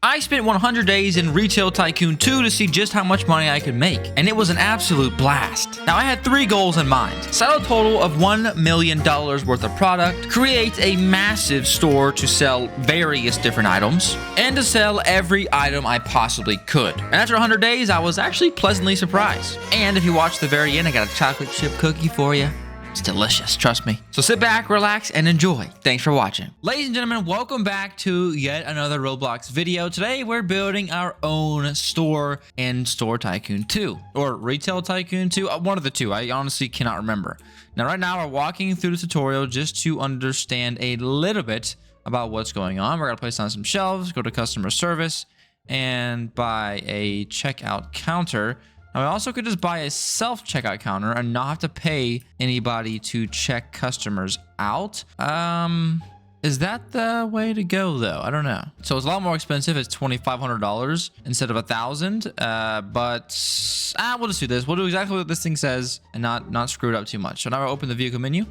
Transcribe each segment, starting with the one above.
I spent 100 days in Retail Tycoon 2 to see just how much money I could make, and it was an absolute blast. Now, I had 3 goals in mind. Sell a total of $1 million worth of product, create a massive store to sell various different items, and to sell every item I possibly could. And after 100 days, I was actually pleasantly surprised. And if you watch the very end, I got a chocolate chip cookie for you. It's delicious, trust me. So sit back, relax, and enjoy. Thanks for watching. Ladies and gentlemen, welcome back to yet another Roblox video. Today, we're building our own store in Store Tycoon 2. Or Retail Tycoon 2. One of the two. I honestly cannot remember. Now, right now, we're walking through the tutorial just to understand a little bit about what's going on. We're going to place down some shelves, go to customer service, and buy a checkout counter. Now, we also could just buy a self-checkout counter and not have to pay anybody to check customers out. Is that the way to go, though? I don't know. So it's a lot more expensive. It's $2,500 instead of $1,000. But we'll just do this. We'll do exactly what this thing says and not screw it up too much. So now we'll open the vehicle menu.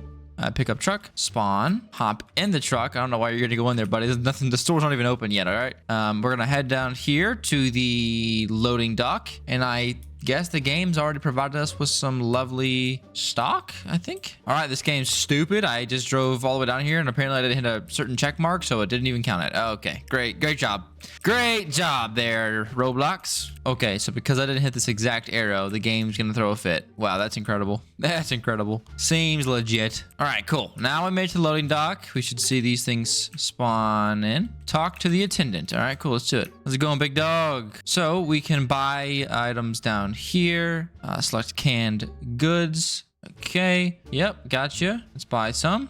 Pick up truck, spawn, hop in the truck. I don't know why you're gonna go in there, buddy. There's nothing. The store's not even open yet. All right. We're gonna head down here to the loading dock, and I guess the game's already provided us with some lovely stock, I think. All right, this game's stupid. I just drove all the way down here, and apparently I didn't hit a certain check mark, so it didn't even count it. Okay, great job. Great job there, Roblox. Okay, so because I didn't hit this exact arrow, the game's gonna throw a fit. Wow, that's incredible. That's incredible. Seems legit. All right, cool. Now we made it to the loading dock. We should see these things spawn in. Talk to the attendant. All right, cool. Let's do it. How's it going, big dog? So we can buy items down here. Select canned goods. Okay. Yep. Gotcha. Let's buy some.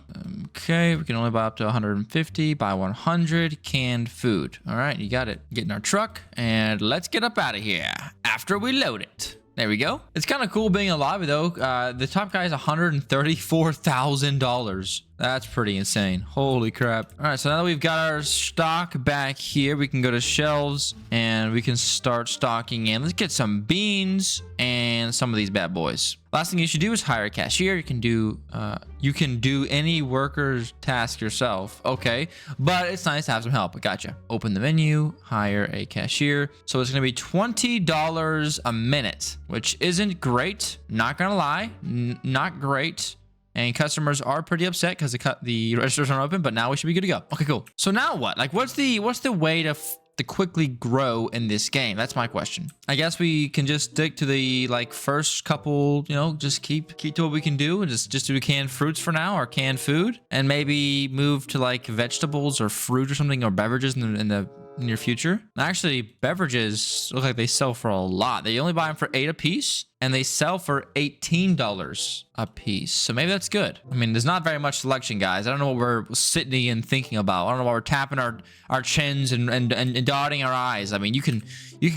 Okay. We can only buy up to 150. Buy 100 canned food. All right. You got it. Get in our truck and let's get up out of here after we load it. There we go. It's kind of cool being in a lobby, though. The top guy is $134,000. That's pretty insane. Holy crap. All right, so now that we've got our stock back here, we can go to shelves and we can start stocking in. Let's get some beans and some of these bad boys. Last thing you should do is hire a cashier. You can do any worker's task yourself. Okay, but it's nice to have some help. I gotcha. Open the menu, hire a cashier. So it's gonna be $20 a minute, which isn't great. Not gonna lie, not great. And customers are pretty upset because the registers aren't open, but now we should be good to go. Okay, cool. So now what? Like, what's the way to quickly grow in this game? That's my question. I guess we can just stick to the first couple, just keep to what we can do and just do canned fruits for now, or canned food, and maybe move to vegetables or fruit or something, or beverages in the near future. Actually, beverages look like they sell for a lot. They only buy them for 8 a piece, and they sell for $18 a piece. So maybe that's good. I mean, there's not very much selection, guys. I don't know what we're sitting and thinking about. I don't know why we're tapping our chins and dotting our eyes. I mean, you can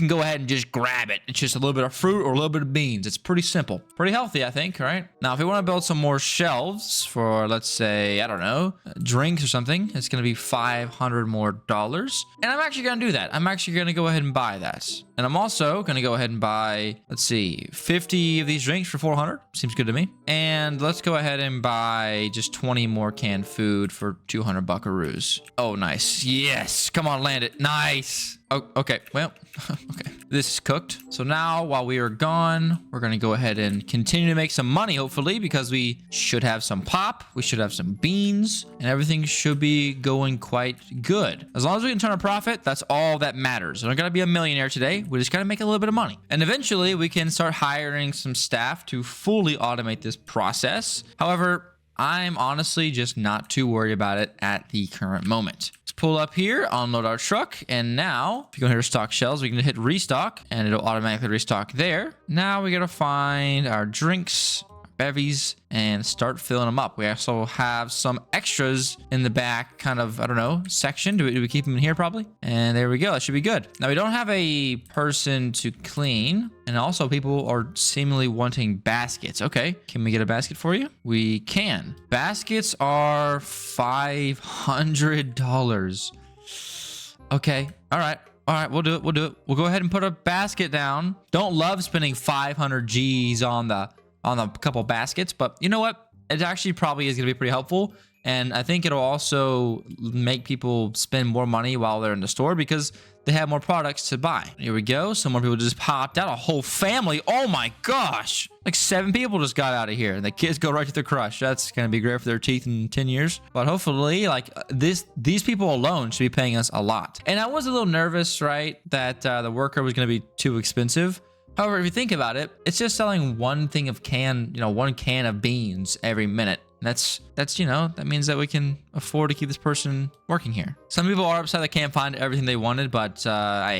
go ahead and just grab it. It's just a little bit of fruit or a little bit of beans. It's pretty simple. Pretty healthy, I think, right? Now, if we want to build some more shelves for, let's say, I don't know, drinks or something, it's going to be $500 more. And I'm actually going to do that. I'm actually going to go ahead and buy that. And I'm also going to go ahead and buy, let's see, 50 of these drinks for 400. Seems good to me. And let's go ahead and buy just 20 more canned food for 200 buckaroos. Oh, nice. Yes. Come on, land it. Nice. Oh, okay. Well, okay. This is cooked. So now, while we are gone, we're going to go ahead and continue to make some money, hopefully, because we should have some pop. We should have some beans, and everything should be going quite good. As long as we can turn a profit, that's all that matters. We're not going to be a millionaire today. We just got to make a little bit of money. And eventually, we can start hiring some staff to fully automate this process. However, I'm honestly just not too worried about it at the current moment. Let's pull up here, unload our truck, and now, if you go here to stock shelves, we can hit restock, and it'll automatically restock there. Now we gotta find our drinks, bevies, and start filling them up. We also have some extras in the back, kind of, I don't know, section. Do we keep them in here probably? And there we go. That should be good. Now we don't have a person to clean, and also people are seemingly wanting baskets. Okay, can we get a basket for you? We can. Baskets are $500. Okay, all right, we'll do it. We'll go ahead and put a basket down. Don't love spending 500 G's on a couple baskets, but you know what? It actually probably is going to be pretty helpful. And I think it'll also make people spend more money while they're in the store, because they have more products to buy. Here we go. Some more people just popped out. A whole family. Oh my gosh. Like 7 people just got out of here. And the kids go right to their crush. That's going to be great for their teeth in 10 years. But hopefully, like these people alone should be paying us a lot. And I was a little nervous, right, that the worker was going to be too expensive. However, if you think about it, it's just selling one thing of one can of beans every minute. That's that means that we can afford to keep this person working here. Some people are upset they can't find everything they wanted, but hey,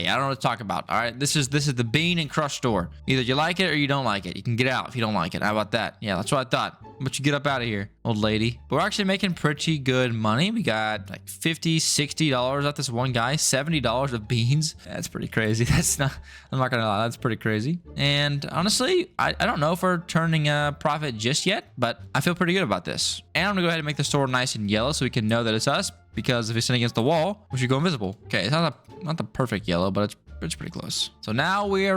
I don't know what to talk about. All right, this is the bean and crush store. Either you like it or you don't like it. You can get out if you don't like it. How about that? Yeah, that's what I thought. But you get up out of here, old lady. But we're actually making pretty good money. We got like $50, $60 out this one guy, $70 of beans. That's pretty crazy. I'm not gonna lie, that's pretty crazy. And honestly, I don't know if we're turning a profit just yet, but I feel pretty good about this. And I'm gonna go ahead and make the store nice and yellow so we can know that it's us, because if it's sitting against the wall, we should go invisible. Okay, it's not the perfect yellow, but it's pretty close. So now we're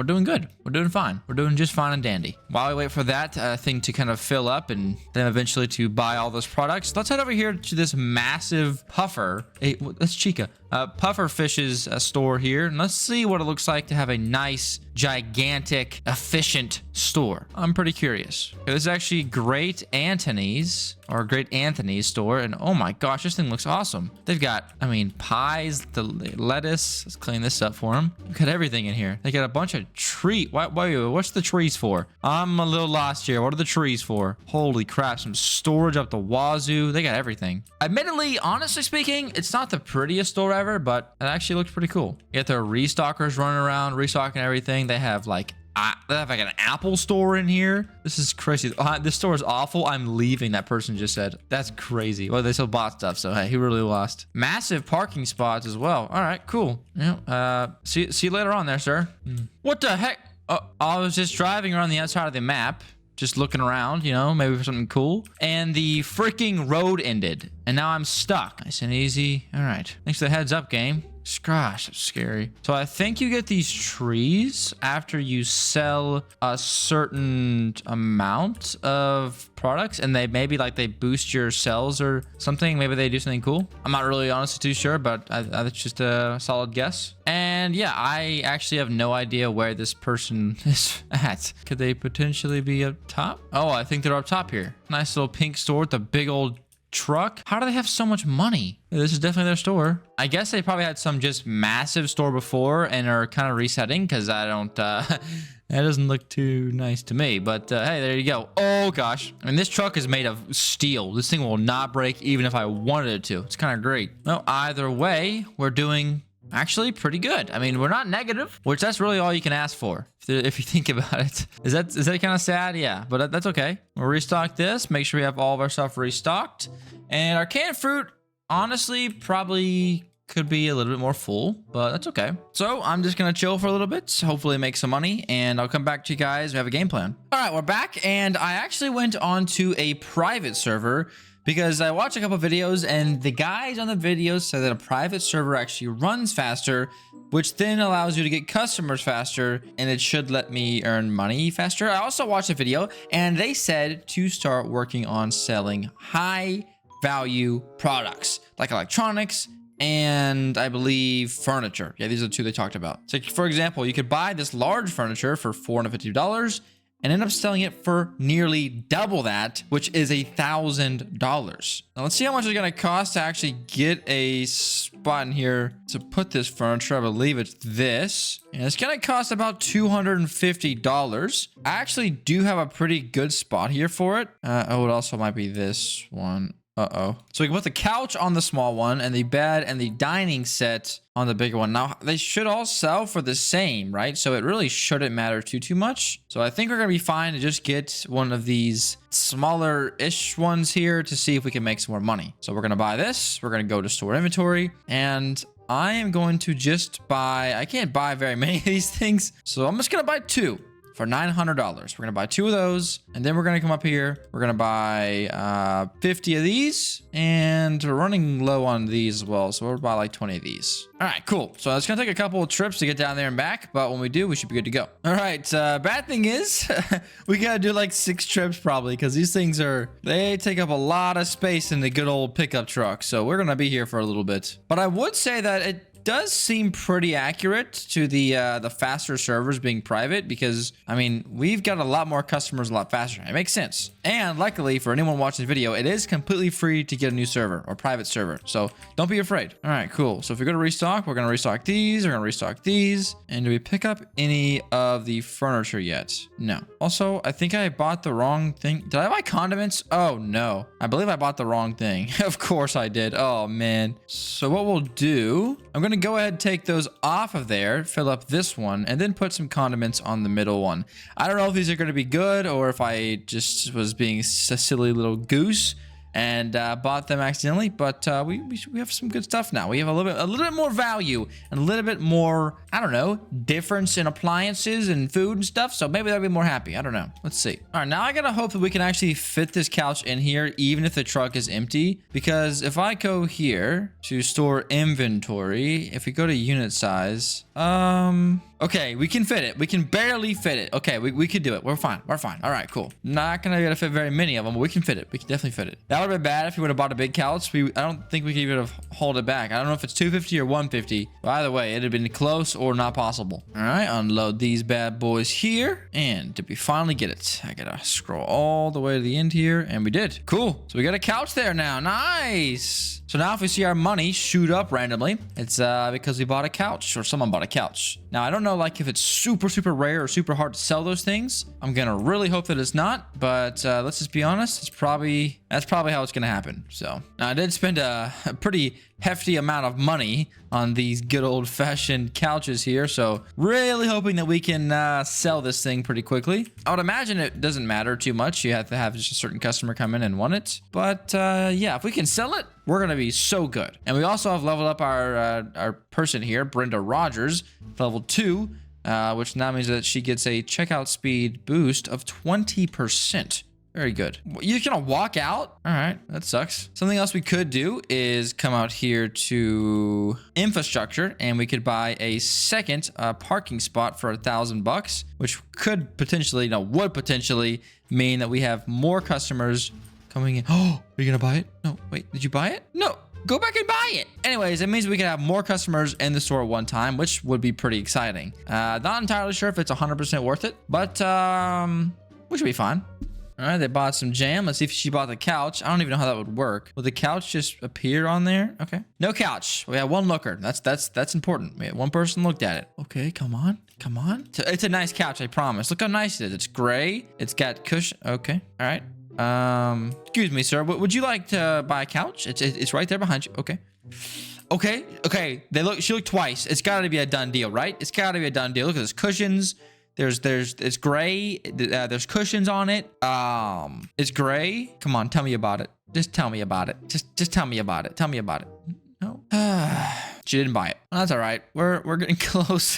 doing good. We're doing fine. We're doing just fine and dandy. While we wait for that thing to kind of fill up and then eventually to buy all those products, let's head over here to this massive puffer. Hey, that's Chica. Puffer Fish's store here. And let's see what it looks like to have a nice, gigantic, efficient store. I'm pretty curious. Okay, this is actually Great Anthony's store. And oh my gosh, this thing looks awesome. They've got, pies, the lettuce. Let's clean this up for them. Look at everything in here. They got a bunch of trees. What's the trees for? I'm a little lost here. What are the trees for? Holy crap, some storage up the wazoo. They got everything. Admittedly, honestly speaking, it's not the prettiest store ever, but it actually looks pretty cool. You got their restockers running around, restocking everything. They have like an Apple store in here. This is crazy. This store is awful. I'm leaving, that person just said. That's crazy. Well, they still bought stuff, so hey, he really lost. Massive parking spots as well. All right, cool. Yeah. See you later on there, sir. What the heck? Oh, I was just driving around the outside of the map, just looking around, maybe for something cool. And the freaking road ended. And now I'm stuck. Nice and easy. All right. Thanks for the heads up, game. Gosh, that's scary. So I think you get these trees after you sell a certain amount of products, and they boost your sales or something. Maybe they do something cool. I'm not really honestly too sure, but that's just a solid guess. And yeah, I actually have no idea where this person is at. Could they potentially be up top? Oh, I think they're up top here. Nice little pink store with a big old truck. How do they have so much money? This is definitely their store. I guess they probably had some just massive store before and are kind of resetting, because I don't that doesn't look too nice to me. But hey, there you go. Oh gosh. This truck is made of steel. This thing will not break even if I wanted it to. It's kind of great. Well, either way, we're doing actually pretty good. We're not negative, which that's really all you can ask for if you think about it. Is that kind of sad? Yeah, but that's okay. We'll restock this, make sure we have all of our stuff restocked. And our canned fruit, honestly, probably could be a little bit more full, but that's okay. So I'm just gonna chill for a little bit, hopefully make some money, and I'll come back to you guys. We have a game plan. All right, we're back, and I actually went onto a private server because I watched a couple videos, and the guys on the videos said that a private server actually runs faster, which then allows you to get customers faster, and it should let me earn money faster. I also watched a video, and they said to start working on selling high value products like electronics and I believe furniture. Yeah, these are the two they talked about. So for example, you could buy this large furniture for $450 and end up selling it for nearly double that, which is $1,000. Now let's see how much it's gonna cost to actually get a spot in here to put this furniture. I believe it's this, and it's gonna cost about $250. I actually do have a pretty good spot here for it. Oh, it also might be this one. So we can put the couch on the small one and the bed and the dining set on the bigger one. Now, they should all sell for the same, right? So it really shouldn't matter too much. So I think we're going to be fine to just get one of these smaller-ish ones here to see if we can make some more money. So we're going to buy this. We're going to go to store inventory, and I am going to just buy... I can't buy very many of these things, so I'm just going to buy 2. For $900. We're gonna buy 2 of those, and then we're gonna come up here. We're gonna buy 50 of these, and we're running low on these as well, so we'll buy like 20 of these. All right, cool. So it's gonna take a couple of trips to get down there and back, but when we do, we should be good to go. All right, bad thing is we gotta do like 6 trips probably, because these things they take up a lot of space in the good old pickup truck, so we're gonna be here for a little bit. But I would say that does seem pretty accurate to the faster servers being private because, I mean, we've got a lot more customers a lot faster. It makes sense. And luckily for anyone watching the video, it is completely free to get a new server or private server. So don't be afraid. All right, cool. So if we go to restock, we're going to restock these. We're going to restock these. And do we pick up any of the furniture yet? No. Also, I think I bought the wrong thing. Did I buy condiments? Oh, no. I believe I bought the wrong thing. Of course I did. Oh, man. So what we'll do, I'm going to go ahead and take those off of there, fill up this one, and then put some condiments on the middle one. I don't know if these are going to be good or if I just was being a silly little goose and bought them accidentally, but we have some good stuff now. We have a little bit more value and a little bit more, I don't know, difference in appliances and food and stuff. So maybe they'll be more happy. I don't know. Let's see. All right, now I gotta hope that we can actually fit this couch in here, even if the truck is empty. Because if I go here to store inventory, if we go to unit size, okay, we can fit it. We can barely fit it. Okay, we could do it. We're fine. We're fine. All right, cool. Not gonna be able to fit very many of them, but we can fit it. We can definitely fit it. That would have been bad if we would have bought a big couch. I don't think we could even have hold it back. I don't know if it's 250 or 150. But either way, it'd have been close or not possible. All right, unload these bad boys here. And did we finally get it? I gotta scroll all the way to the end here, and we did. Cool. So we got a couch there now. Nice. So now if we see our money shoot up randomly, it's because we bought a couch or someone bought a couch. Now, I don't know like if it's super, super rare or super hard to sell those things. I'm going to really hope that it's not, but let's just be honest. That's probably how it's going to happen. So now I did spend a pretty hefty amount of money on these good old fashioned couches here. So really hoping that we can sell this thing pretty quickly. I would imagine it doesn't matter too much. You have to have just a certain customer come in and want it. But yeah, if we can sell it, we're going to be so good. And we also have leveled up our person here, Brenda Rogers, level 2, which now means that she gets a checkout speed boost of 20%. Very good. You're gonna walk out? All right, that sucks. Something else we could do is come out here to infrastructure, and we could buy a second parking spot for $1,000, which could potentially, would potentially mean that we have more customers coming in. Oh, are you gonna buy it? No, wait, did you buy it? No. Go back and buy it. Anyways, it means we can have more customers in the store at one time, which would be pretty exciting. Not entirely sure if it's 100% worth it, but we should be fine. All right, they bought some jam. Let's see if she bought the couch. I don't even know how that would work. Will the couch just appear on there? Okay. No couch. We have one looker. That's important. We have one person looked at it. Okay, come on. Come on. It's a nice couch, I promise. Look how nice it is. It's gray. It's got cushion. Okay. All right. Excuse me, sir. Would you like to buy a couch? It's right there behind you. Okay. Okay. She looked twice. It's got to be a done deal, right? It's got to be a done deal. Look at this cushions. It's gray. There's cushions on it. It's gray. Come on, tell me about it. Just tell me about it. Just tell me about it. Tell me about it. No. She didn't buy it. Well, that's all right. We're getting close.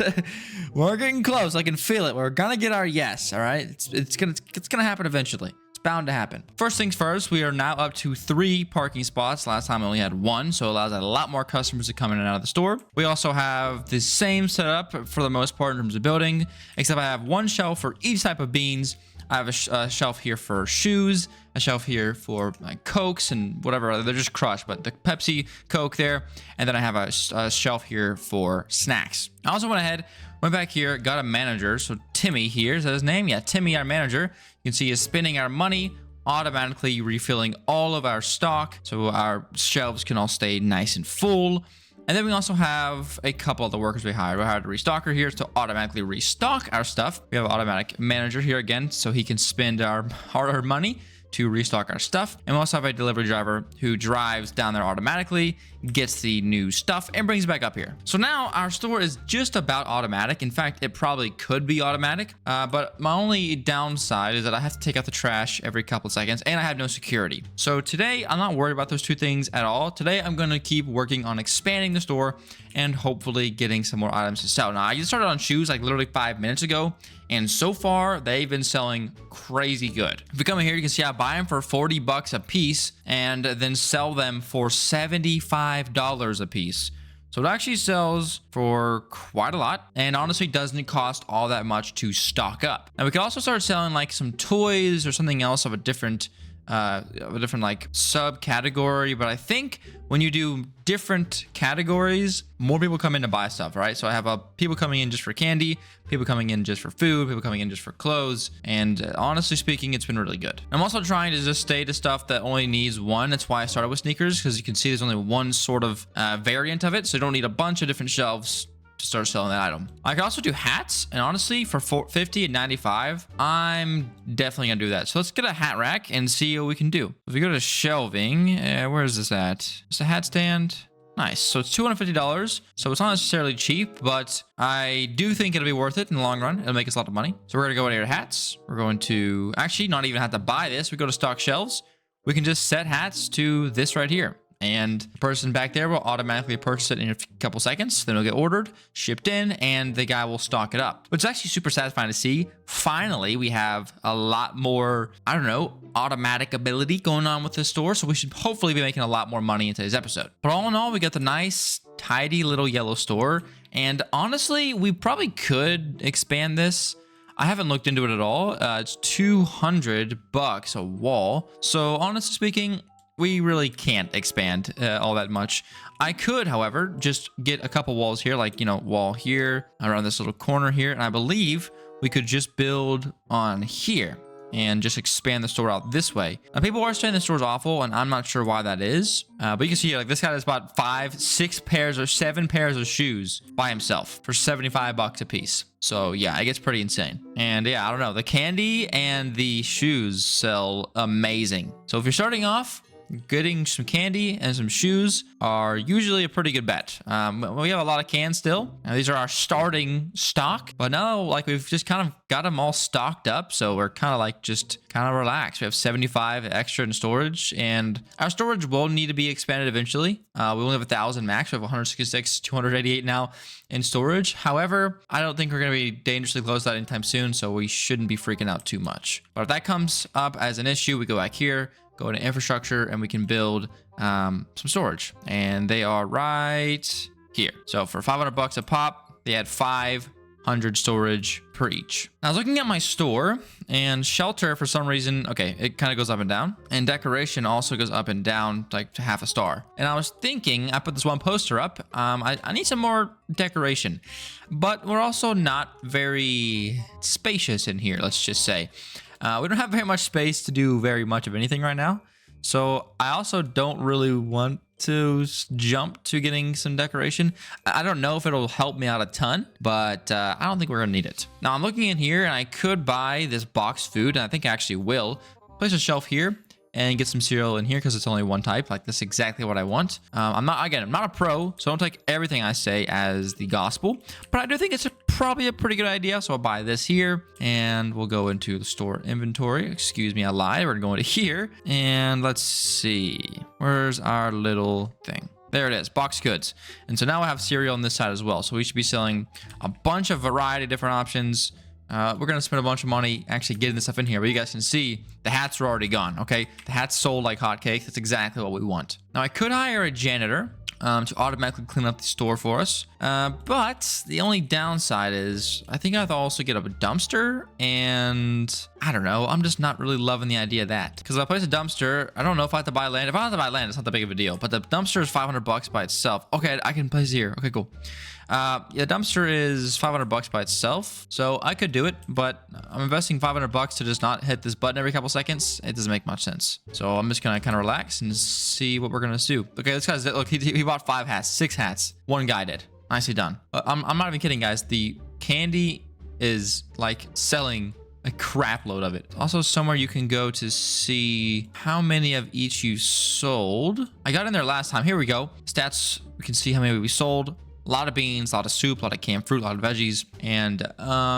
We're getting close. I can feel it. We're gonna get our yes. All right. It's gonna happen eventually. Bound to happen. First things first, we are now up to 3 parking spots. Last time we only had 1, so it allows a lot more customers to come in and out of the store. We also have the same setup for the most part in terms of building, except I have 1 shelf for each type of beans. I have a shelf here for shoes, a shelf here for like Cokes and whatever. They're just crushed, but the Pepsi, Coke there. And then I have a shelf here for snacks. I also went back here, got a manager. So Timmy here, is that his name? Yeah, Timmy, our manager. You can see is spending our money, automatically refilling all of our stock. So our shelves can all stay nice and full. And then we also have a couple of the workers we hired. We hired a restocker here to automatically restock our stuff. We have an automatic manager here again, so he can spend our hard-earned money to restock our stuff. And we also have a delivery driver who drives down there automatically, gets the new stuff, and brings it back up here. So now our store is just about automatic. In fact, it probably could be automatic, but my only downside is that I have to take out the trash every couple of seconds, and I have no security. So today, I'm not worried about those 2 things at all. Today, I'm going to keep working on expanding the store and hopefully getting some more items to sell. Now, I just started on shoes like literally 5 minutes ago, and so far, they've been selling crazy good. If you come in here, you can see I buy them for $40 a piece and then sell them for $75 a piece. So it actually sells for quite a lot and honestly doesn't cost all that much to stock up. Now we could also start selling like some toys or something else of a different like subcategory, but I think when you do different categories, more people come in to buy stuff, right? So I have people coming in just for candy, people coming in just for food, people coming in just for clothes, and honestly speaking, it's been really good. I'm also trying to just stay to stuff that only needs one. That's why I started with sneakers, because you can see there's only one sort of variant of it, so you don't need a bunch of different shelves to start selling that item. I can also do hats, and honestly, for 50 and 95, I'm definitely gonna do that. So let's get a hat rack and see what we can do. If we go to shelving, where is this at? It's a hat stand. Nice. So it's $250. So it's not necessarily cheap, but I do think it'll be worth it in the long run. It'll make us a lot of money. So we're gonna go into here to hats. We're going to actually not even have to buy this. We go to stock shelves. We can just set hats to this right here. And the person back there will automatically purchase it in a couple seconds. Then it'll get ordered, shipped in, and the guy will stock it up. Which is actually super satisfying to see. Finally, we have a lot more, I don't know, automatic ability going on with this store. So we should hopefully be making a lot more money in today's episode. But all in all, we got the nice, tidy little yellow store. And honestly, we probably could expand this. I haven't looked into it at all. It's $200 a wall. So honestly speaking, we really can't expand all that much. I could, however, just get a couple walls here, like, you know, wall here, around this little corner here. And I believe we could just build on here and just expand the store out this way. Now, people are saying the store's awful, and I'm not sure why that is. But you can see, like, this guy has bought 5, 6 pairs or 7 pairs of shoes by himself for $75 a piece. So yeah, it gets pretty insane. And yeah, I don't know. The candy and the shoes sell amazing. So if you're starting off, getting some candy and some shoes are usually a pretty good bet. We have a lot of cans still. Now, these are our starting stock, but now like we've just kind of got them all stocked up, so we're kind of like just kind of relaxed. We have 75 extra in storage, and our storage will need to be expanded eventually. We only have 1,000 max. We have 166, 288 now in storage. However, I don't think we're going to be dangerously close to that anytime soon, so we shouldn't be freaking out too much. But if that comes up as an issue, we go back here, go into infrastructure, and we can build some storage. And they are right here. So for $500 a pop, they had 500 storage per each. Now, I was looking at my store, and shelter, for some reason, okay, it kind of goes up and down. And decoration also goes up and down, like to half a star. And I was thinking, I put this one poster up. I need some more decoration. But we're also not very spacious in here, let's just say. We don't have very much space to do very much of anything right now. So I also don't really want to jump to getting some decoration. I don't know if it'll help me out a ton, but I don't think we're gonna need it. Now I'm looking in here, and I could buy this boxed food, and I think I actually will. Place a shelf here and get some cereal in here because it's only one type. Like, that's exactly what I want. I'm not a pro, so don't take everything I say as the gospel, but I do think it's probably a pretty good idea. So I'll buy this here, and we'll go into the store inventory. Excuse me, I lied. We're gonna go into here, and let's see. Where's our little thing? There it is, boxed goods. And so now I have cereal on this side as well. So we should be selling a bunch of variety of different options. We're going to spend a bunch of money actually getting this stuff in here, but you guys can see the hats are already gone, okay? The hats sold like hotcakes. That's exactly what we want. Now, I could hire a janitor to automatically clean up the store for us, but the only downside is I think I have to also get up a dumpster, and I don't know. I'm just not really loving the idea of that, because if I place a dumpster, I don't know if I have to buy land. If I don't have to buy land, it's not that big of a deal, but the dumpster is $500 by itself. Okay, I can place it here. Okay, cool. Yeah, dumpster is $500 by itself, so I could do it, but I'm investing $500 to just not hit this button every couple seconds. It doesn't make much sense. So I'm just gonna kind of relax and see what we're gonna do. Okay, this guy's, look, he bought 5 hats, 6 hats. One guy did. Nicely done. I'm not even kidding, guys. The candy is like selling a crap load of it. Also, somewhere you can go to see how many of each you sold. I got in there last time. Here we go. Stats. We can see how many we sold. A lot of beans, a lot of soup, a lot of canned fruit, a lot of veggies, and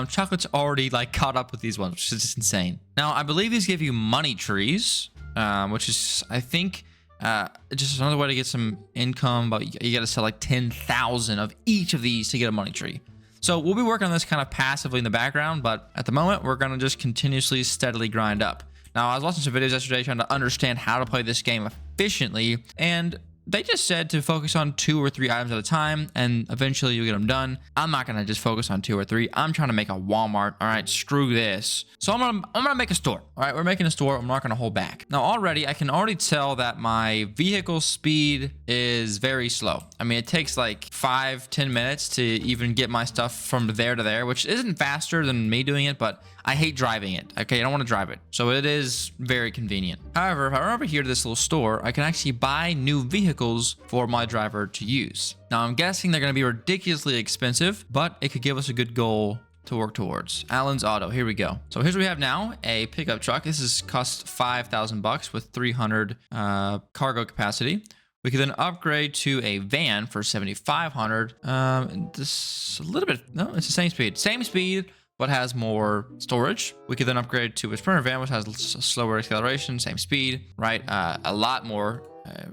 chocolate's already like caught up with these ones, which is just insane. Now, I believe these give you money trees, which is, I think, just another way to get some income, but you got to sell like 10,000 of each of these to get a money tree. So we'll be working on this kind of passively in the background, but at the moment, we're going to just continuously, steadily grind up. Now, I was watching some videos yesterday trying to understand how to play this game efficiently, and they just said to focus on 2 or 3 items at a time, and eventually you'll get them done. I'm not gonna just focus on 2 or 3. I'm trying to make a Walmart. All right, screw this. So I'm gonna make a store. All right, we're making a store. I'm not gonna hold back. Now I can already tell that my vehicle speed is very slow. I mean, it takes like 5-10 minutes to even get my stuff from there to there, which isn't faster than me doing it, but I hate driving it. Okay, I don't want to drive it. So it is very convenient. However, if I run over here to this little store, I can actually buy new vehicles for my driver to use. Now, I'm guessing they're going to be ridiculously expensive, but it could give us a good goal to work towards. Allen's Auto, here we go. So here's what we have now, a pickup truck. This is cost $5,000 with 300 cargo capacity. We could then upgrade to a van for 7,500. This a little bit, no, it's the same speed, but has more storage. We could then upgrade to a Sprinter van, which has slower acceleration, same speed, right? A lot more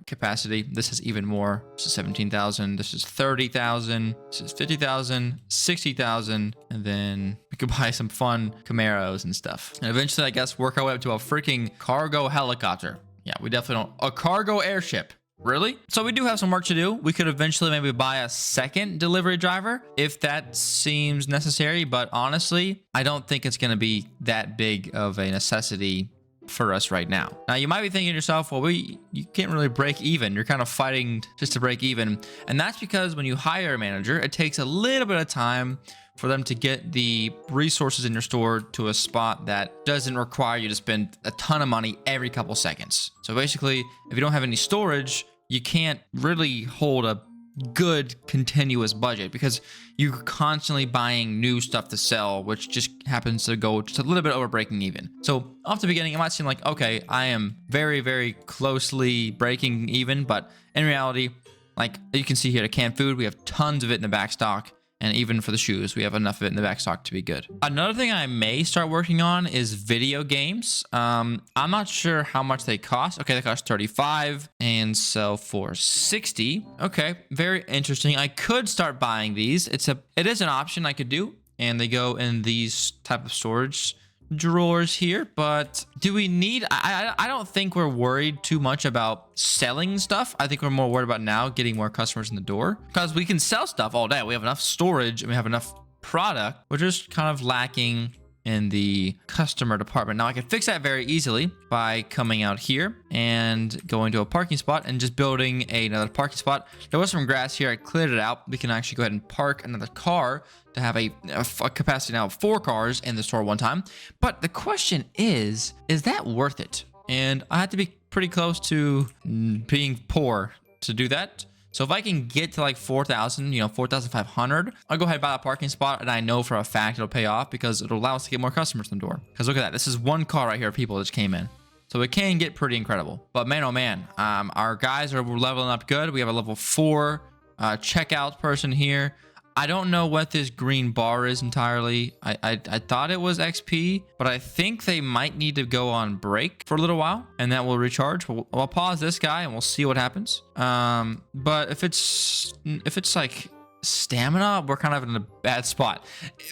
capacity. This is even more. This is 17,000. This is 30,000. This is 50,000, 60,000. And then we could buy some fun Camaros and stuff. And eventually, I guess, work our way up to a freaking cargo helicopter. Yeah, we definitely don't. A cargo airship. Really? So we do have some work to do. We could eventually maybe buy a second delivery driver if that seems necessary. But honestly, I don't think it's going to be that big of a necessity for us right now. Now, you might be thinking to yourself, well, you can't really break even. You're kind of fighting just to break even. And that's because when you hire a manager, it takes a little bit of time for them to get the resources in your store to a spot that doesn't require you to spend a ton of money every couple seconds. So basically, if you don't have any storage, you can't really hold a good continuous budget because you're constantly buying new stuff to sell, which just happens to go just a little bit over breaking even. So off the beginning, it might seem like, okay, I am very, very closely breaking even, but in reality, like you can see here, the canned food, we have tons of it in the back stock. And even for the shoes, we have enough of it in the back stock to be good. Another thing I may start working on is video games. I'm not sure how much they cost. Okay, they cost 35 and sell for 60. Okay, very interesting. I could start buying these. It is an option I could do, and they go in these type of storage drawers here. But do we need? I don't think we're worried too much about selling stuff. I think we're more worried about now getting more customers in the door because we can sell stuff all day. We have enough storage and we have enough product. We're just kind of lacking in the customer department. Now I can fix that very easily by coming out here and going to a parking spot and just building another parking spot. There was some grass here. I cleared it out. We can actually go ahead and park another car to have a capacity now of 4 cars in the store one time. But the question is that worth it? And I had to be pretty close to being poor to do that. So if I can get to like 4,000, 4,500, I'll go ahead and buy a parking spot, and I know for a fact it'll pay off because it'll allow us to get more customers in the door. Because look at that. This is one car right here of people that just came in. So it can get pretty incredible. But man, oh man, our guys are leveling up good. We have a level 4 checkout person here. I don't know what this green bar is entirely. I thought it was XP, but I think they might need to go on break for a little while, and that will recharge. I'll pause this guy, and we'll see what happens. But if it's like stamina, we're kind of in a bad spot.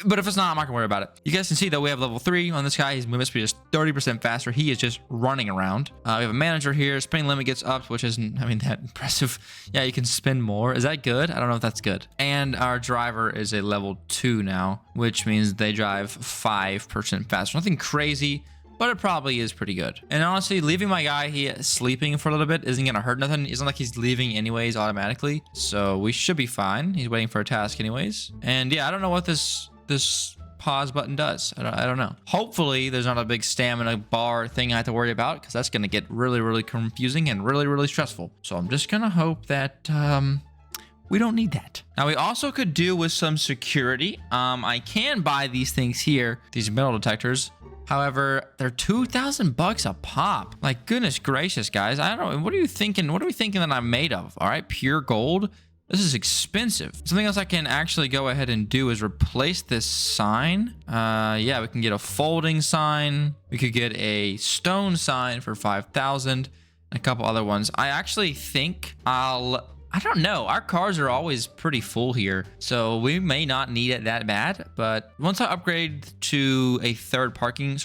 But if it's not, I'm not gonna worry about it. You guys can see that we have level 3 on this guy. His movement speed is 30% faster. He is just running around. We have a manager here. Spending limit gets upped, which isn't, that impressive. Yeah, you can spend more. Is that good? I don't know if that's good. And our driver is a level 2 now, which means they drive 5% faster. Nothing crazy, but it probably is pretty good. And honestly, leaving my guy sleeping for a little bit isn't gonna hurt nothing. It's not like he's leaving anyways automatically, so we should be fine. He's waiting for a task anyways. And yeah, I don't know what this pause button does. I don't know. Hopefully there's not a big stamina bar thing I have to worry about, because that's gonna get really, really confusing and really, really stressful. So I'm just gonna hope that we don't need that. Now we also could do with some security. I can buy these things here, these metal detectors. However, they're $2,000 a pop. Like, goodness gracious, guys. I don't know. What are you thinking? What are we thinking that I'm made of? All right, pure gold. This is expensive. Something else I can actually go ahead and do is replace this sign. Yeah, we can get a folding sign. We could get a stone sign for 5,000 and a couple other ones. I actually think I'll I don't know. Our cars are always pretty full here, so we may not need it that bad. But once I upgrade to a fourth parking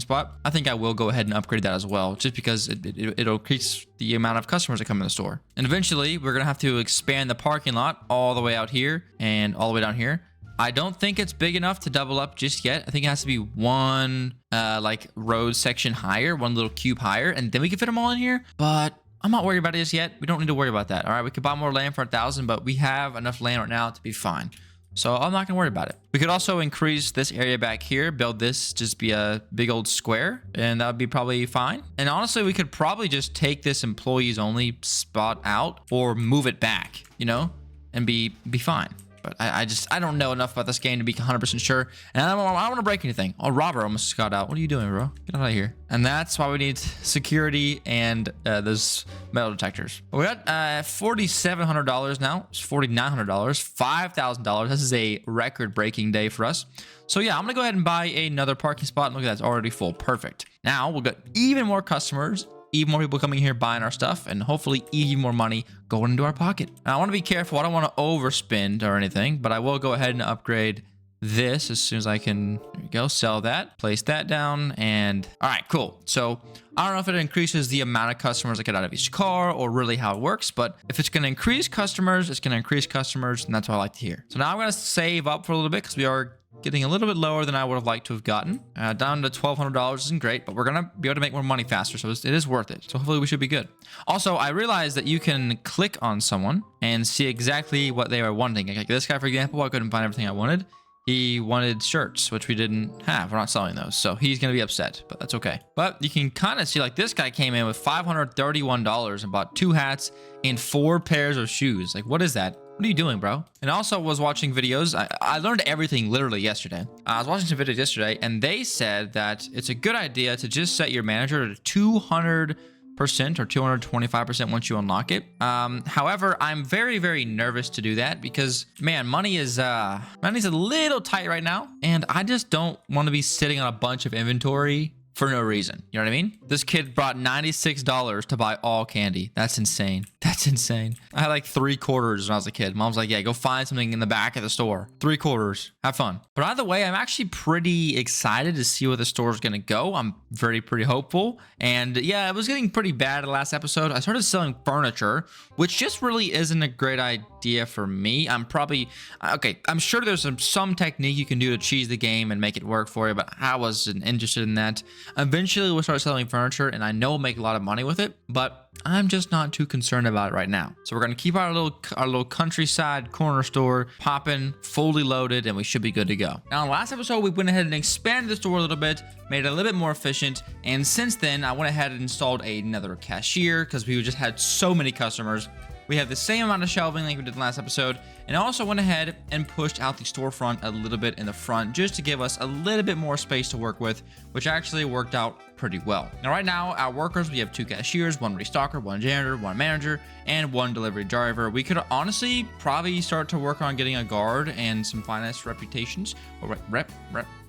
spot, I think I will go ahead and upgrade that as well, just because it'll increase the amount of customers that come in the store. And eventually, we're gonna have to expand the parking lot all the way out here and all the way down here. I don't think it's big enough to double up just yet. I think it has to be one like road section higher, one little cube higher, and then we can fit them all in here. But I'm not worried about it just yet. We don't need to worry about that. All right, we could buy more land for 1,000, but we have enough land right now to be fine. So I'm not gonna worry about it. We could also increase this area back here, build this just be a big old square, and that would be probably fine. And honestly, we could probably just take this employees only spot out or move it back, you know, and be fine. But I don't know enough about this game to be 100% sure. And I don't want to break anything. Oh, robber almost got out. What are you doing, bro? Get out of here. And that's why we need security and those metal detectors. We got $4,700 now. It's $4,900. $5,000. This is a record-breaking day for us. So yeah, I'm going to go ahead and buy another parking spot. And look at that. It's already full. Perfect. Now we'll get even more customers, even more people coming here buying our stuff, and hopefully even more money going into our pocket. Now, I want to be careful. I don't want to overspend or anything, but I will go ahead and upgrade this as soon as I can. There we go. Sell that. Place that down. And all right, cool. So I don't know if it increases the amount of customers I get out of each car or really how it works, but if it's going to increase customers, it's going to increase customers, and that's what I like to hear. So now I'm going to save up for a little bit because we are getting a little bit lower than I would have liked to have gotten. Down to $1,200 isn't great, but we're going to be able to make more money faster, so it is worth it. So hopefully we should be good. Also, I realized that you can click on someone and see exactly what they are wanting. Like this guy, for example, I couldn't find everything I wanted. He wanted shirts, which we didn't have. We're not selling those, so he's going to be upset, but that's okay. But you can kind of see, like, this guy came in with $531 and bought 2 hats and 4 pairs of shoes. Like, what is that? What are you doing, bro? And also was watching videos. I learned everything literally yesterday. I was watching some videos yesterday, and they said that it's a good idea to just set your manager to 200% or 225% once you unlock it. However, I'm very, very nervous to do that because, man, money's a little tight right now, and I just don't want to be sitting on a bunch of inventory for no reason. You know what I mean? This kid brought $96 to buy all candy. That's insane. That's insane. I had like 3 quarters when I was a kid. Mom's like, yeah, go find something in the back of the store. 3 quarters. Have fun. But either way, I'm actually pretty excited to see where the store is going to go. I'm pretty hopeful. And yeah, it was getting pretty bad in the last episode. I started selling furniture, which just really isn't a great idea for me. I'm sure there's some technique you can do to cheese the game and make it work for you, but I wasn't interested in that. Eventually, we'll start selling furniture, and I know we'll make a lot of money with it, but I'm just not too concerned about it right now. So we're gonna keep our little countryside corner store popping, fully loaded, and we should be good to go. Now, in the last episode, we went ahead and expanded the store a little bit, made it a little bit more efficient, and since then, I went ahead and installed another cashier because we just had so many customers. We have the same amount of shelving like we did in the last episode, and I also went ahead and pushed out the storefront a little bit in the front just to give us a little bit more space to work with, which actually worked out pretty well. Now, right now, our workers, we have 2 cashiers, 1 restocker, 1 janitor, 1 manager, and 1 delivery driver. We could honestly probably start to work on getting a guard and some finance reputations, or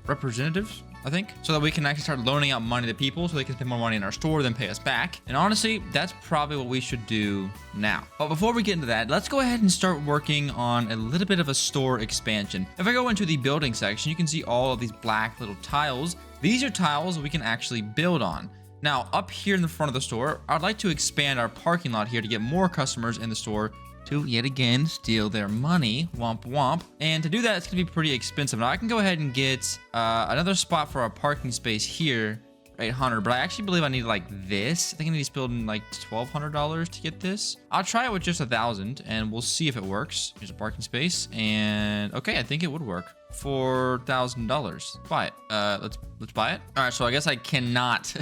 representatives, I think, so that we can actually start loaning out money to people so they can spend more money in our store than pay us back. And honestly, that's probably what we should do now. But before we get into that, let's go ahead and start working on a little bit of a store expansion. If I go into the building section, you can see all of these black little tiles. These are tiles we can actually build on. Now, up here in the front of the store, I'd like to expand our parking lot here to get more customers in the store to yet again steal their money. Womp womp. And to do that, it's gonna be pretty expensive. Now I can go ahead and get another spot for our parking space here, $800, but I actually believe I need like this. I think I need to spend like $1,200 to get this. I'll try it with just 1,000 and we'll see if it works. Here's a parking space, and okay, I think it would work. $4,000. Buy it. Let's buy it. All right, so I guess I cannot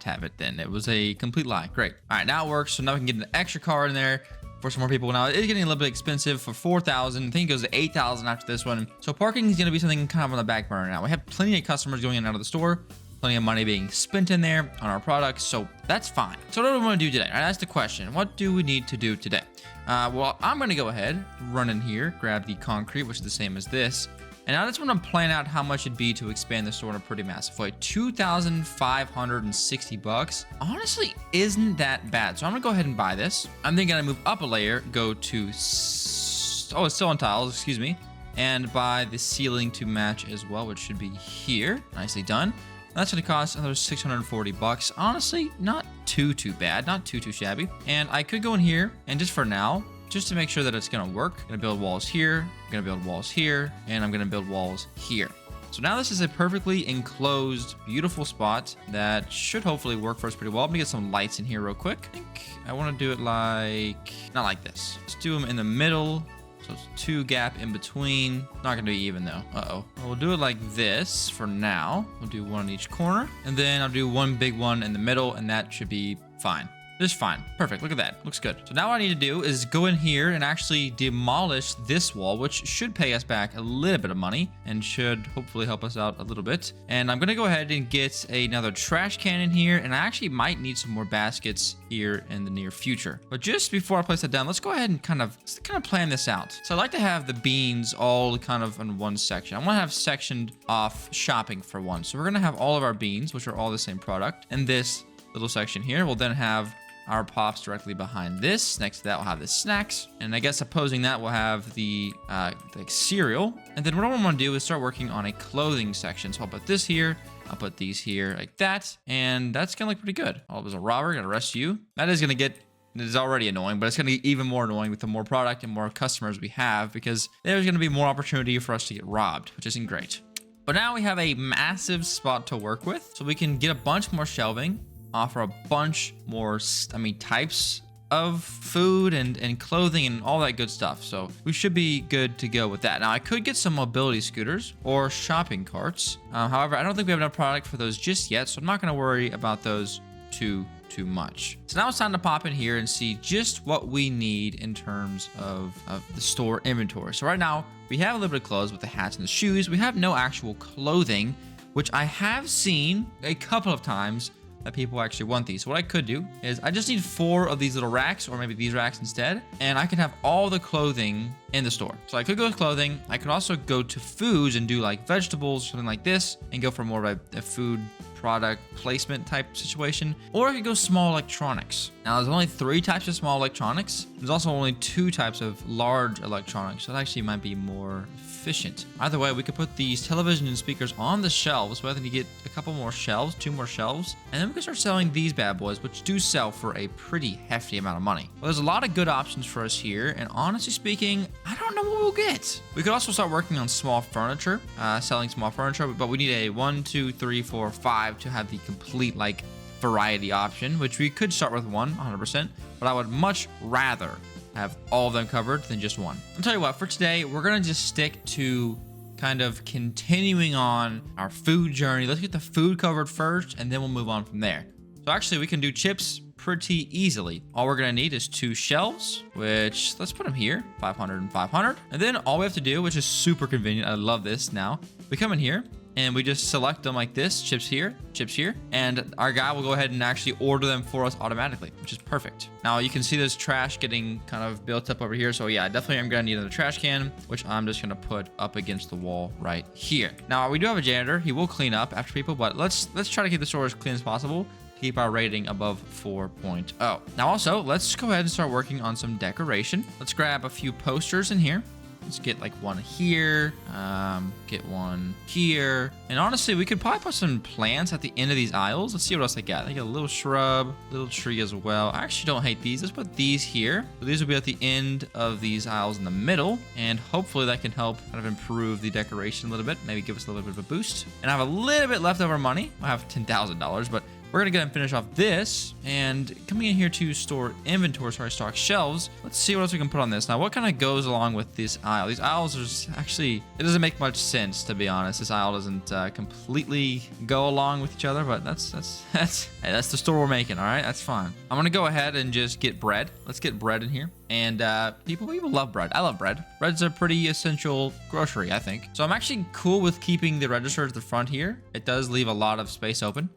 have it then. It was a complete lie. Great. All right, now it works. So now we can get an extra car in there for some more people. Now it is getting a little bit expensive for 4,000. I think it goes to 8,000 after this one. So parking is going to be something kind of on the back burner now. We have plenty of customers going in and out of the store, plenty of money being spent in there on our products, so that's fine. So what do we want to do today? All right, that's the question. What do we need to do today? Well, I'm going to go ahead, run in here, grab the concrete, which is the same as this, And now I just want to plan out how much it'd be to expand the store in a pretty massive way. 2,560 bucks. Honestly, isn't that bad. So I'm gonna go ahead and buy this. I'm then gonna move up a layer, go to, oh, it's still on tiles, excuse me. And buy the ceiling to match as well, which should be here. Nicely done. That's gonna cost another 640 bucks. Honestly, not too bad, not too shabby. And I could go in here and just for now, just to make sure that it's gonna work, I'm gonna build walls here, I'm gonna build walls here, and I'm gonna build walls here. So now this is a perfectly enclosed, beautiful spot that should hopefully work for us pretty well. I'm gonna get some lights in here real quick. I think I wanna do it like, not like this. Let's do them in the middle. So it's 2 gap in between. Not gonna be even though. Well, we'll do it like this for now. We'll do 1 in each corner, and then I'll do 1 big one in the middle, and that should be fine. Just fine. Perfect. Look at that. Looks good. So now what I need to do is go in here and actually demolish this wall, which should pay us back a little bit of money and should hopefully help us out a little bit. And I'm going to go ahead and get another trash can in here. And I actually might need some more baskets here in the near future. But just before I place that down, let's go ahead and kind of plan this out. So I like to have the beans all kind of in one section. I want to have sectioned off shopping for one. So we're going to have all of our beans, which are all the same product. And this little section here will then have our pops directly behind this. Next to that, we'll have the snacks. And I guess opposing that, we'll have the cereal. And then what I want to do is start working on a clothing section. So I'll put this here. I'll put these here like that. And that's going to look pretty good. Oh, there's a robber. Going to arrest you. That is going to get... It is already annoying, but it's going to get even more annoying with the more product and more customers we have because there's going to be more opportunity for us to get robbed, which isn't great. But now we have a massive spot to work with. So we can get a bunch more shelving. Offer a bunch more, types of food and clothing and all that good stuff. So we should be good to go with that. Now I could get some mobility scooters or shopping carts. However, I don't think we have enough product for those just yet. So I'm not going to worry about those too much. So now it's time to pop in here and see just what we need in terms of the store inventory. So right now we have a little bit of clothes with the hats and the shoes. We have no actual clothing, which I have seen a couple of times that people actually want these. So what I could do is I just need 4 of these little racks, or maybe these racks instead, and I can have all the clothing in the store. So I could go to clothing. I could also go to foods and do like vegetables, something like this, and go for more of a food product placement type situation. Or I could go small electronics. Now there's only 3 types of small electronics. There's also only 2 types of large electronics. So that actually might be more efficient. Either way, we could put these television and speakers on the shelves. So I think you get a couple more shelves, 2 more shelves, and then we can start selling these bad boys, which do sell for a pretty hefty amount of money. Well, there's a lot of good options for us here, and honestly speaking, I don't know what we'll get. We could also start working on small furniture, selling small furniture, but we need a 1, 2, 3, 4, 5 to have the complete like variety option, which we could start with 100%, but I would much rather have all of them covered than just one. I'll tell you what, for today, we're gonna just stick to kind of continuing on our food journey. Let's get the food covered first, and then we'll move on from there. So actually, we can do chips pretty easily. All we're gonna need is 2 shelves, which let's put them here, 500 and 500. And then all we have to do, which is super convenient, I love this now, we come in here, and we just select them like this, chips here, and our guy will go ahead and actually order them for us automatically, which is perfect. Now you can see this trash getting kind of built up over here. So yeah, I definitely am gonna need another trash can, which I'm just gonna put up against the wall right here. Now we do have a janitor. He will clean up after people, but let's try to keep the store as clean as possible to keep our rating above 4.0. Now also, let's go ahead and start working on some decoration. Let's grab a few posters in here. Let's get like one here, get one here. And honestly, we could probably put some plants at the end of these aisles. Let's see what else they got. They got a little shrub, little tree as well. I actually don't hate these. Let's put these here. So these will be at the end of these aisles in the middle. And hopefully that can help kind of improve the decoration a little bit. Maybe give us a little bit of a boost. And I have a little bit leftover money. I have $10,000, but we're gonna go and finish off this, and coming in here to store inventory, stock shelves. Let's see what else we can put on this. Now, what kind of goes along with this aisle? These aisles are actually, it doesn't make much sense, to be honest. This aisle doesn't completely go along with each other, but that's the store we're making, all right? That's fine. I'm gonna go ahead and just get bread. Let's get bread in here. And people love bread. I love bread. Bread's a pretty essential grocery, I think. So I'm actually cool with keeping the register at the front here. It does leave a lot of space open.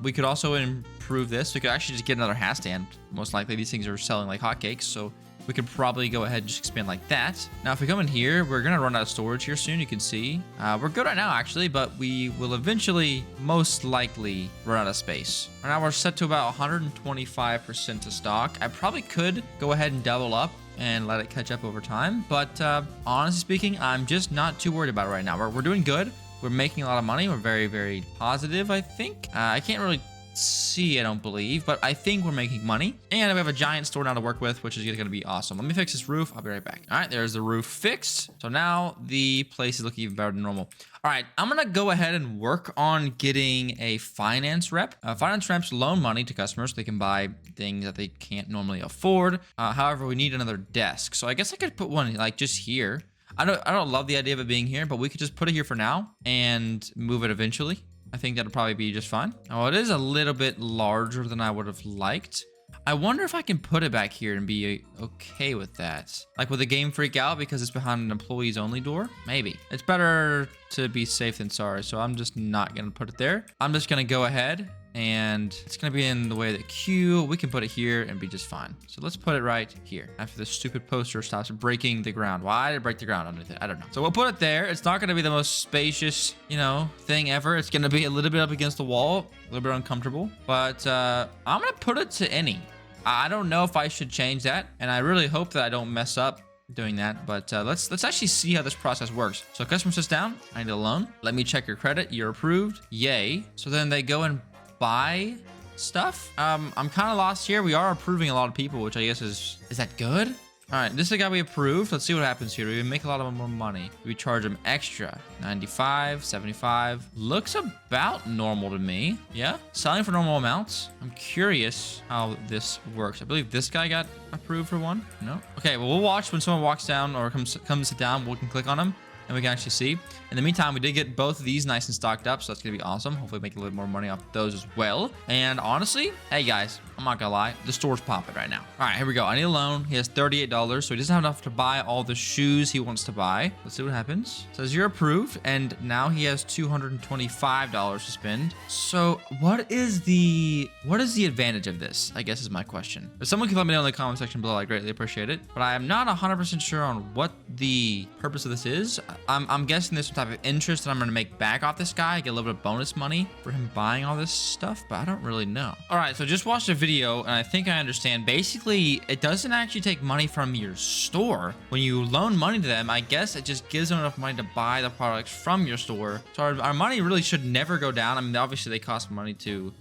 We could also improve this. We could actually just get another hat stand. Most likely these things are selling like hotcakes, so we could probably go ahead and just expand like that. Now, if we come in here, we're going to run out of storage here soon. You can see we're good right now, actually, but we will eventually most likely run out of space. Right now, we're set to about 125% to stock. I probably could go ahead and double up and let it catch up over time. But honestly speaking, I'm just not too worried about it right now. We're doing good. We're making a lot of money. We're very, very positive, I think. I can't really see, I don't believe, but I think we're making money. And we have a giant store now to work with, which is going to be awesome. Let me fix this roof. I'll be right back. All right, there's the roof fixed. So now the place is looking even better than normal. All right, I'm going to go ahead and work on getting a finance rep. Finance reps loan money to customers so they can buy things that they can't normally afford. However, we need another desk. So I guess I could put one like just here. I don't love the idea of it being here, but we could just put it here for now and move it eventually. I think that'll probably be just fine. Oh, it is a little bit larger than I would have liked. I wonder if I can put it back here and be okay with that. Like, will the game freak out because it's behind an employees only door? Maybe. It's better to be safe than sorry, so I'm just not gonna put it there. I'm just gonna go ahead and it's gonna be in the way of the queue. We can put it here and be just fine. So let's put it right here after this stupid poster stops breaking the ground. Why did it break the ground underneath it? I don't know. So we'll put it there. It's not gonna be the most spacious, you know, thing ever. It's gonna be a little bit up against the wall, a little bit uncomfortable, but I'm gonna put it to any. I don't know if I should change that, and I really hope that I don't mess up doing that, but let's actually see how this process works. So customer sits down, I need a loan. Let me check your credit. You're approved. Yay. So then they go and buy stuff. I'm kind of lost here. We are approving a lot of people, which I guess is that good? All right, this is the guy we approved. Let's see what happens here. We make a lot of more money. We charge him extra. 95, 75. Looks about normal to me. Yeah, selling for normal amounts. I'm curious how this works. I believe this guy got approved for one. No. Okay, well, we'll watch when someone walks down or comes sit down. We can click on him and we can actually see. In the meantime, we did get both of these nice and stocked up, so that's gonna be awesome. Hopefully make a little more money off those as well. And honestly, hey guys, I'm not gonna lie, the store's popping right now. All right, here we go. I need a loan. He has $38, so he doesn't have enough to buy all the shoes he wants to buy. Let's see what happens. It says you're approved, and now he has $225 to spend. So what is the advantage of this, I guess is my question. If someone can let me know in the comment section below, I greatly appreciate it. But I am not 100% sure on what the purpose of this is. I'm guessing there's some type of interest that I'm gonna make back off this guy, get a little bit of bonus money for him buying all this stuff, but I don't really know. All right, so just watched a video and I think I understand. Basically, it doesn't actually take money from your store. When you loan money to them, I guess it just gives them enough money to buy the products from your store. So our money really should never go down. I mean, obviously they cost money to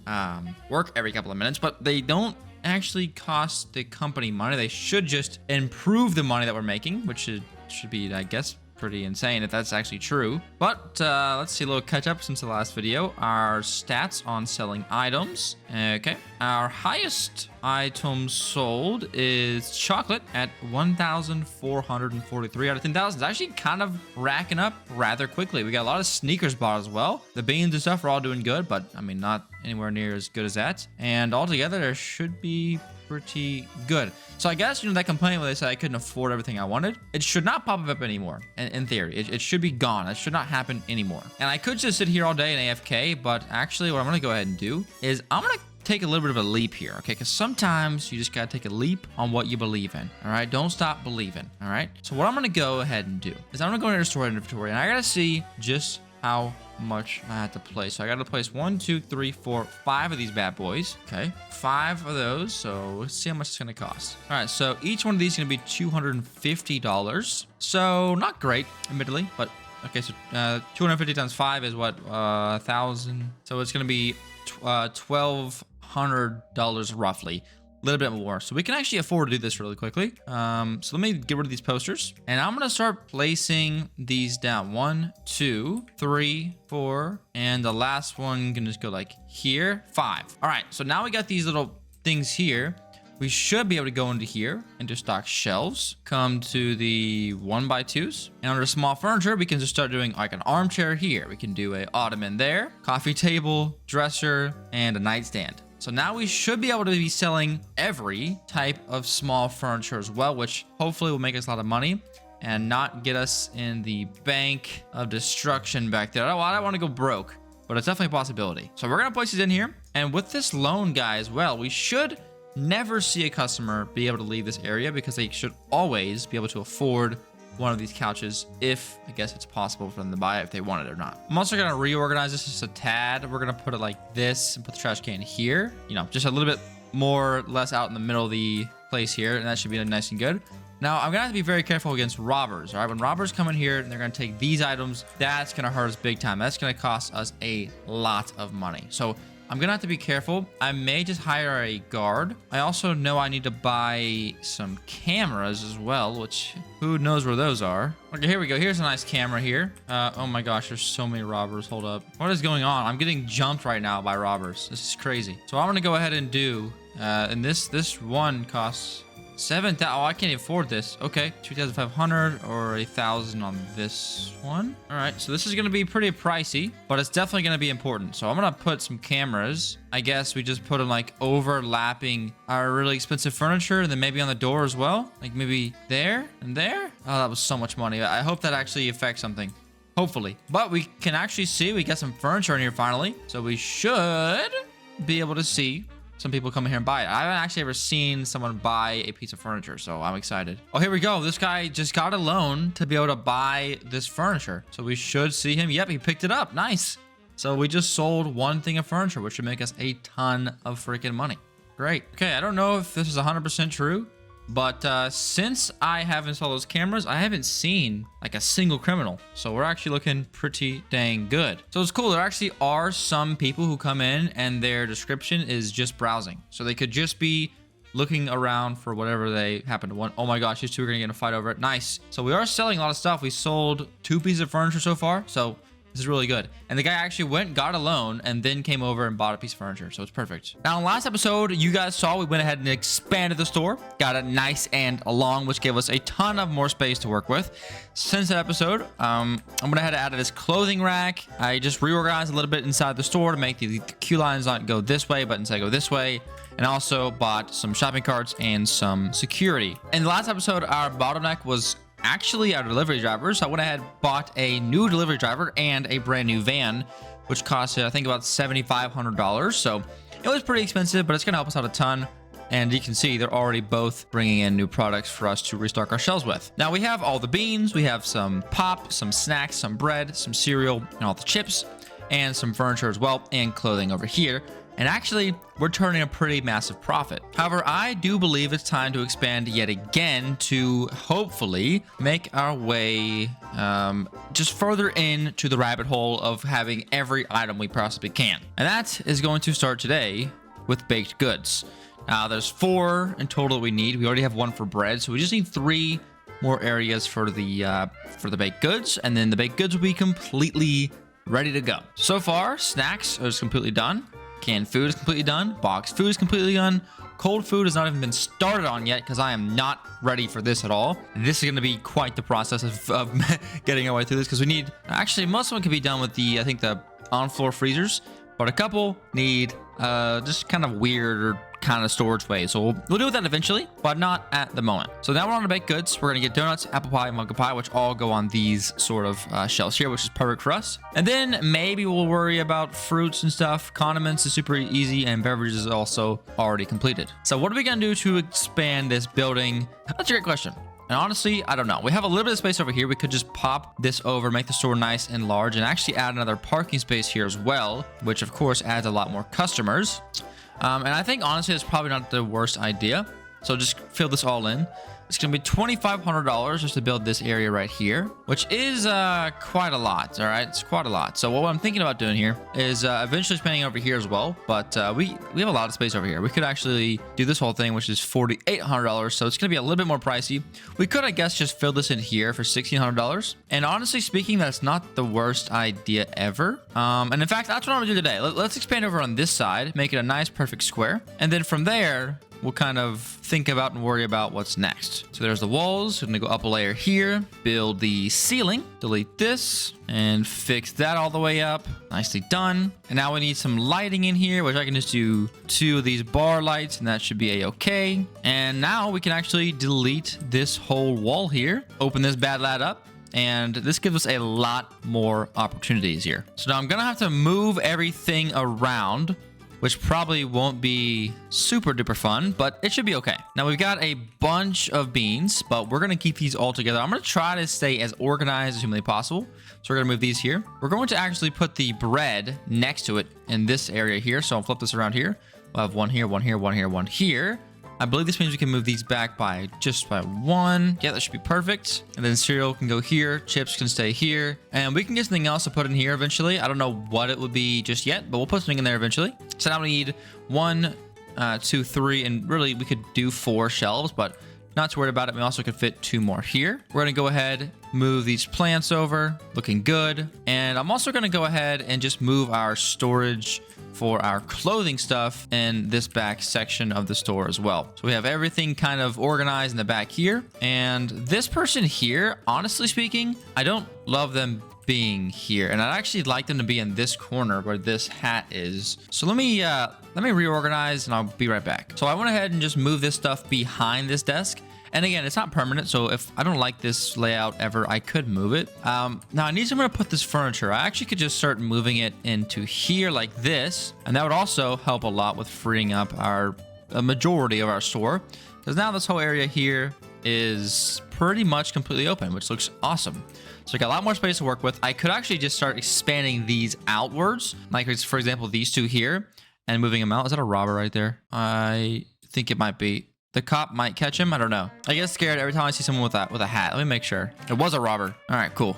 work every couple of minutes, but they don't actually cost the company money. They should just improve the money that we're making, which should be, I guess, pretty insane if that's actually true. But let's see a little catch up since the last video. Our stats on selling items. Okay, our highest item sold is chocolate at 1,443 out of 10,000. It's actually kind of racking up rather quickly. We got a lot of sneakers bought as well. The beans and stuff are all doing good, but I mean, not anywhere near as good as that. And altogether, there should be pretty good. So I guess, you know, that complaint where they said I couldn't afford everything I wanted, it should not pop up anymore. In theory, it should be gone. It should not happen anymore. And I could just sit here all day and AFK, but actually what I'm gonna go ahead and do is I'm gonna take a little bit of a leap here, okay? Because sometimes you just gotta take a leap on what you believe in, all right? Don't stop believing, all right? So what I'm gonna go ahead and do is I'm gonna go into store inventory and I gotta see just how much I have to place. So I gotta place 1, 2, 3, 4, 5 of these bad boys. Okay, 5 of those. So let's see how much it's gonna cost. All right, so each one of these is gonna be $250. So not great, admittedly, but okay. So 250 times 5 is what, 1,000. So it's gonna be $1,200 roughly. A little bit more, so we can actually afford to do this really quickly. So let me get rid of these posters and I'm gonna start placing these down. 1, 2, 3, 4, and the last one can just go like here. 5. All right, so now we got these little things here. We should be able to go into here, into stock shelves, come to the 1x2s, and under small furniture, we can just start doing like an armchair here. We can do a ottoman there, coffee table, dresser, and a nightstand. So now we should be able to be selling every type of small furniture as well, which hopefully will make us a lot of money and not get us in the bank of destruction back there. I don't want to go broke, but it's definitely a possibility. So we're going to place these in here. And with this loan guy as well, we should never see a customer be able to leave this area because they should always be able to afford one of these couches if, I guess, it's possible for them to buy it if they want it or not. I'm also going to reorganize this just a tad. We're going to put it like this and put the trash can here. You know, just a little bit more, less out in the middle of the place here, and that should be nice and good. Now, I'm going to have to be very careful against robbers, all right? When robbers come in here and they're going to take these items, that's going to hurt us big time. That's going to cost us a lot of money. So I'm going to have to be careful. I may just hire a guard. I also know I need to buy some cameras as well, which who knows where those are. Okay, here we go. Here's a nice camera here. Oh my gosh, there's so many robbers. Hold up. What is going on? I'm getting jumped right now by robbers. This is crazy. So I'm going to go ahead and do, and this one costs 7,000. Oh, I can't afford this. Okay, 2,500 or 1,000 on this one. All right, so this is going to be pretty pricey, but it's definitely going to be important. So I'm going to put some cameras. I guess we just put them like overlapping our really expensive furniture, and then maybe on the door as well. Like maybe there and there. Oh, that was so much money. I hope that actually affects something. Hopefully. But we can actually see we got some furniture in here finally. So we should be able to see some people come in here and buy it. I haven't actually ever seen someone buy a piece of furniture, so I'm excited. Oh, here we go. This guy just got a loan to be able to buy this furniture. So we should see him. Yep, he picked it up. Nice. So we just sold one thing of furniture, which should make us a ton of freaking money. Great. Okay, I don't know if this is 100% true, but since I have installed those cameras, I haven't seen like a single criminal. So we're actually looking pretty dang good. So it's cool. There actually are some people who come in and their description is just browsing. So they could just be looking around for whatever they happen to want. Oh my gosh, these two are gonna get in a fight over it. Nice. So we are selling a lot of stuff. We sold 2 pieces of furniture so far. So this is really good. And the guy actually went, got a loan, and then came over and bought a piece of furniture. So it's perfect. Now, in the last episode, you guys saw we went ahead and expanded the store. Got it nice and long, which gave us a ton of more space to work with. Since that episode, I'm going to head out of this clothing rack. I just reorganized a little bit inside the store to make the queue lines not go this way, but instead go this way. And also bought some shopping carts and some security. In the last episode, our bottleneck was actually our delivery drivers. I went ahead and bought a new delivery driver and a brand new van, which cost I think about $7,500. So it was pretty expensive, but it's going to help us out a ton. And you can see they're already both bringing in new products for us to restock our shelves with. Now we have all the beans, we have some pop, some snacks, some bread, some cereal, and all the chips, and some furniture as well, and clothing over here. And actually, we're turning a pretty massive profit. However, I do believe it's time to expand yet again to hopefully make our way just further into the rabbit hole of having every item we possibly can. And that is going to start today with baked goods. Now, there's 4 in total that we need. We already have 1 for bread, so we just need 3 more areas for the baked goods, and then the baked goods will be completely ready to go. So far, snacks are completely done. Canned food is completely done. Boxed food is completely done. Cold food has not even been started on yet because I am not ready for this at all. This is going to be quite the process of getting our way through this because we need... Actually, most of them can be done with I think the on-floor freezers, but a couple need just kind of weird kind of storage ways. So we'll deal with that eventually, but not at the moment. So now we're on to baked goods. We're going to get donuts, apple pie, and mocha pie, which all go on these sort of shelves here, which is perfect for us. And then maybe we'll worry about fruits and stuff. Condiments is super easy, and beverages is also already completed. So what are we going to do to expand this building? That's a great question. And honestly, I don't know. We have a little bit of space over here. We could just pop this over, make the store nice and large, and actually add another parking space here as well, which of course adds a lot more customers. And I think honestly, it's probably not the worst idea. So just fill this all in. It's going to be $2,500 just to build this area right here, which is quite a lot. All right, it's quite a lot. So what I'm thinking about doing here is eventually spending over here as well. But we have a lot of space over here. We could actually do this whole thing, which is $4,800. So it's going to be a little bit more pricey. We could, I guess, just fill this in here for $1,600. And honestly speaking, that's not the worst idea ever. And in fact, that's what I'm going to do today. Let's expand over on this side, make it a nice, perfect square. And then from there, we'll kind of think about and worry about what's next. So there's the walls. We're going to go up a layer here, build the ceiling, delete this, and fix that all the way up. Nicely done. And now we need some lighting in here, which I can just do 2 of these bar lights, and that should be a-okay. And now we can actually delete this whole wall here, open this bad lad up, and this gives us a lot more opportunities here. So now I'm going to have to move everything around which probably won't be super duper fun, but it should be okay. Now we've got a bunch of beans, but we're going to keep these all together. I'm going to try to stay as organized as humanly possible. So we're going to move these here. We're going to actually put the bread next to it in this area here. So I'll flip this around here. We'll have one here, one here, one here, one here. I believe this means we can move these back by just by one. Yeah, that should be perfect. And then cereal can go here. Chips can stay here. And we can get something else to put in here eventually. I don't know what it would be just yet, but we'll put something in there eventually. So now we need 1, 2, 3, and really we could do 4 shelves, but not to worry about it. We also could fit 2 more here. We're going to go ahead, move these plants over. Looking good. And I'm also going to go ahead and just move our storage for our clothing stuff in this back section of the store as well. So we have everything kind of organized in the back here. And this person here, honestly speaking, I don't love them being here, and I'd actually like them to be in this corner where this hat is. So let me reorganize and I'll be right back. So I went ahead and just moved this stuff behind this desk. And again, it's not permanent, so if I don't like this layout ever, I could move it. Now I need somewhere to put this furniture. I actually could just start moving it into here like this, and that would also help a lot with freeing up a majority of our store, because now this whole area here is pretty much completely open, which looks awesome. So I got a lot more space to work with. I could actually just start expanding these outwards, like for example these 2 here, and moving them out. Is that a robber right there? I think it might be. The cop might catch him. I don't know. I get scared every time I see someone with a hat. Let me make sure. It was a robber. All right, cool.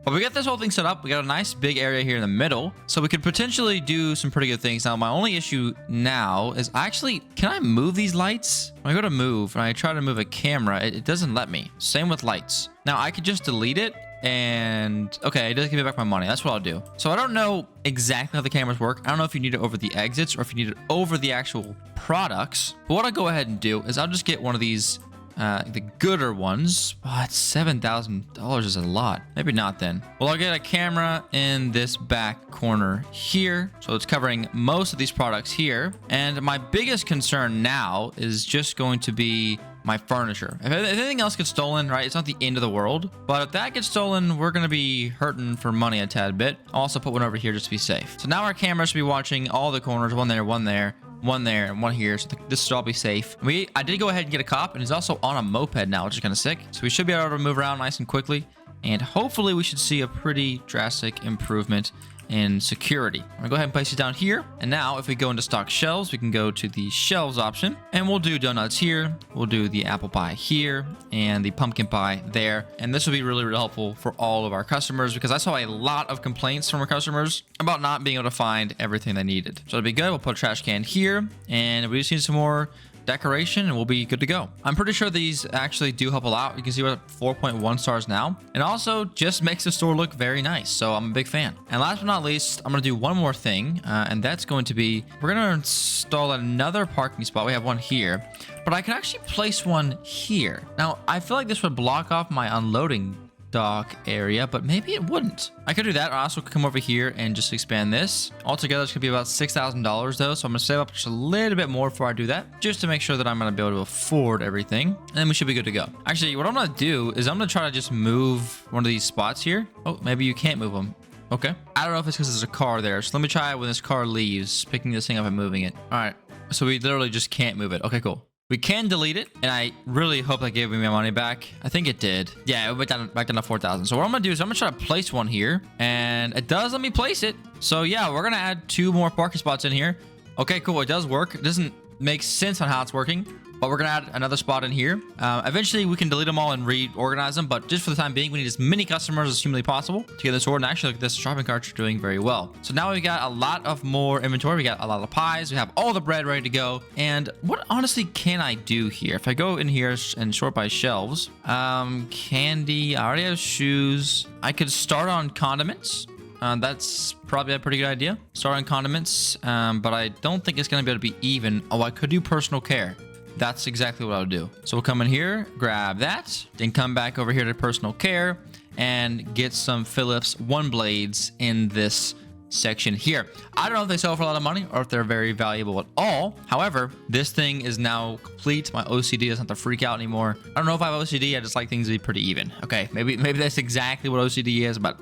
But we got this whole thing set up. We got a nice big area here in the middle. So we could potentially do some pretty good things. Now, my only issue now is can I move these lights? When I go to move and I try to move a camera, it doesn't let me. Same with lights. Now, I could just delete it. And okay, it doesn't give me back my money. That's what I'll do. So I don't know exactly how the cameras work. I don't know if you need it over the exits or if you need it over the actual products. But what I'll go ahead and do is I'll just get one of these, the gooder ones. Oh, it's $7,000 is a lot. Maybe not then. Well, I'll get a camera in this back corner here. So it's covering most of these products here. And my biggest concern now is just going to be my furniture. If anything else gets stolen, right, it's not the end of the world. But if that gets stolen, we're going to be hurting for money a tad bit. I'll also put one over here just to be safe. So now our camera should be watching all the corners, one there, one there, one there, and one here. So this should all be safe. I did go ahead and get a cop, and he's also on a moped now, which is kind of sick. So we should be able to move around nice and quickly. And hopefully we should see a pretty drastic improvement in security. I'm gonna go ahead and place it down here. And now if we go into stock shelves, we can go to the shelves option and we'll do donuts here. We'll do the apple pie here and the pumpkin pie there. And this will be really, really helpful for all of our customers because I saw a lot of complaints from our customers about not being able to find everything they needed. So it'll be good. We'll put a trash can here and we just need some more decoration and we'll be good to go. I'm pretty sure these actually do help a lot. You can see we're at 4.1 stars now. And also just makes the store look very nice. So I'm a big fan. And last but not least, I'm going to do one more thing. And that's going to be, we're going to install another parking spot. We have one here, but I can actually place one here. Now, I feel like this would block off my unloading dock area, but maybe it wouldn't. I could do that. I also could come over here and just expand this. Altogether, it's gonna be about $6,000 though, so I'm gonna save up just a little bit more before I do that, just to make sure that I'm gonna be able to afford everything, and then we should be good to go. Actually, what I'm gonna do is I'm gonna try to just move one of these spots here. Oh, maybe you can't move them. Okay. I don't know if it's because there's a car there, so let me try it when this car leaves, picking this thing up and moving it. All right, so we literally just can't move it. Okay, cool. We can delete it, and I really hope that gave me my money back. I think it did. Yeah, it went back down to 4,000. So what I'm gonna do is I'm gonna try to place one here, and it does let me place it. So yeah, we're gonna add 2 more parking spots in here. Okay, cool. It does work. It doesn't make sense on how it's working, but we're gonna add another spot in here. Eventually, we can delete them all and reorganize them, but just for the time being, we need as many customers as humanly possible to get this order. And actually, look at this, shopping carts are doing very well. So now we got a lot of more inventory. We got a lot of pies. We have all the bread ready to go. And what honestly can I do here? If I go in here and sort by shelves, candy, I already have shoes. I could start on condiments. That's probably a pretty good idea. Start on condiments, but I don't think it's gonna be able to be even. Oh, I could do personal care. That's exactly what I'll do. So we'll come in here, grab that, then come back over here to personal care and get some Phillips 1 blades in this section here. I don't know if they sell for a lot of money or if they're very valuable at all. However, this thing is now complete. My OCD doesn't have to freak out anymore. I don't know if I have OCD. I just like things to be pretty even. Okay, maybe that's exactly what OCD is, but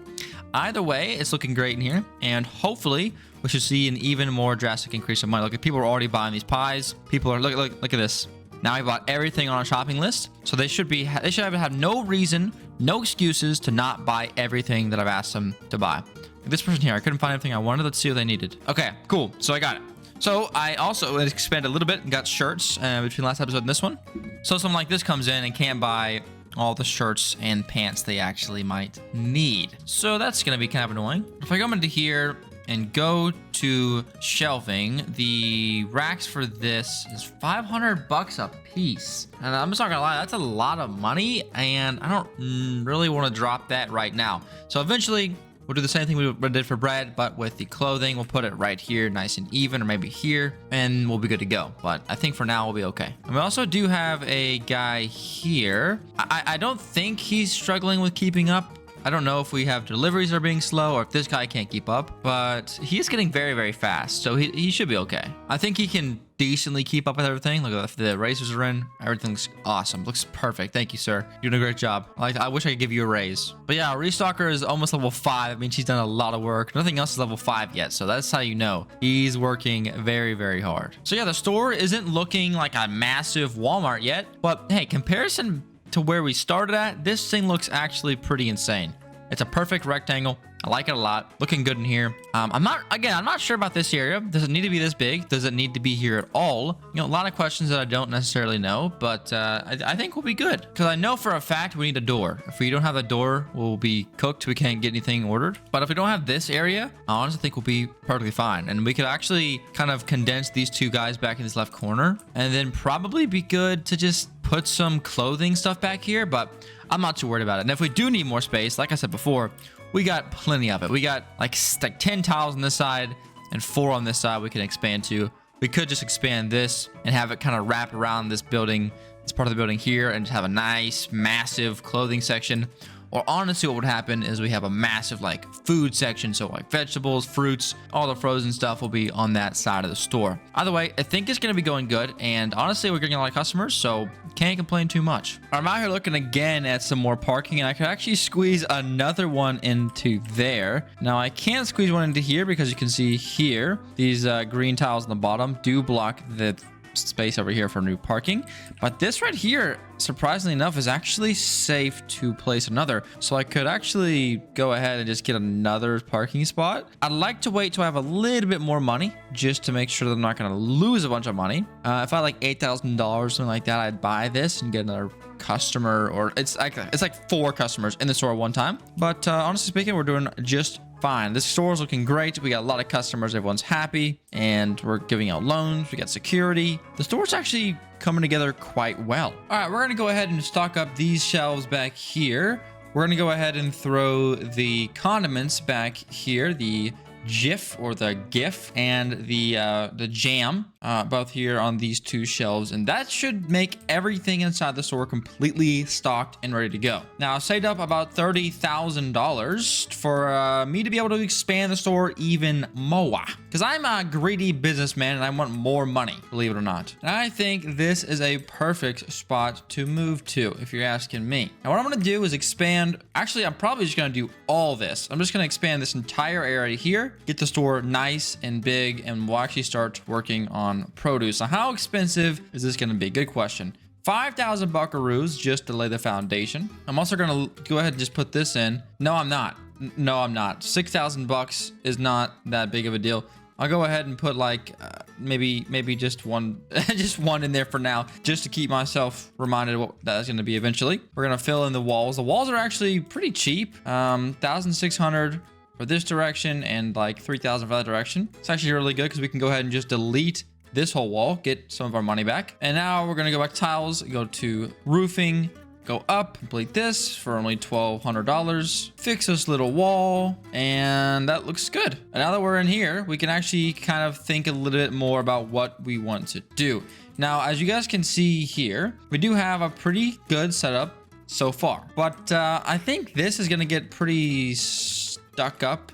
either way, it's looking great in here. And hopefully we should see an even more drastic increase of money. Look, people are already buying these pies. People are, look at this. Now I bought everything on our shopping list. So they should have no reason, no excuses to not buy everything that I've asked them to buy. This person here, I couldn't find everything I wanted. Let's see what they needed. Okay, cool. So I got it. So I also expanded a little bit and got shirts between last episode and this one. So someone like this comes in and can't buy all the shirts and pants they actually might need. So that's going to be kind of annoying. If I go into here and go to shelving, the racks for this is 500 bucks a piece. And I'm just not gonna lie, that's a lot of money, and I don't really want to drop that right now. So eventually we'll do the same thing we did for bread, but with the clothing, we'll put it right here, nice and even, or maybe here, and we'll be good to go. But I think for now we'll be okay. And we also do have a guy here. I don't think he's struggling with keeping up. I don't know if we have deliveries that are being slow or if this guy can't keep up, but he is getting very, very fast. So he should be okay. I think he can decently keep up with everything. Look at the razors are in. Everything looks awesome. Looks perfect. Thank you, sir. You're doing a great job. I wish I could give you a raise. But yeah, our restocker is almost level 5. I mean, she's done a lot of work. Nothing else is level 5 yet. So that's how you know he's working very, very hard. So yeah, the store isn't looking like a massive Walmart yet. But hey, comparison to where we started at, this thing looks actually pretty insane. It's a perfect rectangle. I like it a lot. Looking good in here. I'm not sure about this area. Does it need to be this big? Does it need to be here at all? You know, a lot of questions that I don't necessarily know, but I think we'll be good. Because I know for a fact we need a door. If we don't have a door, we'll be cooked. We can't get anything ordered. But if we don't have this area, I honestly think we'll be perfectly fine. And we could actually kind of condense these two guys back in this left corner. And then probably be good to just put some clothing stuff back here. But I'm not too worried about it. And if we do need more space, like I said before, we got plenty of it. We got like 10 tiles on this side and 4 on this side we can expand to. We could just expand this and have it kind of wrap around this building, this part of the building here, and just have a nice, massive clothing section. Or honestly, what would happen is we have a massive like food section. So like vegetables, fruits, all the frozen stuff will be on that side of the store. Either way, I think it's going to be going good. And honestly, we're getting a lot of customers, so can't complain too much. I'm out here looking again at some more parking, and I could actually squeeze another one into there. Now I can't squeeze one into here because you can see here, these green tiles on the bottom do block the space over here for new parking, but this right here, surprisingly enough, is actually safe to place another. So I could actually go ahead and just get another parking spot. I'd like to wait till I have a little bit more money just to make sure that I'm not going to lose a bunch of money. If I had like $8,000 something like that, I'd buy this and get another customer, or it's like 4 customers in the store at one time. But honestly speaking, we're doing just fine. This store is looking great. We got a lot of customers. Everyone's happy, and we're giving out loans. We got security. The store's actually coming together quite well. All right, we're going to go ahead and stock up these shelves back here. We're going to go ahead and throw the condiments back here, the Jif or the GIF and the jam both here on these 2 shelves, and that should make everything inside the store completely stocked and ready to go. Now I saved up about $30,000 for me to be able to expand the store even more, because I'm a greedy businessman and I want more money, believe it or not. And I think this is a perfect spot to move to, if you're asking me. Now what I'm going to do is expand. Actually, I'm probably just going to do all this. I'm just going to expand this entire area here, get the store nice and big, and we'll actually start working on produce. Now, how expensive is this going to be? Good question. 5,000 buckaroos just to lay the foundation. I'm also going to go ahead and just put this in. No, I'm not. No, I'm not. 6,000 bucks is not that big of a deal. I'll go ahead and put like maybe just one just one in there for now, just to keep myself reminded of what that's going to be eventually. We're going to fill in the walls. The walls are actually pretty cheap. 1,600 for this direction and like 3,000 for that direction. It's actually really good because we can go ahead and just delete this whole wall, get some of our money back. And now we're going to go back to tiles, go to roofing, go up, complete this for only $1,200, fix this little wall, and that looks good. And now that we're in here, we can actually kind of think a little bit more about what we want to do. Now, as you guys can see here, we do have a pretty good setup so far, but I think this is going to get pretty stuck up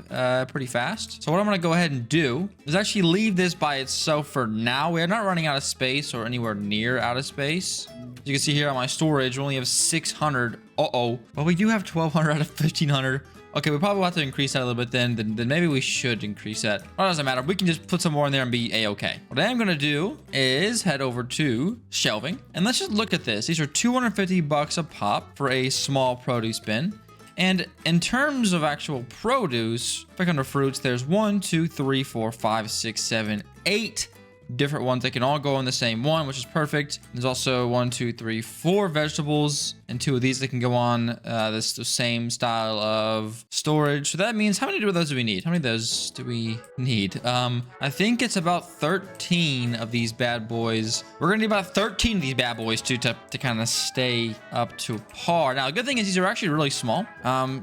pretty fast. So what I'm going to go ahead and do is actually leave this by itself for now. We're not running out of space or anywhere near out of space. As you can see here on my storage, we only have 600. But we do have 1,200 out of 1,500 Okay, we probably will have to increase that a little bit then maybe we should increase that. Well, it doesn't matter. We can just put some more in there and be a-okay. What I am going to do is head over to shelving. And let's just look at this. These are 250 bucks a pop for a small produce bin. And in terms of actual produce, back under fruits, there's 1, 2, 3, 4, 5, 6, 7, 8 different ones. They can all go in the same one, which is perfect. There's also 1, 2, 3, 4 vegetables, and 2 of these that can go on the same style of storage. So that means how many of those do we need? How many of those do we need? I think it's about 13 of these bad boys. We're gonna need about 13 of these bad boys to kind of stay up to par. Now, the good thing is these are actually really small.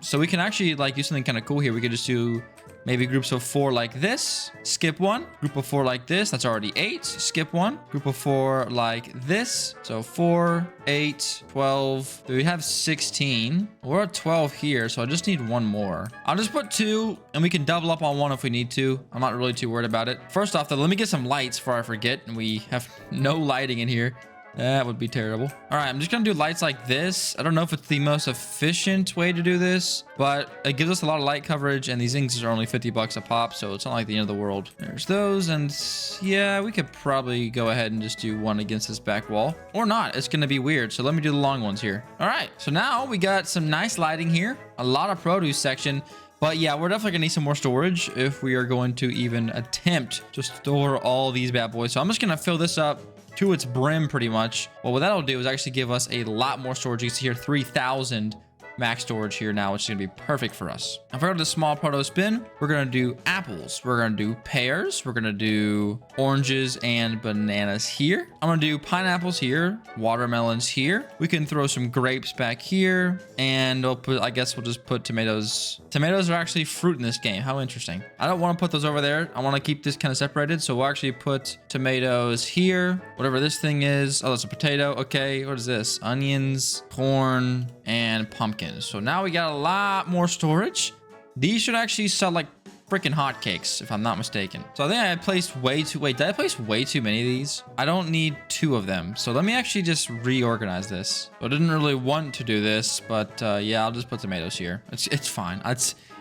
So we can actually like do something kind of cool here. We could just do maybe groups of 4 like this, skip 1. Group of 4 like this, that's already 8, skip 1. Group of 4 like this, so 4, 8, 12. We have 16. We're at 12 here, so I just need 1 more. I'll just put 2, and we can double up on 1 if we need to. I'm not really too worried about it. First off, though, let me get some lights before I forget, and we have no lighting in here. That would be terrible. All right, I'm just gonna do lights like this. I don't know if it's the most efficient way to do this, but it gives us a lot of light coverage, and these things are only 50 bucks a pop, so it's not like the end of the world. There's those, and yeah, we could probably go ahead and just do 1 against this back wall. Or not, it's gonna be weird, so let me do the long ones here. All right, so now we got some nice lighting here, a lot of produce section. But yeah, we're definitely gonna need some more storage if we are going to even attempt to store all these bad boys. So I'm just gonna fill this up to its brim pretty much. Well, what that'll do is actually give us a lot more storage. You can see here 3,000 max storage here now, which is gonna be perfect for us. If I go to the small produce bin, we're gonna do apples, we're gonna do pears, we're gonna do oranges and bananas here. I'm gonna do pineapples here, watermelons here. We can throw some grapes back here, and I guess we'll just put tomatoes. Tomatoes are actually fruit in this game. How interesting. I don't want to put those over there. I want to keep this kind of separated, so we'll actually put tomatoes here. Whatever this thing is. Oh, that's a potato. Okay, what is this? Onions, corn, and pumpkins. So now we got a lot more storage. These should actually sell like freaking hotcakes, if I'm not mistaken. So I think I placed wait, did I place way too many of these? I don't need 2 of them. So let me actually just reorganize this. I didn't really want to do this, but yeah, I'll just put tomatoes here. It's fine.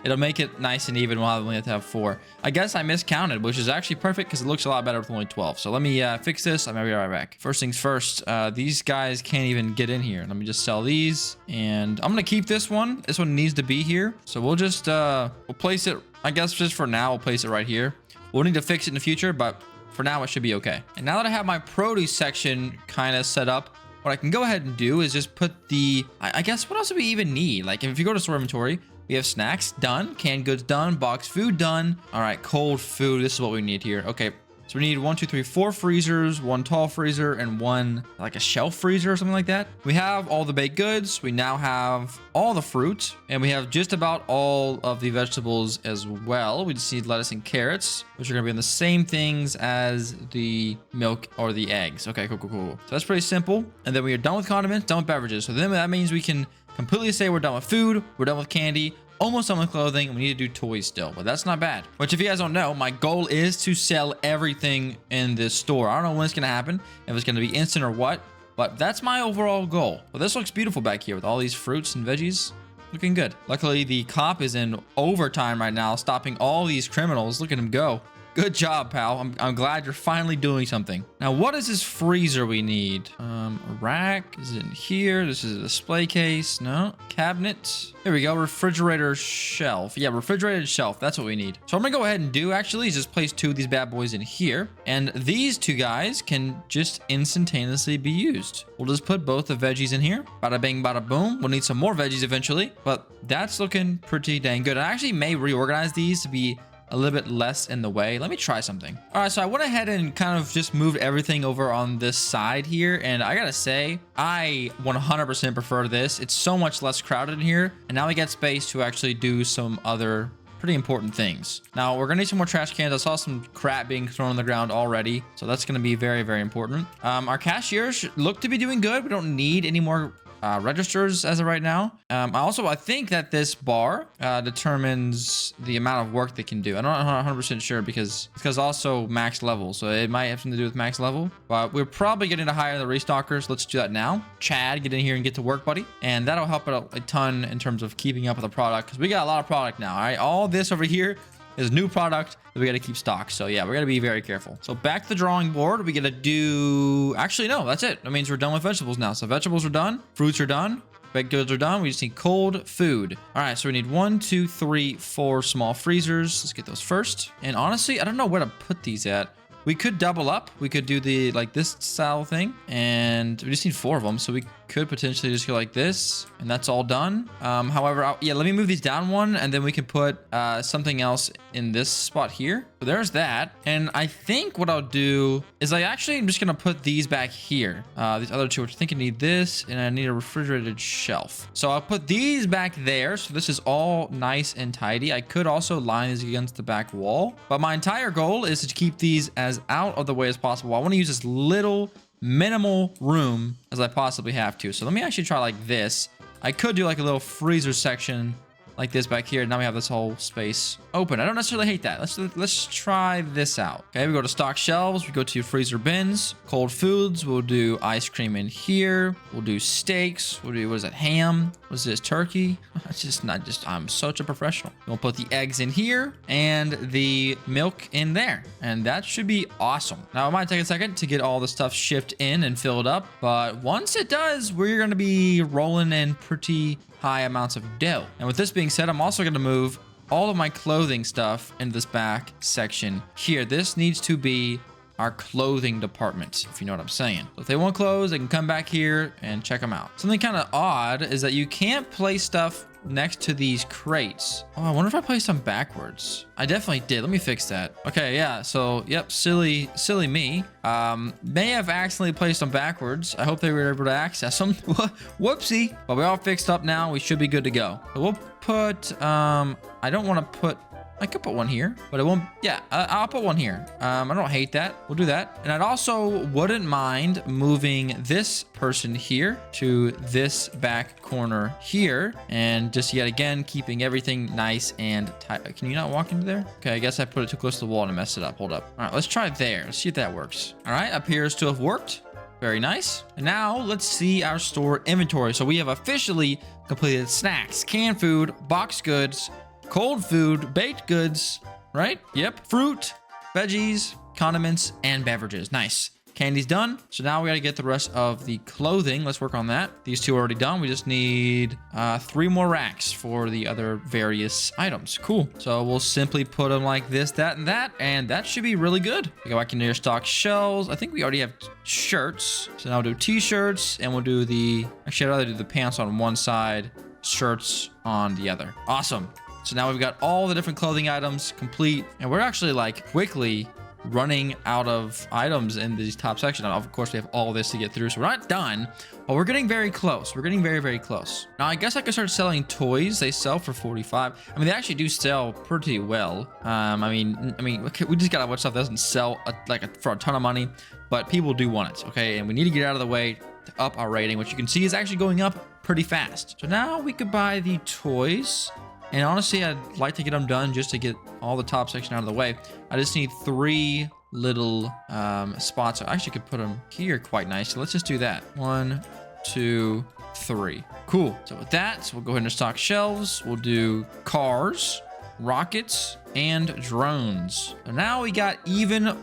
It'll make it nice and even while we only have to have 4. I guess I miscounted, which is actually perfect because it looks a lot better with only 12. So let me fix this. I'm gonna be right back. First things first, these guys can't even get in here. Let me just sell these, and I'm gonna keep this one. This one needs to be here. So we'll just we'll place it, I guess just for now, we'll place it right here. We'll need to fix it in the future, but for now it should be okay. And now that I have my produce section kind of set up, what I can go ahead and do is just put the, I guess, what else do we even need? Like if you go to store inventory, we have snacks done, canned goods done, boxed food done. All right, cold food. This is what we need here. Okay, so we need 1, 2, 3, 4 freezers, 1 tall freezer, and 1 like a shelf freezer or something like that. We have all the baked goods. We now have all the fruit, and we have just about all of the vegetables as well. We just need lettuce and carrots, which are gonna be in the same things as the milk or the eggs. Okay, cool. So that's pretty simple. And then we are done with condiments, done with beverages. So then that means we can completely say we're done with food, we're done with candy, almost done with clothing, and we need to do toys still, but that's not bad. Which, if you guys don't know, my goal is to sell everything in this store. I don't know when it's gonna happen, if it's gonna be instant or what, but that's my overall goal. Well, this looks beautiful back here with all these fruits and veggies. Looking good. Luckily, the cop is in overtime right now, stopping all these criminals. Look at him go. Good job, pal. I'm glad you're finally doing something. Now, what is this freezer we need? A rack is in here. This is a display case. No. Cabinet. Here we go. Refrigerator shelf. Yeah, refrigerated shelf. That's what we need. So I'm gonna go ahead and do actually is just place 2 of these bad boys in here. And these 2 guys can just instantaneously be used. We'll just put both the veggies in here. Bada bing, bada boom. We'll need some more veggies eventually, but that's looking pretty dang good. I actually may reorganize these to be a little bit less in the way. Let me try something. All right, so I went ahead and kind of just moved everything over on this side here, and I gotta say, I 100% prefer this. It's so much less crowded in here, and now we get space to actually do some other pretty important things. Now, we're gonna need some more trash cans. I saw some crap being thrown on the ground already, so that's gonna be very, very important. Our cashiers look to be doing good. We don't need any more registers as of right now. I think that this bar determines the amount of work they can do. I'm not 100% sure because also max level. So it might have something to do with max level. But we're probably getting to hire the restockers. Let's do that now. Chad, get in here and get to work, buddy. And that'll help out a ton in terms of keeping up with the product because we got a lot of product now. All right, all this over here is new product that we got to keep stock. So yeah, we got to be very careful. So back to the drawing board. We got to do, actually, no, that's it. That means we're done with vegetables now. So vegetables are done. Fruits are done. Baked goods are done. We just need cold food. All right, so we need 1, 2, 3, 4 small freezers. Let's get those first. And honestly, I don't know where to put these at. We could double up. We could do the like this style thing, and we just need 4 of them. So we could potentially just go like this, and that's all done. However, yeah, let me move these down one, and then we can put something else in this spot here. So there's that. And I think what I'll do is I actually am just gonna put these back here. These other 2, which I think I need this, and I need a refrigerated shelf. So I'll put these back there. So this is all nice and tidy. I could also line these against the back wall, but my entire goal is to keep these as out of the way as possible. I want to use this little minimal room as I possibly have to. So let me actually try like this. I could do like a little freezer section like this back here. Now we have this whole space open. I don't necessarily hate that. Let's try this out. Okay, we go to stock shelves. We go to freezer bins. Cold foods. We'll do ice cream in here. We'll do steaks. We'll do, what is that, ham? What is this, turkey? I'm such a professional. We'll put the eggs in here and the milk in there. And that should be awesome. Now, it might take a second to get all the stuff shipped in and filled up. But once it does, we're going to be rolling in pretty high amounts of dough. And with this being said, I'm also going to move all of my clothing stuff into this back section here. This needs to be our clothing department, if you know what I'm saying. So if they want clothes, they can come back here and check them out. Something kind of odd is that you can't place stuff next to these crates. Oh, I wonder if I placed them backwards. I definitely did. Let me fix that. Okay, yeah. So, yep, silly me. May have accidentally placed them backwards. I hope they were able to access them. Whoopsie. But we're all fixed up now. We should be good to go. So we'll put, I don't want to put, I could put one here, but it won't. Yeah, I'll put one here. I don't hate that. We'll do that. And I'd also wouldn't mind moving this person here to this back corner here. And just yet again, keeping everything nice and tight. Can you not walk into there? Okay, I guess I put it too close to the wall and messed it up. Hold up. All right, let's try there. Let's see if that works. All right, appears to have worked. Very nice. And now let's see our store inventory. So we have officially completed snacks, canned food, boxed goods, cold food, baked goods, right? Yep. Fruit, veggies, condiments, and beverages. Nice. Candy's done. So now we got to get the rest of the clothing. Let's work on that. These 2 are already done. We just need 3 more racks for the other various items. Cool. So we'll simply put them like this, that, and that should be really good. We go back into your stock shelves. I think we already have shirts. So now we'll do t-shirts, and we'll do the, actually I'd rather do the pants on one side, shirts on the other. Awesome. So now we've got all the different clothing items complete, and we're actually like quickly running out of items in these top section. Of course, we have all this to get through, so we're not done, but we're getting very close. We're getting very, very close. Now, I guess I could start selling toys. They sell for 45. I mean, they actually do sell pretty well. I mean, we just gotta watch stuff that doesn't sell for a ton of money, but people do want it, okay? And we need to get out of the way to up our rating, which you can see is actually going up pretty fast. So now we could buy the toys. And honestly, I'd like to get them done just to get all the top section out of the way. I just need 3 little spots. I actually could put them here quite nicely. Let's just do that. 1, 2, 3. Cool. So with that, we'll go ahead and stock shelves. We'll do cars, rockets, and drones. So now we got even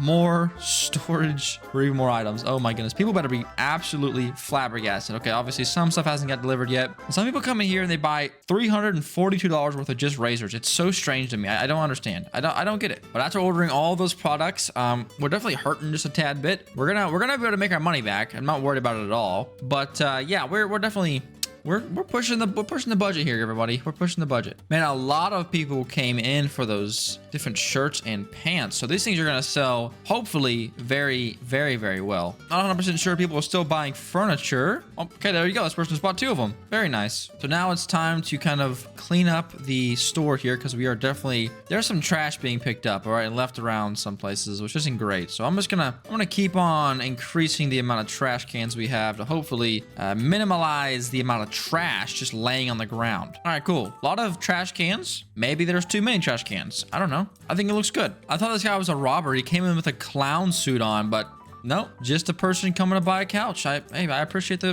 more storage for even more items. Oh my goodness. People better be absolutely flabbergasted. Okay, obviously some stuff hasn't got delivered yet. Some people come in here and they buy $342 worth of just razors. It's so strange to me. I don't understand. I don't get it. But after ordering all those products, we're definitely hurting just a tad bit. We're gonna be able to make our money back. I'm not worried about it at all. But yeah, we're definitely we're pushing the budget here, everybody. We're pushing the budget. Man, a lot of people came in for those different shirts and pants. So these things are gonna sell hopefully very, very, very well. Not 100% sure people are still buying furniture. Okay, there you go. This person just bought 2 of them. Very nice. So now it's time to kind of clean up the store here because we are definitely, there's some trash being picked up, all right, and left around some places, which isn't great. So I'm gonna keep on increasing the amount of trash cans we have to hopefully minimize the amount of trash just laying on the ground. All right, cool. A lot of trash cans. Maybe there's too many trash cans. I don't know. I think it looks good. I thought this guy was a robber. He came in with a clown suit on, but no, just a person coming to buy a couch. I appreciate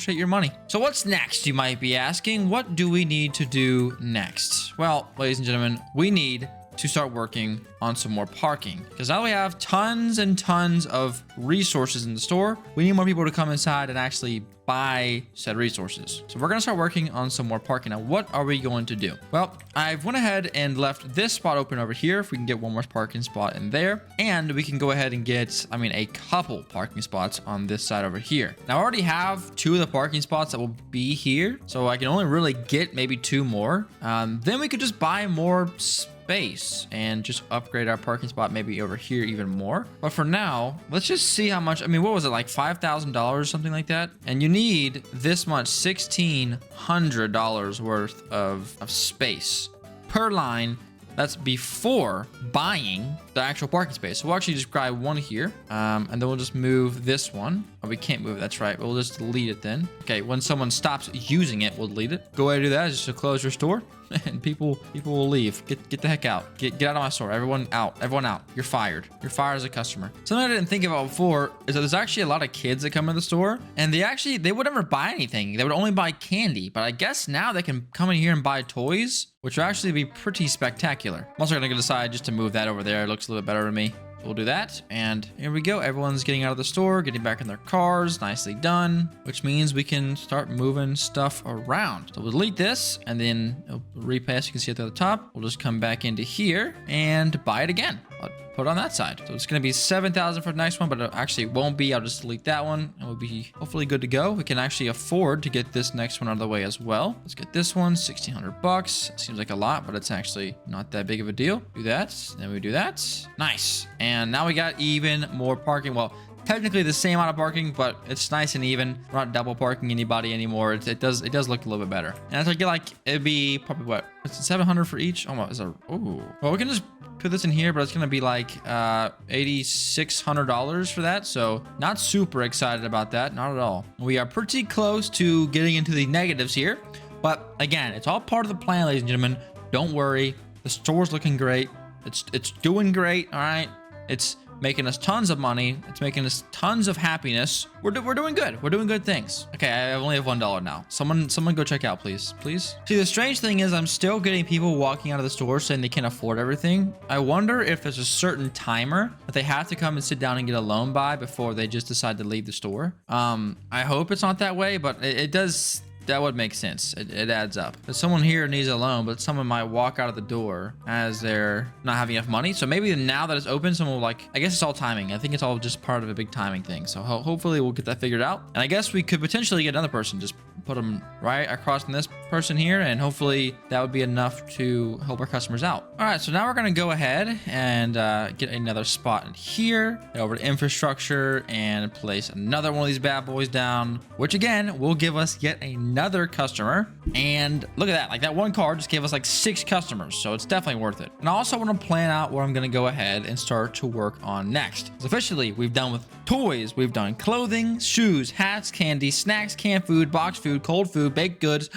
your money. So what's next, you might be asking? What do we need to do next? Well, ladies and gentlemen, we need to start working on some more parking, because now we have tons and tons of resources in the store. We need more people to come inside and actually buy said resources. So we're going to start working on some more parking. Now, what are we going to do? Well, I've went ahead and left this spot open over here. If we can get one more parking spot in there, and we can go ahead and get, a couple parking spots on this side over here. Now, I already have 2 of the parking spots that will be here, so I can only really get maybe 2 more. Then we could just buy more space and just upgrade our parking spot maybe over here even more. But for now, let's just see how much. What was it, like $5,000, something like that? And you need this much, $1,600 worth of space per line. That's before buying the actual parking space. So we'll actually just grab one here, and then we'll just move this one. Oh, we can't move it, that's right. We'll just delete it then. Okay, when someone stops using it, we'll delete it. Go ahead and do that, just to close your store, and people will leave. Get the heck out. Get out of my store. Everyone out. Everyone out. You're fired. You're fired as a customer. Something I didn't think about before is that there's actually a lot of kids that come in the store, and they would never buy anything. They would only buy candy. But I guess now they can come in here and buy toys, which will actually be pretty spectacular. I'm also gonna decide just to move that over there. It looks a little bit better to me. We'll do that, and here we go. Everyone's getting out of the store, getting back in their cars. Nicely done, which means we can start moving stuff around. So we'll delete this, and then it'll repass. You can see it at the top. We'll just come back into here and buy it again. I'll put it on that side. So it's going to be 7,000 for the next one, but it actually won't be. I'll just delete that one, and we'll be hopefully good to go. We can actually afford to get this next one out of the way as well. Let's get this one, $1,600. Seems like a lot, but it's actually not that big of a deal. Do that, then we do that. Nice. And now we got even more parking. Well, technically the same amount of parking, but it's nice and even. We're not double parking anybody anymore. It does look a little bit better. And I think it'd be probably what? It's 700 for each. Oh, is there? Ooh. Well, we can just put this in here, but it's gonna be like $8,600 for that. So not super excited about that. Not at all. We are pretty close to getting into the negatives here, but again, it's all part of the plan, ladies and gentlemen. Don't worry. The store's looking great. It's doing great. All right. It's making us tons of money. It's making us tons of happiness. We're doing good. We're doing good things. Okay, I only have $1 now. Someone go check out, please. Please. See, the strange thing is I'm still getting people walking out of the store saying they can't afford everything. I wonder if there's a certain timer that they have to come and sit down and get a loan by before they just decide to leave the store. I hope it's not that way, but it does. That would make sense. It adds up. If someone here needs a loan, but someone might walk out of the door as they're not having enough money. So maybe now that it's open, someone will I guess it's all timing. I think it's all just part of a big timing thing. So hopefully we'll get that figured out. And I guess we could potentially get another person. Just put them right across from this person here. And hopefully that would be enough to help our customers out. All right, so now we're going to go ahead and get another spot in here. Head over to infrastructure and place another one of these bad boys down, which again will give us yet another customer. And look at that, like that one car just gave us like 6 customers, so it's definitely worth it. And I also want to plan out what I'm going to go ahead and start to work on next. So officially we've done with toys, we've done clothing, shoes, hats, candy, snacks, canned food, boxed food, cold food, baked goods,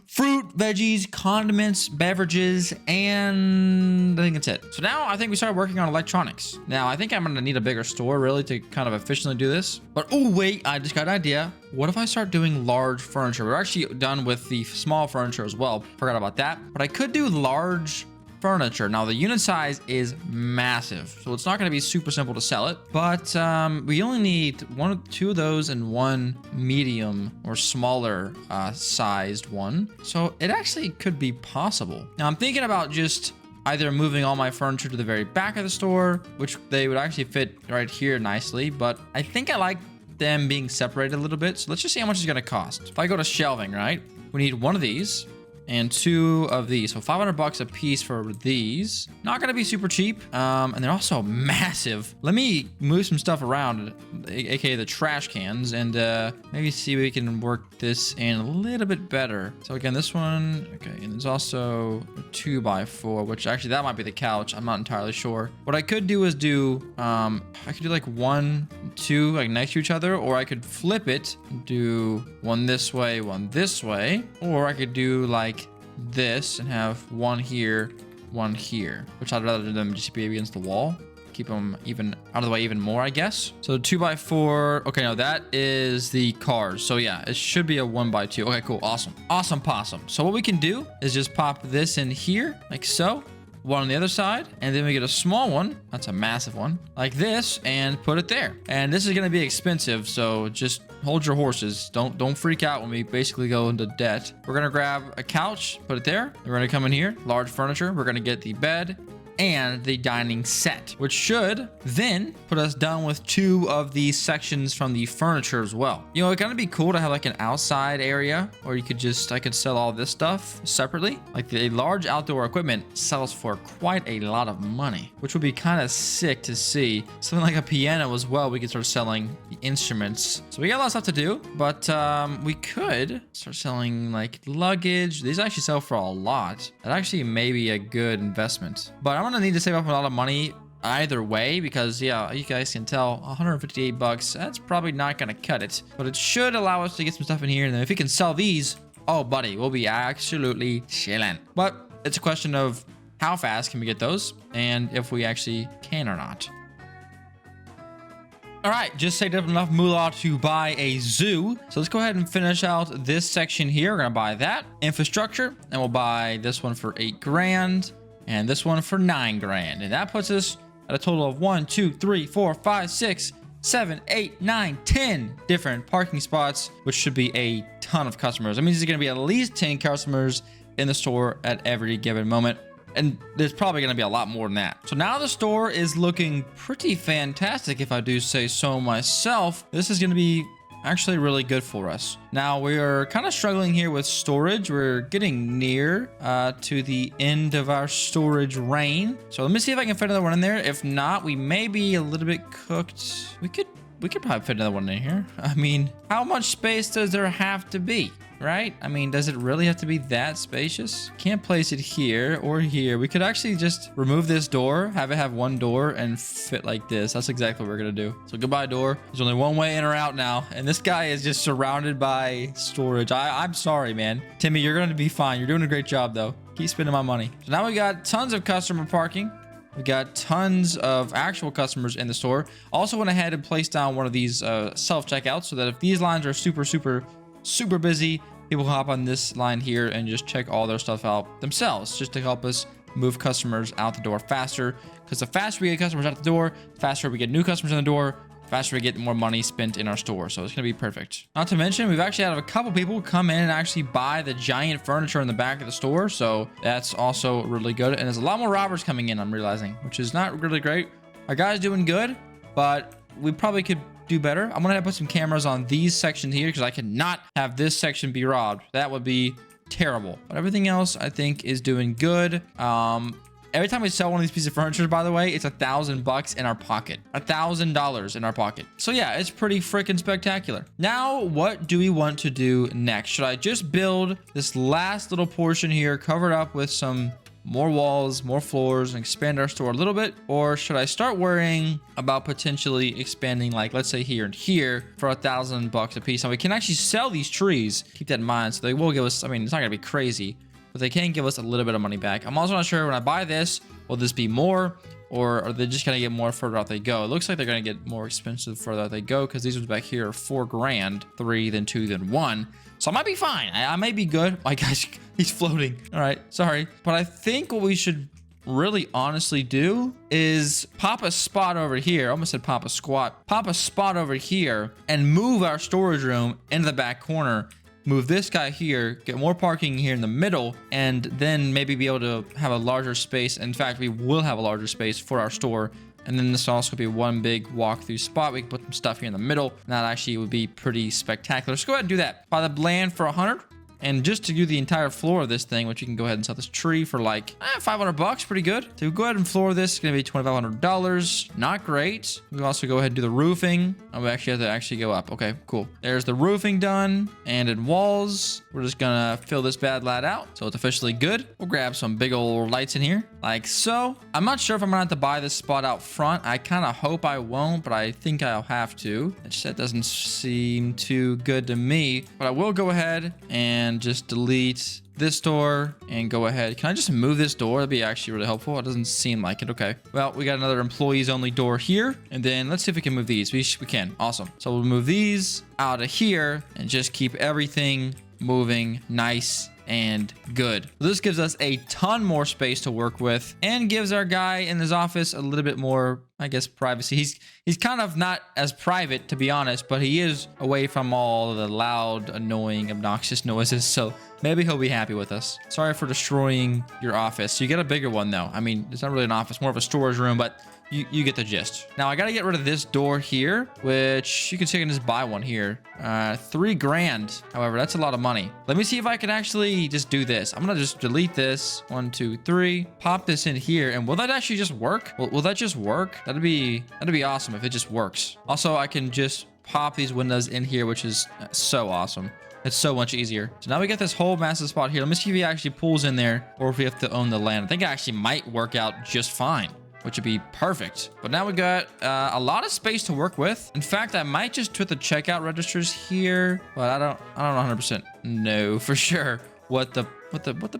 fruit, veggies, condiments, beverages, and I think that's it. So now I think we started working on electronics. Now I think I'm going to need a bigger store really to kind of efficiently do this. But oh wait, I just got an idea. What if I start doing large furniture? We're actually done with the small furniture as well. Forgot about that. But I could do large furniture. Now the unit size is massive, so it's not going to be super simple to sell it, but we only need 1 or 2 of those and 1 medium or smaller sized one, so it actually could be possible. Now I'm thinking about just either moving all my furniture to the very back of the store, which they would actually fit right here nicely, but I think I like them being separated a little bit. So let's just see how much it's going to cost. If I go to shelving, right, we need one of these and 2 of these. So 500 bucks a piece for these. Not going to be super cheap. And they're also massive. Let me move some stuff around, aka the trash cans, and maybe see if we can work this in a little bit better. So again, this one, okay, and there's also a 2x4, which actually that might be the couch. I'm not entirely sure. What I could do is I could do like 1, 2, like next to each other, or I could flip it, do one this way, one this way, or I could do like this and have one here, which I'd rather do them just be against the wall. Keep them even out of the way even more, I guess. So 2x4. Okay, no, that is the cars. So yeah, it should be a 1x2. Okay, cool. Awesome possum. So what we can do is just pop this in here like so. One on the other side, and then we get a small one. That's a massive one, like this, and put it there. And this is going to be expensive, so just hold your horses. Don't freak out when we basically go into debt. We're going to grab a couch, put it there. We're going to come in here, large furniture. We're going to get the bed and the dining set, which should then put us done with 2 of these sections from the furniture as well. You know, it's gonna be cool to have like an outside area, or you could I could sell all this stuff separately. Like the large outdoor equipment sells for quite a lot of money, which would be kind of sick to see. Something like a piano as well, we could start selling the instruments. So we got a lot of stuff to do, but we could start selling like luggage. These actually sell for a lot. That actually may be a good investment, but I'm gonna need to save up a lot of money either way, because yeah, you guys can tell 158 bucks, that's probably not gonna cut it, but it should allow us to get some stuff in here. And then if we can sell these, oh buddy, we'll be absolutely chilling. But it's a question of how fast can we get those, and if we actually can or not. All right, just saved up enough moolah to buy a zoo. So let's go ahead and finish out this section here. We're gonna buy that infrastructure, and we'll buy this one for 8 grand. And this one for 9 grand. And that puts us at a total of 1, 2, 3, 4, 5, 6, 7, 8, 9, 10 different parking spots, which should be a ton of customers. That means there's going to be at least 10 customers in the store at every given moment. And there's probably going to be a lot more than that. So now the store is looking pretty fantastic, if I do say so myself. This is going to be actually really good for us. Now we are kind of struggling here with storage. We're getting near to the end of our storage reign. So let me see if I can fit another one in there. If not, we may be a little bit cooked. We could probably fit another one in here. I mean, how much space does there have to be? Right? I mean, does it really have to be that spacious? Can't place it here or here. We could actually just remove this door, have it have one door, and fit like this. That's exactly what we're gonna do. So goodbye, door. There's only one way in or out now, and this guy is just surrounded by storage. I'm sorry, man. Timmy, you're gonna be fine. You're doing a great job, though. Keep spending my money. So now we got tons of customer parking. We got tons of actual customers in the store. Also went ahead and placed down one of these self-checkouts, so that if these lines are super busy, people can hop on this line here and just check all their stuff out themselves, just to help us move customers out the door faster. Because the faster we get customers out the door, the faster we get new customers in the door, the faster we get more money spent in our store. So it's gonna be perfect. Not to mention, we've actually had a couple people come in and actually buy the giant furniture in the back of the store. So that's also really good. And there's a lot more robbers coming in, I'm realizing, which is not really great. Our guy's doing good, but we probably could do better. I'm gonna put some cameras on these sections here, because I cannot have this section be robbed. That would be terrible. But everything else I think is doing good. Every time we sell one of these pieces of furniture, by the way, it's $1,000 in our pocket. $1,000 in our pocket. So yeah, it's pretty freaking spectacular. Now, what do we want to do next? Should I just build this last little portion here, covered up with some more walls, more floors, and expand our store a little bit? Or should I start worrying about potentially expanding, like, let's say here and here for $1,000 a piece? Now we can actually sell these trees. Keep that in mind. So they will give us, I mean, it's not gonna be crazy, but they can give us a little bit of money back. I'm also not sure, when I buy this, will this be more, or are they just gonna get more further out they go? It looks like they're gonna get more expensive further out they go, because these ones back here are 4 grand, 3, then 2, then 1. So I might be fine. I might be good. My gosh, he's floating. All right, sorry. But I think what we should really honestly do is pop a spot over here. I almost said pop a squat. Pop a spot over here and move our storage room into the back corner. Move this guy here, get more parking here in the middle, and then maybe be able to have a larger space. In fact, we will have a larger space for our store And then this will also be one big walk-through spot. We can put some stuff here in the middle. That actually would be pretty spectacular. Let's go ahead and do that. Buy the land for 100. And just to do the entire floor of this thing, which you can go ahead and sell this tree for like 500 bucks, pretty good. To go ahead and floor this, it's gonna be $2,500. Not great. We can also go ahead and do the roofing. Oh, we actually have to go up. Okay, cool. There's the roofing done. And in walls, we're just gonna fill this bad lad out, so it's officially good. We'll grab some big old lights in here, like so. I'm not sure if I'm gonna have to buy this spot out front. I kind of hope I won't, but I think I'll have to. That doesn't seem too good to me. But I will go ahead and just delete this door and go ahead. Can I just move this door? That'd be actually really helpful. It doesn't seem like it. Okay. Well, we got another employees only door here. And then let's see if we can move these. We can. Awesome. So we'll move these out of here and just keep everything moving nice and good. This gives us a ton more space to work with and gives our guy in his office a little bit more, I guess, privacy. He's kind of not as private, to be honest, but he is away from all the loud, annoying, obnoxious noises. So maybe he'll be happy with us. Sorry for destroying your office. So you get a bigger one though. I mean, it's not really an office, more of a storage room, but you get the gist. Now I gotta get rid of this door here, which you can take and just buy one here. $3 grand. However, that's a lot of money. Let me see if I can actually just do this. I'm gonna just delete this. 1, 2, 3. Pop this in here, and will that actually just work? Will that just work? That'd be awesome if it just works. Also, I can just pop these windows in here, which is so awesome. It's so much easier. So now we get this whole massive spot here. Let me see if he actually pulls in there or if we have to own the land. I think it actually might work out just fine, which would be perfect. But now we got a lot of space to work with. In fact, I might just put the checkout registers here, but I don't know 100% know for sure what the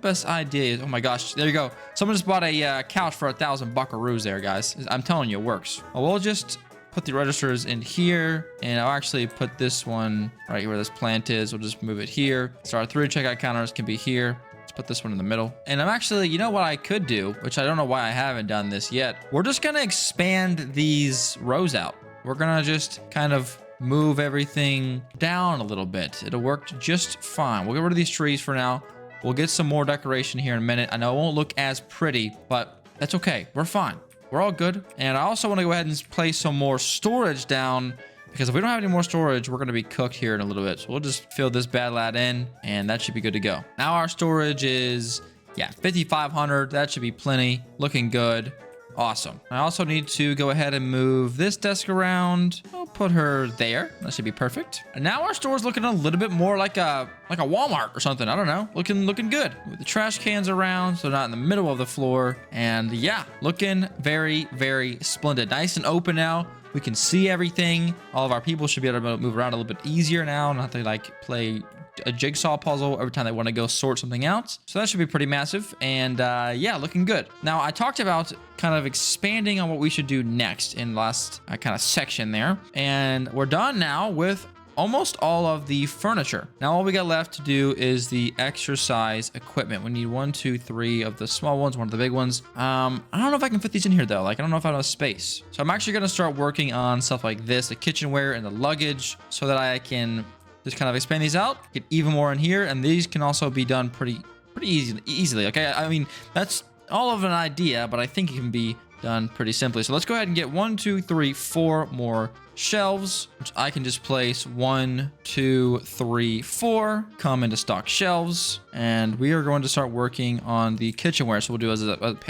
best idea is. Oh my gosh, there you go. Someone just bought a couch for 1,000 buckaroos there, guys. I'm telling you, it works. Well, we'll just put the registers in here, and I'll actually put this one right where this plant is. We'll just move it here. So our 3 checkout counters can be here. Let's put this one in the middle. And I'm actually, you know what I could do, which I don't know why I haven't done this yet. We're just gonna expand these rows out. We're gonna just kind of move everything down a little bit. It'll work just fine. We'll get rid of these trees for now. We'll get some more decoration here in a minute. I know it won't look as pretty, but that's okay. We're fine. We're all good. And I also want to go ahead and place some more storage down, because if we don't have any more storage, we're going to be cooked here in a little bit. So we'll just fill this bad lad in, and that should be good to go. Now our storage is, 5,500. That should be plenty. Looking good. Awesome. I also need to go ahead and move this desk around. I'll put her there. That should be perfect. And now our store is looking a little bit more like a Walmart or something. I don't know. Looking good. With the trash cans around, so not in the middle of the floor. And yeah, looking very, very splendid. Nice and open now. We can see everything. All of our people should be able to move around a little bit easier now. Not to like play a jigsaw puzzle every time they want to go sort something out. So that should be pretty massive. And yeah, looking good. Now I talked about kind of expanding on what we should do next in the last kind of section there. And we're done now with almost all of the furniture. Now all we got left to do is the exercise equipment. We need 1, 2, 3 of the small ones, 1 of the big ones. I don't know if I can fit these in here though. Like, I don't know if I have space. So I'm actually going to start working on stuff like this, the kitchenware and the luggage, so that I can just kind of expand these out, get even more in here. And these can also be done pretty easily. Okay. I mean, that's all of an idea, but I think it can be done pretty simply. So let's go ahead and get 1, 2, 3, 4 more shelves, which I can just place 1, 2, 3, 4 come into stock shelves. And we are going to start working on the kitchenware. So we'll do as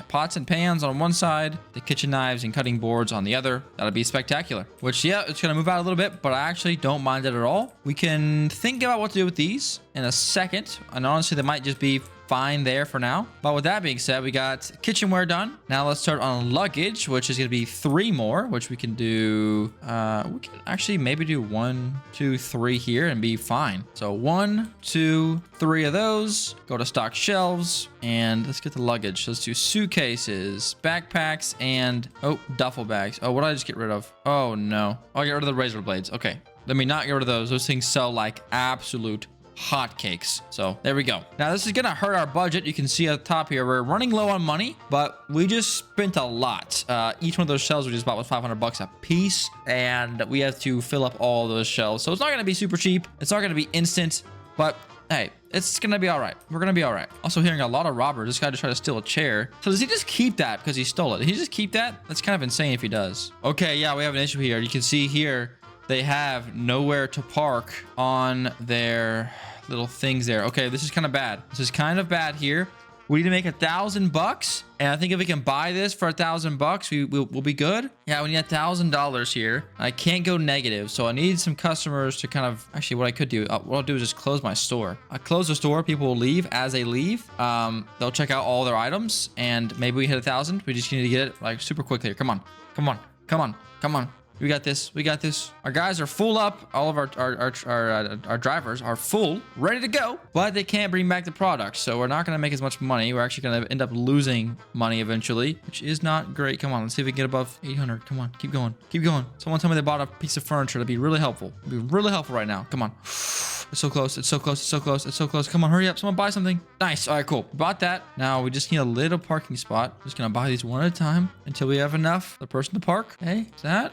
pots and pans on one side, the kitchen knives and cutting boards on the other. That'll be spectacular. Which, yeah, it's going to move out a little bit, but I actually don't mind it at all. We can think about what to do with these in a second. And honestly, they might just be fine there for now. But with that being said, we got kitchenware done. Now let's start on luggage, which is going to be 3 more, which we can do. We can actually maybe do 1, 2, 3 here and be fine. So 1, 2, 3 of those. Go to stock shelves and let's get the luggage. Let's do suitcases, backpacks, and duffel bags. Oh, what did I just get rid of? Oh no. I'll get rid of the razor blades. Okay. Let me not get rid of those. Those things sell like absolute hotcakes. So there we go. Now this is gonna hurt our budget. You can see at the top here we're running low on money, but we just spent a lot. Each one of those shelves we just bought was 500 bucks a piece, and we have to fill up all those shelves. So it's not gonna be super cheap. It's not gonna be instant, but hey, It's gonna be all right. We're gonna be all right. Also hearing a lot of robbers. This guy just tried to steal a chair. So does he just keep that because he stole it? Did he just keep that? That's kind of insane if he does. Okay, yeah, we have an issue here. You can see here they have nowhere to park on their little things there. Okay, this is kind of bad. This is kind of bad here. We need to make $1,000, and I think if we can buy this for $1,000, we'll be good. Yeah, we need $1,000 here. I can't go negative, so I need some customers to kind of. Actually, what I could do, what I'll do is just close my store. I close the store. People will leave as they leave. They'll check out all their items, and maybe we hit 1,000. We just need to get it like super quick here. Come on, come on, come on, come on. We got this. We got this. Our guys are full up. All of our drivers are full, ready to go, but they can't bring back the product. So we're not going to make as much money. We're actually going to end up losing money eventually, which is not great. Come on. Let's see if we can get above 800. Come on. Keep going. Keep going. Someone tell me they bought a piece of furniture. That'd be really helpful. It'd be really helpful right now. Come on. It's so close. It's so close. It's so close. It's so close. Come on. Hurry up. Someone buy something. Nice. All right, cool. Bought that. Now we just need a little parking spot. Just going to buy these one at a time until we have enough. The person to park. Hey, is that?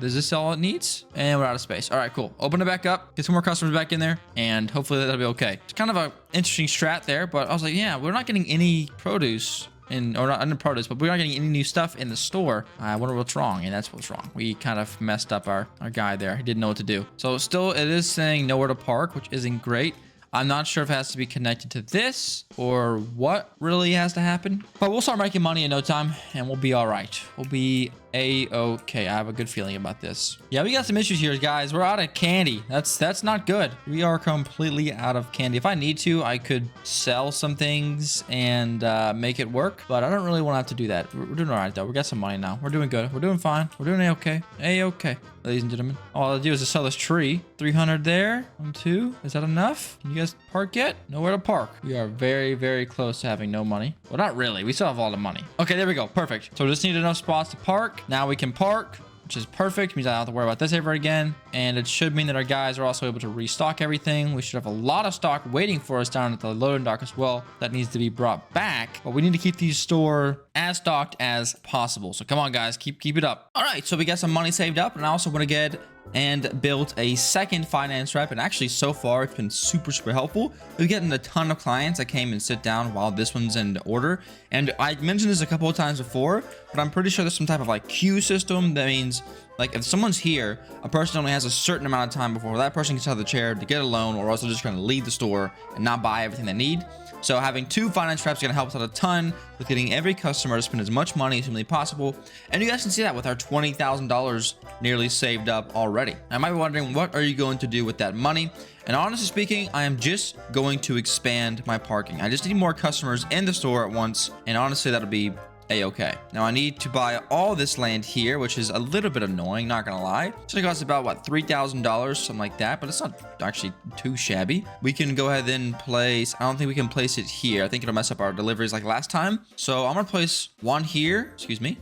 Is this all it needs? And we're out of space. All right, cool. Open it back up. Get some more customers back in there. And hopefully that'll be okay. It's kind of an interesting strat there. But I was like, yeah, we're not getting any produce. Or not under produce, but we're not getting any new stuff in the store. I wonder what's wrong. And that's what's wrong. We kind of messed up our guy there. He didn't know what to do. So still, it is saying nowhere to park, which isn't great. I'm not sure if it has to be connected to this or what really has to happen. But we'll start making money in no time and we'll be all right. We'll be a-okay. I have a good feeling about this. Yeah, we got some issues here, guys. We're out of candy. That's not good. We are completely out of candy. If I need to, I could sell some things and make it work. But I don't really want to have to do that. We're doing all right, though. We got some money now. We're doing good. We're doing fine. We're doing a-okay. A-okay, ladies and gentlemen. All I'll do is just sell this tree. 300 there. 1, 2. Is that enough? Can you guys park yet? Nowhere to park. We are very, very close to having no money. Well, not really. We still have all the money. Okay, there we go. Perfect. So we just need enough spots to park. Now we can park, which is perfect. Means I don't have to worry about this ever again. And it should mean that our guys are also able to restock everything. We should have a lot of stock waiting for us down at the loading dock as well. That needs to be brought back. But we need to keep these store as stocked as possible. So come on, guys, keep it up. All right, so we got some money saved up, and I also want to get and built a second finance rep. And actually, so far, it's been super, super helpful. We're getting a ton of clients that came and sit down while this one's in order. And I mentioned this a couple of times before, but I'm pretty sure there's some type of like queue system. That means like if someone's here, a person only has a certain amount of time before that person gets out of the chair to get a loan, or else they're just going to leave the store and not buy everything they need. So having 2 finance reps is going to help us out a ton with getting every customer to spend as much money as humanly possible. And you guys can see that with our $20,000 nearly saved up already. I might be wondering, what are you going to do with that money? And honestly speaking, I am just going to expand my parking. I just need more customers in the store at once. And honestly, that'll be a-okay. Now I need to buy all this land here, which is a little bit annoying, not gonna lie. It's gonna cost about what, $3,000, something like that, but it's not actually too shabby. We can go ahead and place, I don't think we can place it here. I think it'll mess up our deliveries like last time. So I'm gonna place one here,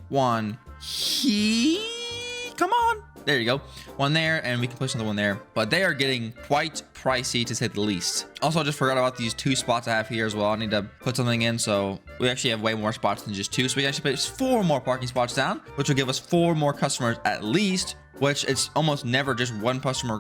one here. Come on. There you go. One there, and we can place another one there. But they are getting quite pricey, to say the least. Also, I just forgot about these 2 spots I have here as well. I need to put something in, so we actually have way more spots than just 2. So we can actually place 4 more parking spots down, which will give us 4 more customers at least, which it's almost never just one customer,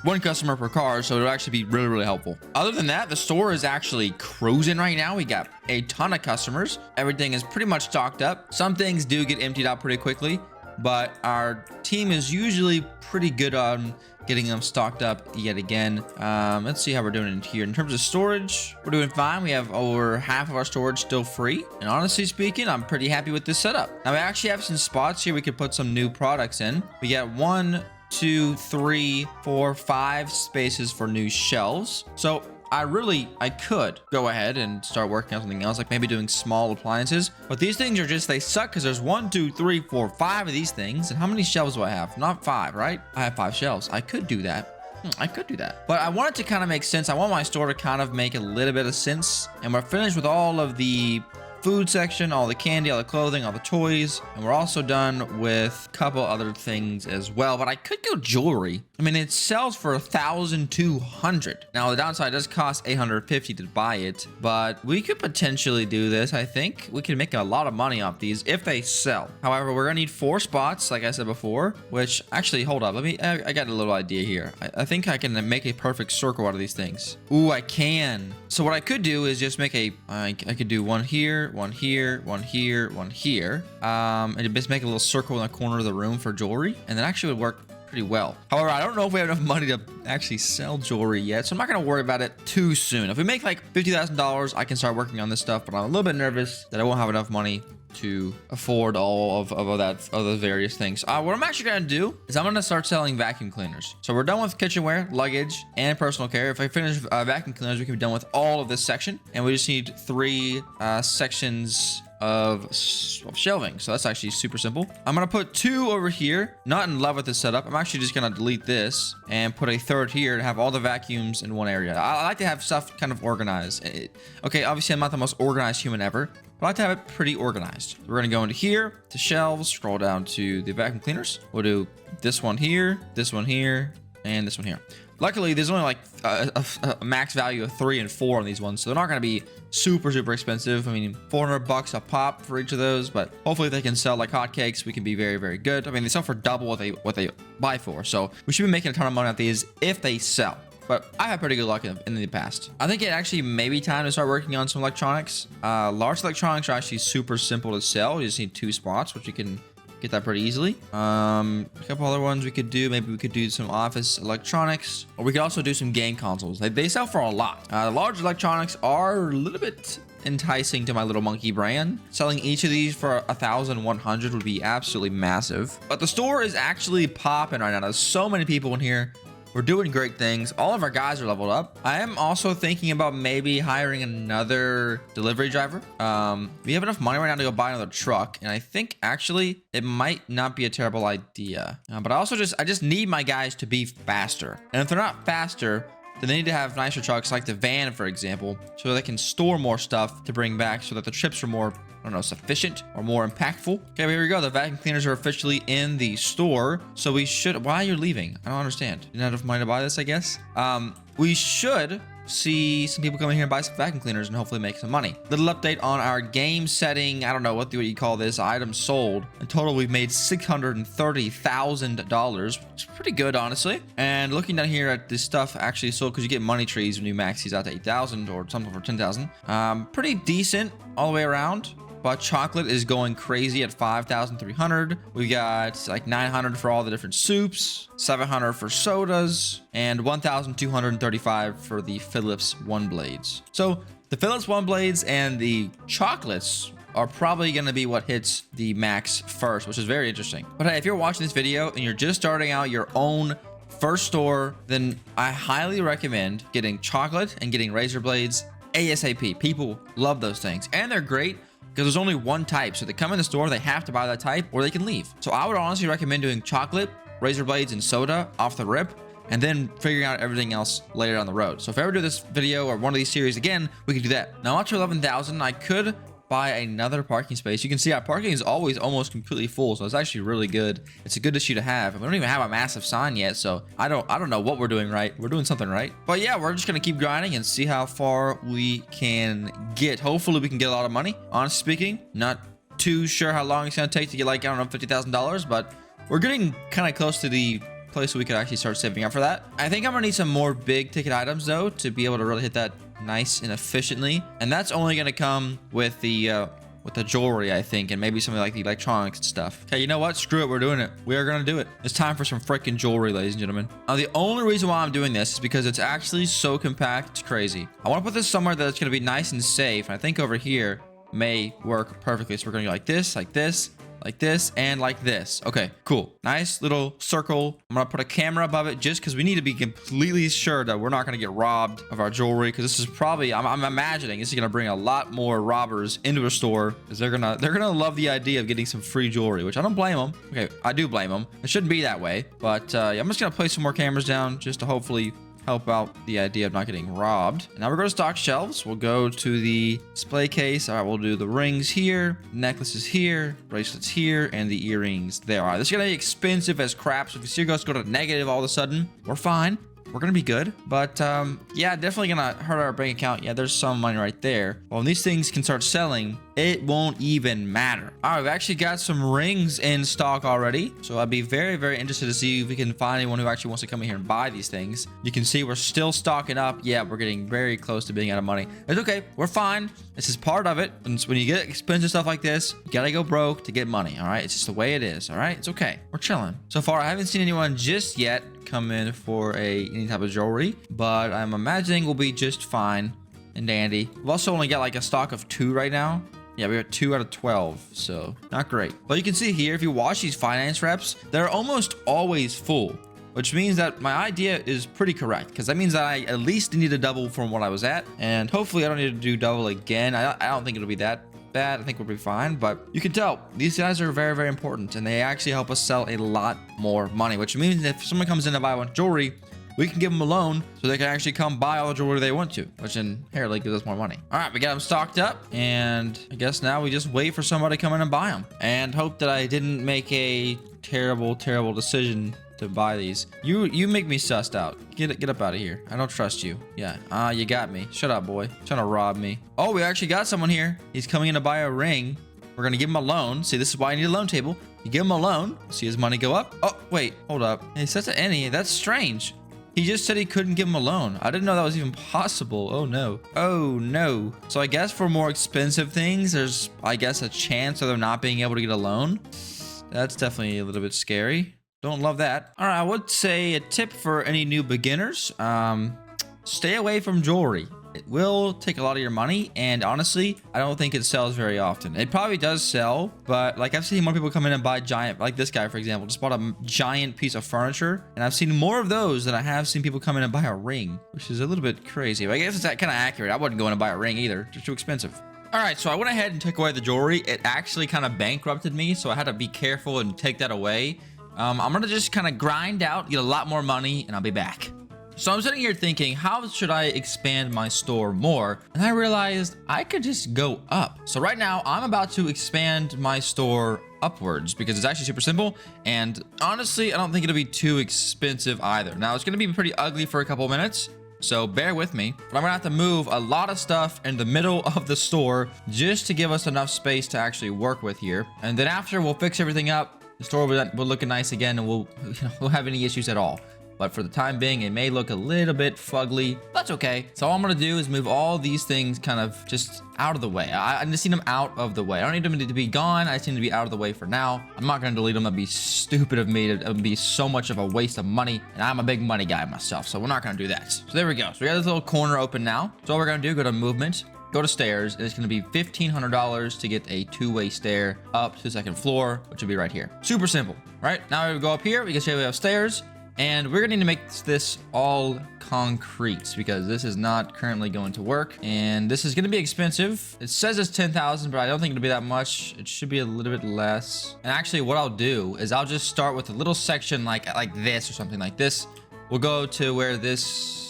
one customer per car. So it'll actually be really, really helpful. Other than that, the store is actually cruising right now. We got a ton of customers. Everything is pretty much stocked up. Some things do get emptied out pretty quickly, but our team is usually pretty good on getting them stocked up yet again. Let's see how we're doing in here. In terms of storage, we're doing fine. We have over half of our storage still free. And honestly speaking, I'm pretty happy with this setup. Now we actually have some spots here we could put some new products in. We got 1, 2, 3, 4, 5 spaces for new shelves. So I could go ahead and start working on something else, like maybe doing small appliances. But these things are just, they suck because there's 1, 2, 3, 4, 5 of these things. And how many shelves do I have? Not 5, right? I have 5 shelves. I could do that. I could do that. But I want it to kind of make sense. I want my store to kind of make a little bit of sense. And we're finished with all of the food section, all the candy, all the clothing, all the toys. And we're also done with a couple other things as well. But I could go jewelry. I mean, it sells for 1,200. Now, the downside does cost 850 to buy it. But we could potentially do this, I think. We can make a lot of money off these if they sell. However, we're going to need 4 spots, like I said before. Which, actually, hold up. I got a little idea here. I think I can make a perfect circle out of these things. Ooh, I can. So what I could do is just make I could do one here, one here, one here, one here. And just make a little circle in the corner of the room for jewelry. And that actually would work pretty well. However, I don't know if we have enough money to actually sell jewelry yet, so I'm not going to worry about it too soon. If we make like $50,000, I can start working on this stuff, but I'm a little bit nervous that I won't have enough money to afford all of those various things. What I'm actually going to do is I'm going to start selling vacuum cleaners. So we're done with kitchenware, luggage, and personal care. If I finish vacuum cleaners, we can be done with all of this section, and we just need 3 sections of shelving. So that's actually super simple. I'm gonna put 2 over here. Not in love with this setup. I'm actually just gonna delete this and put a 3rd here to have all the vacuums in one area. I like to have stuff kind of organized. Okay, obviously I'm not the most organized human ever, but I like to have it pretty organized. We're gonna go into here to shelves, scroll down to the vacuum cleaners. We'll do this one here, and this one here. Luckily, there's only like a max value of 3 and 4 on these ones, so they're not going to be super expensive. I mean, $400 a pop for each of those, but hopefully if they can sell like hotcakes, we can be very good. I mean, they sell for double what they buy for, so we should be making a ton of money out of these if they sell. But I have pretty good luck in the past. I think it actually may be time to start working on some electronics. Large electronics are actually super simple to sell. You just need 2 spots, which you can get that pretty easily. A couple other ones we could do. Maybe we could do some office electronics, or we could also do some game consoles. They sell for a lot. Large electronics are a little bit enticing to my little monkey brain. Selling each of these for 1,100 would be absolutely massive. But the store is actually popping right now. There's so many people in here. We're doing great things. All of our guys are leveled up. I am also thinking about maybe hiring another delivery driver. We have enough money right now to go buy another truck, and I think actually it might not be a terrible idea. But I just need my guys to be faster. And if they're not faster, then they need to have nicer trucks like the van, for example, so they can store more stuff to bring back so that the trips are more, I don't know, sufficient or more impactful. Okay, here we go. The vacuum cleaners are officially in the store. So we should... Why are you leaving? I don't understand. You don't have enough money to buy this, I guess? We should see some people come in here and buy some vacuum cleaners and hopefully make some money. Little update on our game setting. I don't know what you call this. Items sold. In total, we've made $630,000, which is pretty good, honestly. And looking down here at this stuff actually sold, because you get money trees when you max these out to 8,000 or something for 10,000. Pretty decent all the way around. But chocolate is going crazy at 5,300. We got like 900 for all the different soups, 700 for sodas, and 1,235 for the Philips One Blades. So the Philips One Blades and the chocolates are probably going to be what hits the max first, which is very interesting. But hey, if you're watching this video and you're just starting out your own first store, then I highly recommend getting chocolate and getting razor blades ASAP. People love those things, and they're great because there's only one type. So they come in the store, they have to buy that type or they can leave. So I would honestly recommend doing chocolate, razor blades, and soda off the rip, and then figuring out everything else later down the road. So if I ever do this video or one of these series again, we can do that. Now, up to 11,000, I could buy another parking space. You can see our parking is always almost completely full, so it's actually really good. It's a good issue to have. We don't even have a massive sign yet, so I don't know what we're doing right. We're doing something right. But yeah, we're just gonna keep grinding and see how far we can get. Hopefully we can get a lot of money. Honestly speaking, not too sure how long it's gonna take to get like, I don't know, $50,000, but we're getting kind of close to the place where we could actually start saving up for that. I think I'm gonna need some more big ticket items though to be able to really hit that nice and efficiently, and that's only going to come with the jewelry, I think, and maybe something like the electronics and stuff. Okay, you know what? Screw it. We're doing it. We are going to do it. It's time for some freaking jewelry, ladies and gentlemen. Now, the only reason why I'm doing this is because it's actually so compact, it's crazy. I want to put this somewhere that's going to be nice and safe, and I think over here may work perfectly. So we're going to go like this, like this, like this, and like this. Okay, cool. Nice little circle. I'm gonna put a camera above it just because we need to be completely sure that we're not gonna get robbed of our jewelry, because this is probably, I'm imagining this is gonna bring a lot more robbers into a store, because they're gonna love the idea of getting some free jewelry, which I don't blame them. Okay, I do blame them. It shouldn't be that way, but yeah, I'm just gonna place some more cameras down just to hopefully help out the idea of not getting robbed. Now we're going to stock shelves. We'll go to the display case. All right, we'll do the rings here, necklaces here, bracelets here, and the earrings there. All right, this is going to be expensive as crap. So if you see us go to negative all of a sudden, we're fine. We're gonna be good, but yeah, definitely gonna hurt our bank account. Yeah, there's some money right there. Well, when these things can start selling, it won't even matter. All right, we've actually got some rings in stock already, so I'd be very, very interested to see if we can find anyone who actually wants to come in here and buy these things. You can see we're still stocking up. Yeah, we're getting very close to being out of money. It's okay, we're fine. This is part of it. And when you get expensive stuff like this, you gotta go broke to get money. All right, it's just the way it is. All right, it's okay. We're chilling. So far, I haven't seen anyone just yet come in for any type of jewelry, but I'm imagining we'll be just fine and dandy. We've also only got like a stock of 2 right now. Yeah, we got 2 out of 12, so not great. But you can see here, if you watch these finance reps, they're almost always full, which means that my idea is pretty correct, because that means that I at least need to double from what I was at, and hopefully I don't need to do double again. I don't think it'll be that bad. I think we'll be fine, but you can tell these guys are very, very important, and they actually help us sell a lot more money, which means if someone comes in to buy one jewelry, we can give them a loan so they can actually come buy all the jewelry they want to, which inherently gives us more money. All right, we got them stocked up, and I guess now we just wait for somebody to come in and buy them and hope that I didn't make a terrible, terrible decision to buy these. You make me sussed out. Get up out of here. I don't trust you. Yeah, you got me. Shut up, boy. Trying to rob me. Oh, we actually got someone here. He's coming in to buy a ring. We're gonna give him a loan. See, this is why I need a loan table. You give him a loan, see his money go up. Oh, wait, hold up. He says to any. That's strange. He just said he couldn't give him a loan. I didn't know that was even possible. Oh no. Oh no. So I guess for more expensive things, there's, I guess, a chance of them not being able to get a loan. That's definitely a little bit scary. Don't love that. All right, I would say a tip for any new beginners, stay away from jewelry. It will take a lot of your money, and honestly, I don't think it sells very often. It probably does sell, but like I've seen more people come in and buy giant, like this guy, for example, just bought a giant piece of furniture, and I've seen more of those than I have seen people come in and buy a ring, which is a little bit crazy. But I guess it's kind of accurate. I wouldn't go in and buy a ring either. It's too expensive. All right, so I went ahead and took away the jewelry. It actually kind of bankrupted me, so I had to be careful and take that away. I'm gonna just kind of grind out, get a lot more money, and I'll be back. So I'm sitting here thinking, how should I expand my store more? And I realized I could just go up. So right now I'm about to expand my store upwards because it's actually super simple. And honestly, I don't think it'll be too expensive either. Now it's gonna be pretty ugly for a couple minutes, so bear with me. But I'm gonna have to move a lot of stuff in the middle of the store just to give us enough space to actually work with here. And then after we'll fix everything up, the store will look nice again, and we'll have any issues at all. But for the time being, it may look a little bit fugly. That's okay. So all I'm gonna do is move all these things kind of just out of the way. I just need them out of the way. I don't need them to be gone. I just need to be out of the way for now. I'm not gonna delete them. That'd be stupid of me. It would be so much of a waste of money. And I'm a big money guy myself, so we're not gonna do that. So there we go. So we got this little corner open now. So all we're gonna do, go to movement, go to stairs, and it's going to be $1,500 to get a 2-way stair up to the second floor, which will be right here. Super simple, right? Now we go up here, we can see we have stairs, and we're going to need to make this all concrete because this is not currently going to work, and this is going to be expensive. It says it's 10,000, but I don't think it'll be that much. It should be a little bit less. And actually what I'll do is I'll just start with a little section like this or something like this. We'll go to where this...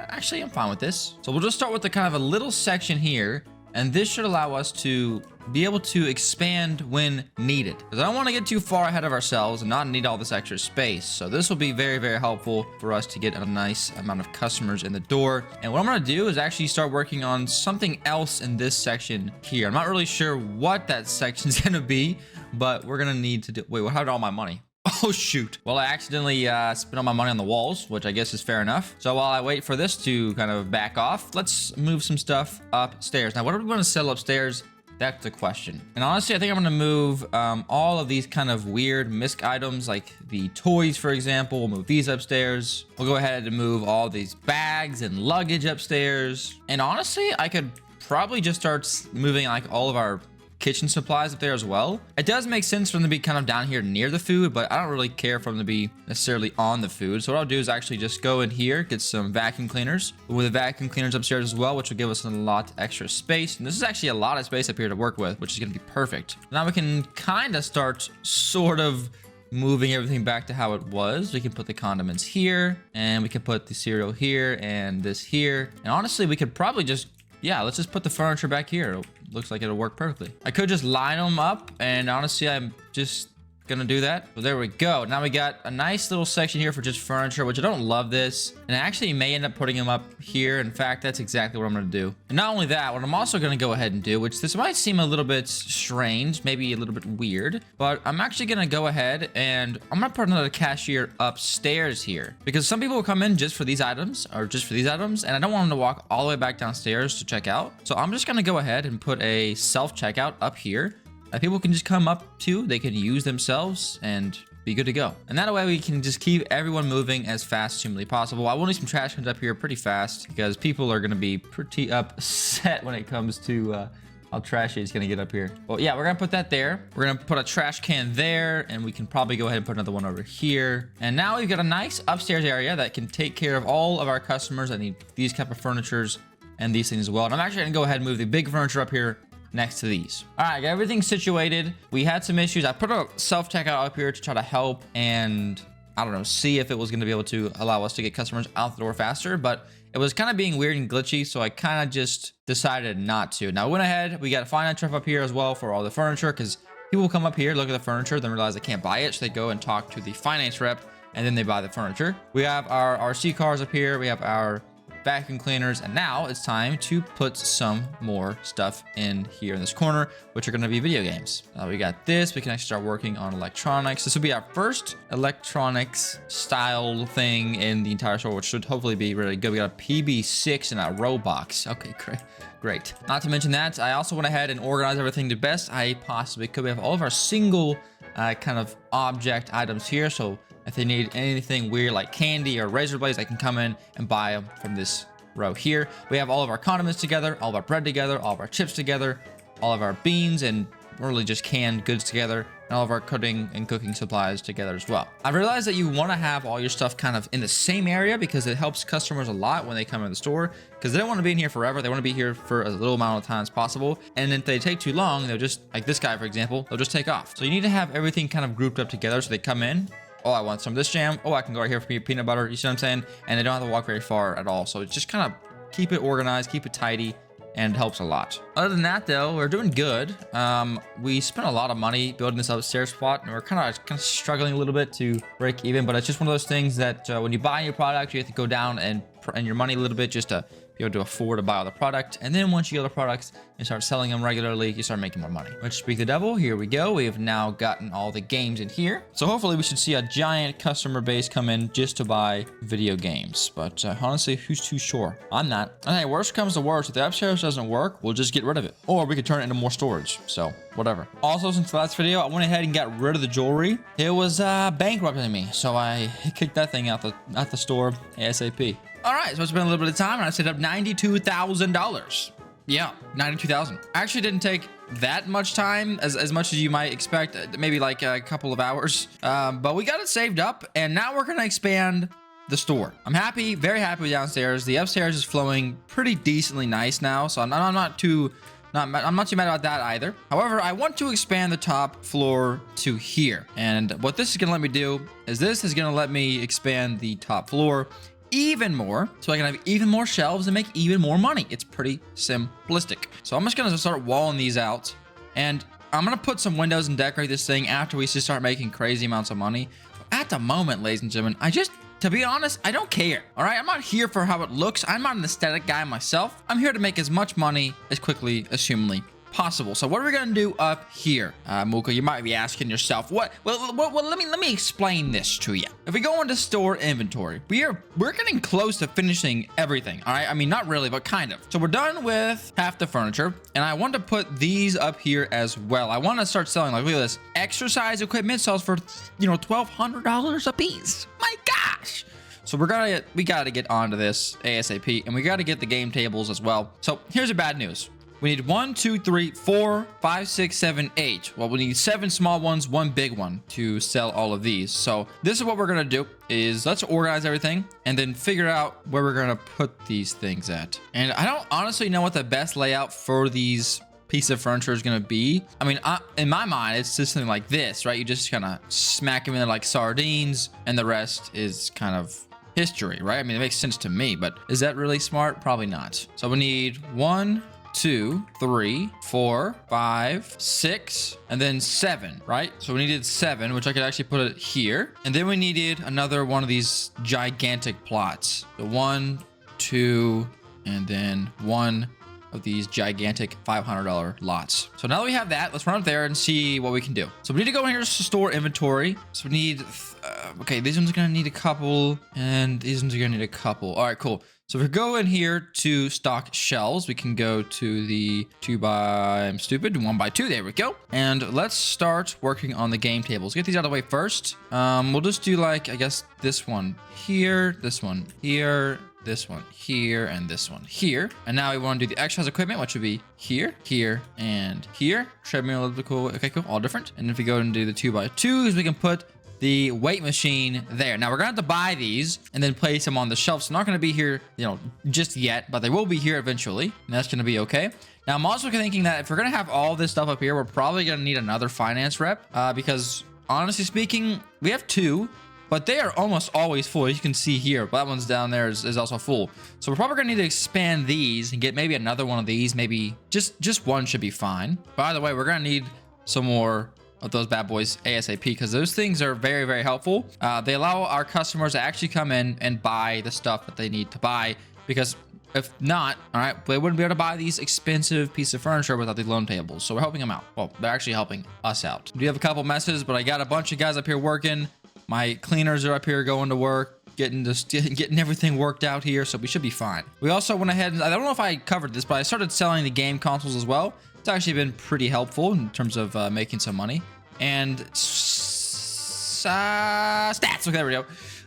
Actually, I'm fine with this. So we'll just start with the kind of a little section here, and this should allow us to be able to expand when needed. Because I don't want to get too far ahead of ourselves and not need all this extra space. So this will be very, very helpful for us to get a nice amount of customers in the door. And what I'm going to do is actually start working on something else in this section here. I'm not really sure what that section is going to be, but we're going to need to do... Wait, what happened to all my money? Oh, shoot. Well, I accidentally spent all my money on the walls, which I guess is fair enough. So while I wait for this to kind of back off, let's move some stuff upstairs. Now, what are we going to sell upstairs? That's the question. And honestly, I think I'm going to move all of these kind of weird misc items, like the toys, for example. We'll move these upstairs. We'll go ahead and move all these bags and luggage upstairs. And honestly, I could probably just start moving like all of our kitchen supplies up there as well. It does make sense for them to be kind of down here near the food, but I don't really care for them to be necessarily on the food. So what I'll do is actually just go in here, get some vacuum cleaners with the vacuum cleaners upstairs as well, which will give us a lot extra space. And this is actually a lot of space up here to work with, which is going to be perfect. Now we can kind of start sort of moving everything back to how it was. We can put the condiments here, and we can put the cereal here, and this here. And honestly, we could probably just, yeah, let's just put the furniture back here. It looks like it'll work perfectly. I could just line them up, and honestly, I'm just gonna do that. So there we go. Now we got a nice little section here for just furniture, which I don't love this. And I actually may end up putting them up here. In fact, that's exactly what I'm gonna do. And not only that, what I'm also gonna go ahead and do, which this might seem a little bit strange, maybe a little bit weird, but I'm actually gonna go ahead and I'm gonna put another cashier upstairs here, because some people will come in just for these items or just for these items, and I don't want them to walk all the way back downstairs to check out. So I'm just gonna go ahead and put a self-checkout up here. People can just come up to, they can use themselves and be good to go. And that way we can just keep everyone moving as fast as humanly possible. I will need some trash cans up here pretty fast because people are going to be pretty upset when it comes to how trashy it's going to get up here. Well, yeah, we're going to put that there. We're going to put a trash can there, and we can probably go ahead and put another one over here. And now we've got a nice upstairs area that can take care of all of our customers that need these type of furnitures and these things as well. And I'm actually going to go ahead and move the big furniture up here next to these. All right, got everything situated. We had some issues. I put a self-checkout up here to try to help and, I don't know, see if it was gonna be able to allow us to get customers out the door faster, but it was kind of being weird and glitchy, so I kind of just decided not to. Now I went ahead, we got a finance rep up here as well for all the furniture, because people will come up here, look at the furniture, then realize they can't buy it, so they go and talk to the finance rep, and then they buy the furniture. We have our RC cars up here, we have our vacuum cleaners, and now it's time to put some more stuff in here in this corner, which are going to be video games. We got this. We can actually start working on electronics. This will be our first electronics style thing in the entire store, which should hopefully be really good. We got a PB6 and a Roblox. Okay, great. Not to mention that, I also went ahead and organized everything the best I possibly could. We have all of our single kind of object items here, so if they need anything weird like candy or razor blades, I can come in and buy them from this row here. We have all of our condiments together, all of our bread together, all of our chips together, all of our beans and really just canned goods together, and all of our cooking and cooking supplies together as well. I've realized that you want to have all your stuff kind of in the same area because it helps customers a lot when they come in the store, because they don't want to be in here forever. They want to be here for as little amount of time as possible. And if they take too long, they'll just, like this guy, for example, they'll just take off. So you need to have everything kind of grouped up together so they come in. Oh, I want some of this jam. Oh, I can go right here for peanut butter. You see what I'm saying? And they don't have to walk very far at all. So it's just kind of keep it organized, keep it tidy, and it helps a lot. Other than that, though, we're doing good. We spent a lot of money building this upstairs spot, and we're kind of struggling a little bit to break even. But it's just one of those things that when you buy a new product, you have to go down and your money a little bit just to be able to afford to buy all the product. And then once you get the products and start selling them regularly, you start making more money. Which, speak the devil, here we go. We have now gotten all the games in here. So hopefully we should see a giant customer base come in just to buy video games. But honestly, who's too sure? I'm not. And hey, worst comes to worst, if the upstairs doesn't work, we'll just get rid of it. Or we could turn it into more storage. So whatever. Also, since the last video, I went ahead and got rid of the jewelry. It was bankrupting me. So I kicked that thing out the store ASAP. All right, so it's been a little bit of time, and I set up $92,000. Yeah, $92,000. Actually didn't take that much time, as much as you might expect, maybe like a couple of hours. But we got it saved up, and now we're gonna expand the store. I'm happy, very happy with downstairs. The upstairs is flowing pretty decently nice now, so I'm not too mad about that either. However, I want to expand the top floor to here, and what this is gonna let me do is this is gonna let me expand the top floor even more, so I can have even more shelves and make even more money. It's pretty simplistic. So I'm just gonna start walling these out, and I'm gonna put some windows and decorate this thing after we start making crazy amounts of money. At the moment, ladies and gentlemen, to be honest, I don't care. All right, I'm not here for how it looks. I'm not an aesthetic guy myself. I'm here to make as much money as quickly as humanly possible. So what are we gonna do up here? Moocah, you might be asking yourself, what? Well, let me explain this to you. If we go into store inventory, we're getting close to finishing everything. All right, I mean, not really, but kind of. So we're done with half the furniture, and I want to put these up here as well. I want to start selling, like, look at this. Exercise equipment sells for, $1,200 a piece. My gosh. So we gotta get onto this ASAP, and we gotta get the game tables as well. So here's the bad news. We need 1, 2, 3, 4, 5, 6, 7, 8. Well, we need 7 small ones, 1 big one to sell all of these. So this is what we're gonna do is let's organize everything and then figure out where we're gonna put these things at. And I don't honestly know what the best layout for these piece of furniture is going to be. I mean, in my mind, it's just something like this, right? You just kind of smack them in there like sardines, and the rest is kind of history, right? I mean, it makes sense to me, but is that really smart? Probably not. So we need 1, 2, 3, 4, 5, 6, and then 7, right? So we needed 7, which I could actually put it here. And then we needed another one of these gigantic plots. So 1, 2, and then 1 of these gigantic $500 lots. So now that we have that, let's run up there and see what we can do. So we need to go in here to store inventory. So we need, okay, these ones are gonna need a couple, and these ones are gonna need a couple. All right, cool. So if we go in here to stock shelves, we can go to the 1 by 2. There we go. And let's start working on the game tables. Get these out of the way first. We'll just do like, I guess this one here, this one here, this one here, and this one here. And now we want to do the exercise equipment, which would be here, here, and here. Treadmill, elliptical. Okay, cool. All different. And if we go and do the 2 by 2s, we can put the weight machine there. Now we're gonna have to buy these and then place them on the shelf. So not gonna be here, you know, just yet, but they will be here eventually, and that's gonna be okay. Now I'm also thinking that if we're gonna have all this stuff up here, we're probably gonna need another finance rep, because honestly speaking, we have 2. But they are almost always full. As you can see here, that one's down there is also full. So we're probably gonna need to expand these and get maybe another one of these. Maybe just one should be fine. By the way, we're gonna need some more of those bad boys ASAP, because those things are very, very helpful. They allow our customers to actually come in and buy the stuff that they need to buy, because if not, all right, they wouldn't be able to buy these expensive pieces of furniture without the loan tables. So we're helping them out. Well, they're actually helping us out. We do have a couple messes, but I got a bunch of guys up here working. My cleaners are up here going to work, getting everything worked out here, so we should be fine. We also went ahead and, I don't know if I covered this, but I started selling the game consoles as well. It's actually been pretty helpful in terms of making some money. And stats, okay, there we go.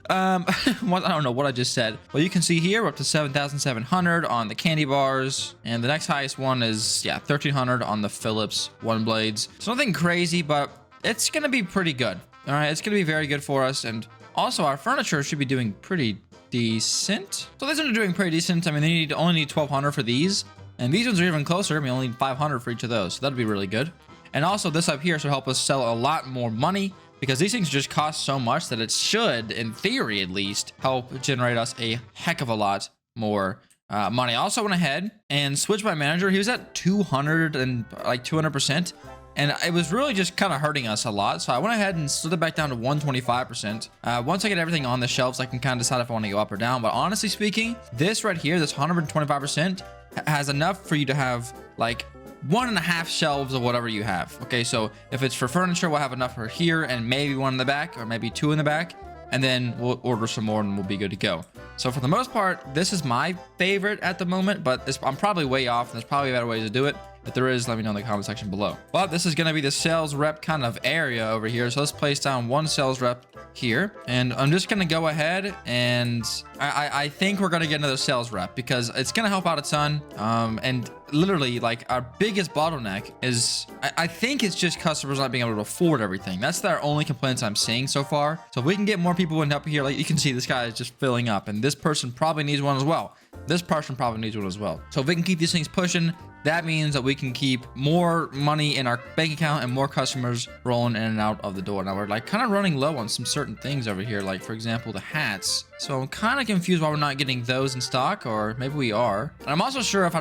I don't know what I just said. Well, you can see here we're up to 7,700 on the candy bars, and the next highest one is 1,300 on the Philips One Blades. So nothing crazy, but it's gonna be pretty good. All right, it's gonna be very good for us, and also our furniture should be doing pretty decent. So these ones are doing pretty decent. I mean, they only need 1,200 for these, and these ones are even closer. I mean, only 500 for each of those, so that'd be really good. And also this up here should help us sell a lot more money, because these things just cost so much that it should, in theory at least, help generate us a heck of a lot more money. I also went ahead and switched my manager. He was at 200%. And it was really just kind of hurting us a lot. So I went ahead and slid it back down to 125%. Once I get everything on the shelves, I can kind of decide if I want to go up or down. But honestly speaking, this right here, this 125%, has enough for you to have like 1.5 shelves of whatever you have. Okay, so if it's for furniture, we'll have enough for here and maybe 1 in the back, or maybe 2 in the back. And then we'll order some more and we'll be good to go. So for the most part, this is my favorite at the moment, but I'm probably way off, and there's probably better ways to do it. If there is, let me know in the comment section below. But this is going to be the sales rep kind of area over here. So let's place down 1 sales rep here. And I'm just going to go ahead and I think we're going to get another sales rep, because it's going to help out a ton. And literally, like, our biggest bottleneck is, I think it's just customers not being able to afford everything. That's their only complaints I'm seeing so far. So if we can get more people in up here, like you can see, this guy is just filling up, and this person probably needs one as well. This person probably needs one as well. So if we can keep these things pushing, that means that we can keep more money in our bank account and more customers rolling in and out of the door. Now we're like kind of running low on some certain things over here, like for example, the hats. So I'm kind of confused why we're not getting those in stock, or maybe we are. And I'm also sure if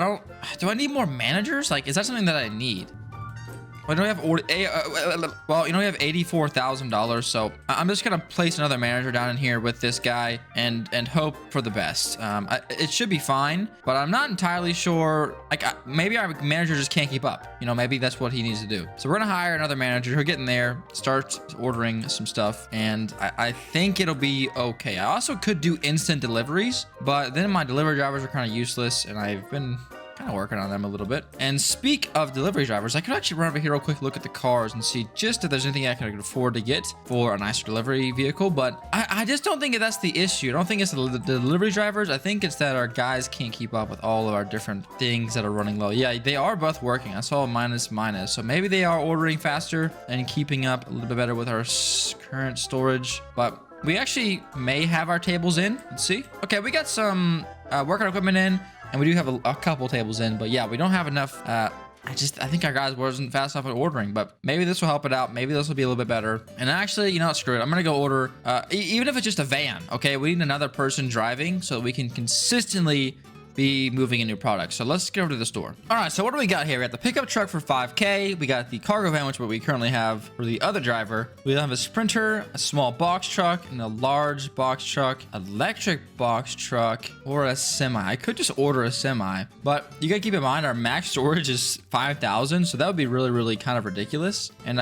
do I need more managers? Like, is that something that I need? Well, we have $84,000, so I'm just gonna place another manager down in here with this guy and hope for the best. It should be fine, but I'm not entirely sure. Like, maybe our manager just can't keep up. You know, maybe that's what he needs to do. So we're gonna hire another manager. We're getting there, start ordering some stuff, and I think it'll be okay. I also could do instant deliveries, but then my delivery drivers are kind of useless, and I've been kind of working on them a little bit. And speak of delivery drivers, I could actually run over here real quick, look at the cars, and see just if there's anything I can afford to get for a nicer delivery vehicle. But I just don't think that's the issue. I don't think it's the delivery drivers. I think it's that our guys can't keep up with all of our different things that are running low. Yeah, they are both working. I saw a minus. So maybe they are ordering faster and keeping up a little bit better with our current storage. But we actually may have our tables in. Let's see. Okay, we got some workout equipment in. And we do have a couple tables in, but yeah, we don't have enough I think our guys wasn't fast enough at ordering, but maybe this will help it out. Maybe this will be a little bit better. And actually, you know what, screw it. I'm gonna go order, even if it's just a van, okay? We need another person driving so we can consistently be moving in new products. So let's get over to the store. All right, so what do we got here? We got the pickup truck for 5K. We got the cargo van, which is what we currently have for the other driver. We have a Sprinter, a small box truck, and a large box truck, electric box truck, or a semi. I could just order a semi, but you gotta keep in mind our max storage is 5,000, so that would be really, really kind of ridiculous. And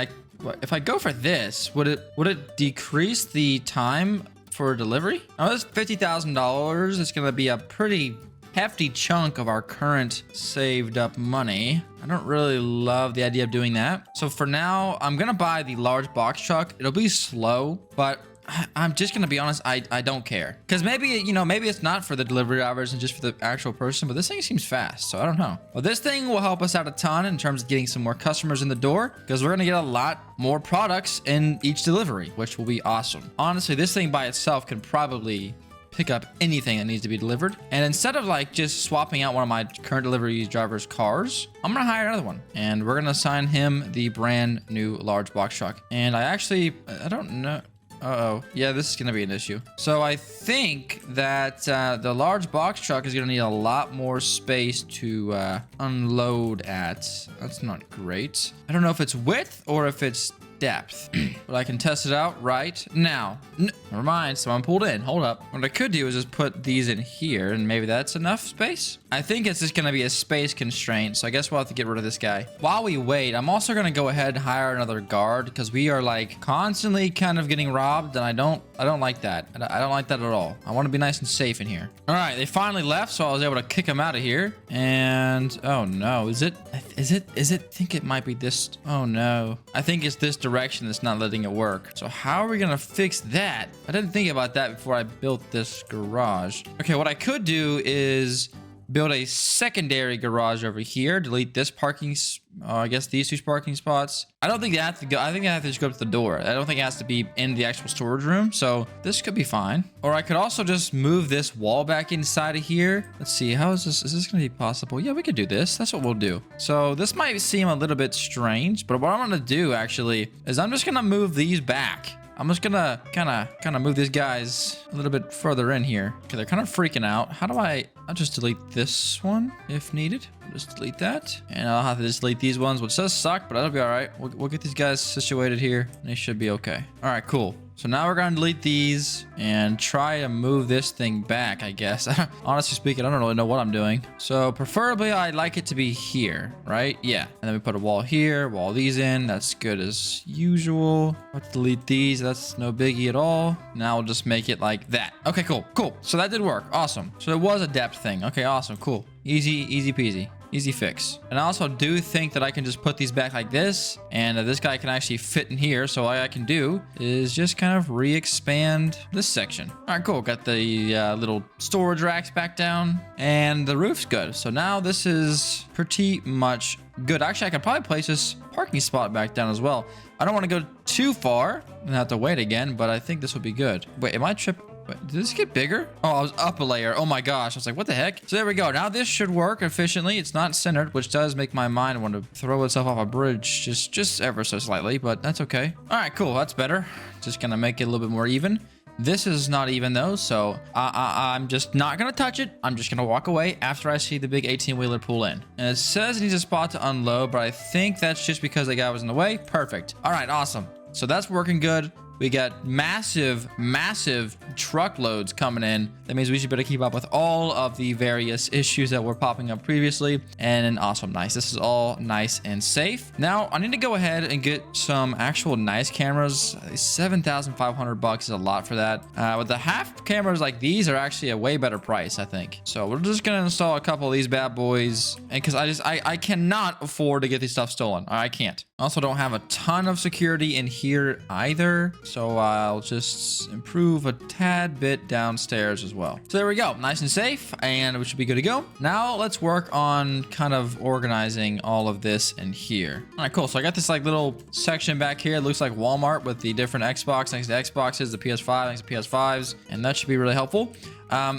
if I go for this, would it decrease the time for delivery? Now this $50,000 is gonna be a pretty hefty chunk of our current saved up money. I don't really love the idea of doing that. So for now, I'm gonna buy the large box truck. It'll be slow, but I'm just gonna be honest, I don't care. Because maybe, you know, maybe it's not for the delivery drivers and just for the actual person, but this thing seems fast, so I don't know. Well, this thing will help us out a ton in terms of getting some more customers in the door, because we're gonna get a lot more products in each delivery, which will be awesome. Honestly, this thing by itself can probably pick up anything that needs to be delivered. And instead of like just swapping out one of my current delivery driver's cars, I'm gonna hire another one, and we're gonna assign him the brand new large box truck. And I don't know. Yeah, this is gonna be an issue. So I think that the large box truck is gonna need a lot more space to unload at. That's not great. I don't know if it's width or if it's depth, but I can test it out right now. Never mind, someone pulled in. Hold up. What I could do is just put these in here, and maybe that's enough space. I think it's just gonna be a space constraint, so I guess we'll have to get rid of this guy. While we wait, I'm also gonna go ahead and hire another guard, because we are like constantly kind of getting robbed, and I don't like that. I don't like that at all. I want to be nice and safe in here. All right, they finally left, so I was able to kick them out of here. And oh no, is it? I think it might be this. Oh no, I think it's this direction that's not letting it work. So how are we gonna fix that? I didn't think about that before I built this garage. Okay, what I could do is build a secondary garage over here. Delete this parking. I guess these two parking spots. I don't think they have to go. I think they have to just go up to the door. I don't think it has to be in the actual storage room. So this could be fine. Or I could also just move this wall back inside of here. Let's see. How is this? Is this going to be possible? Yeah, we could do this. That's what we'll do. So this might seem a little bit strange, but what I'm going to do actually is I'm just going to move these back. I'm just gonna kind of move these guys a little bit further in here. Okay, they're kind of freaking out. How do I'll just delete this one if needed. I'll just delete that. And I'll have to just delete these ones, which does suck, but that'll be all right. We'll get these guys situated here, and they should be okay. All right, cool. So now we're gonna delete these and try to move this thing back, I guess. Honestly speaking, I don't really know what I'm doing. So preferably I'd like it to be here, right? Yeah. And then we put a wall here, wall these in. That's good as usual. Let's delete these. That's no biggie at all. Now we'll just make it like that. Okay, cool. So that did work. Awesome. So it was a depth thing. Okay, awesome. Cool. Easy peasy. Easy fix. And I also do think that I can just put these back like this, and this guy can actually fit in here. So all I can do is just kind of re-expand this section. All right, cool. Got the little storage racks back down, and the roof's good. So now this is pretty much good. Actually, I could probably place this parking spot back down as well. I don't want to go too far and have to wait again, but I think this will be good. Wait, am I tripping? Wait, did this get bigger? Oh, I was up a layer. Oh my gosh. I was like, what the heck? So there we go. Now this should work efficiently. It's not centered, which does make my mind want to throw itself off a bridge just ever so slightly, but that's okay. All right, cool. That's better. Just gonna make it a little bit more even. This is not even though, so I'm just not gonna touch it. I'm just gonna walk away after I see the big 18-wheeler pull in. And it says it needs a spot to unload, but I think that's just because the guy was in the way. Perfect. All right, awesome. So that's working good. We got massive truckloads coming in. That means we should better keep up with all of the various issues that were popping up previously. And awesome, nice. This is all nice and safe. Now, I need to go ahead and get some actual nice cameras. 7,500 bucks is a lot for that. But the half cameras like these are actually a way better price, I think. So we're just gonna install a couple of these bad boys. And because I cannot afford to get these stuff stolen. I can't. I also don't have a ton of security in here either. So I'll just improve a tad bit downstairs as well. So there we go. Nice and safe, and we should be good to go. Now let's work on kind of organizing all of this in here. All right, cool. So I got this like little section back here. It looks like Walmart with the different Xbox next to Xboxes, the PS5 next to PS5s, and that should be really helpful.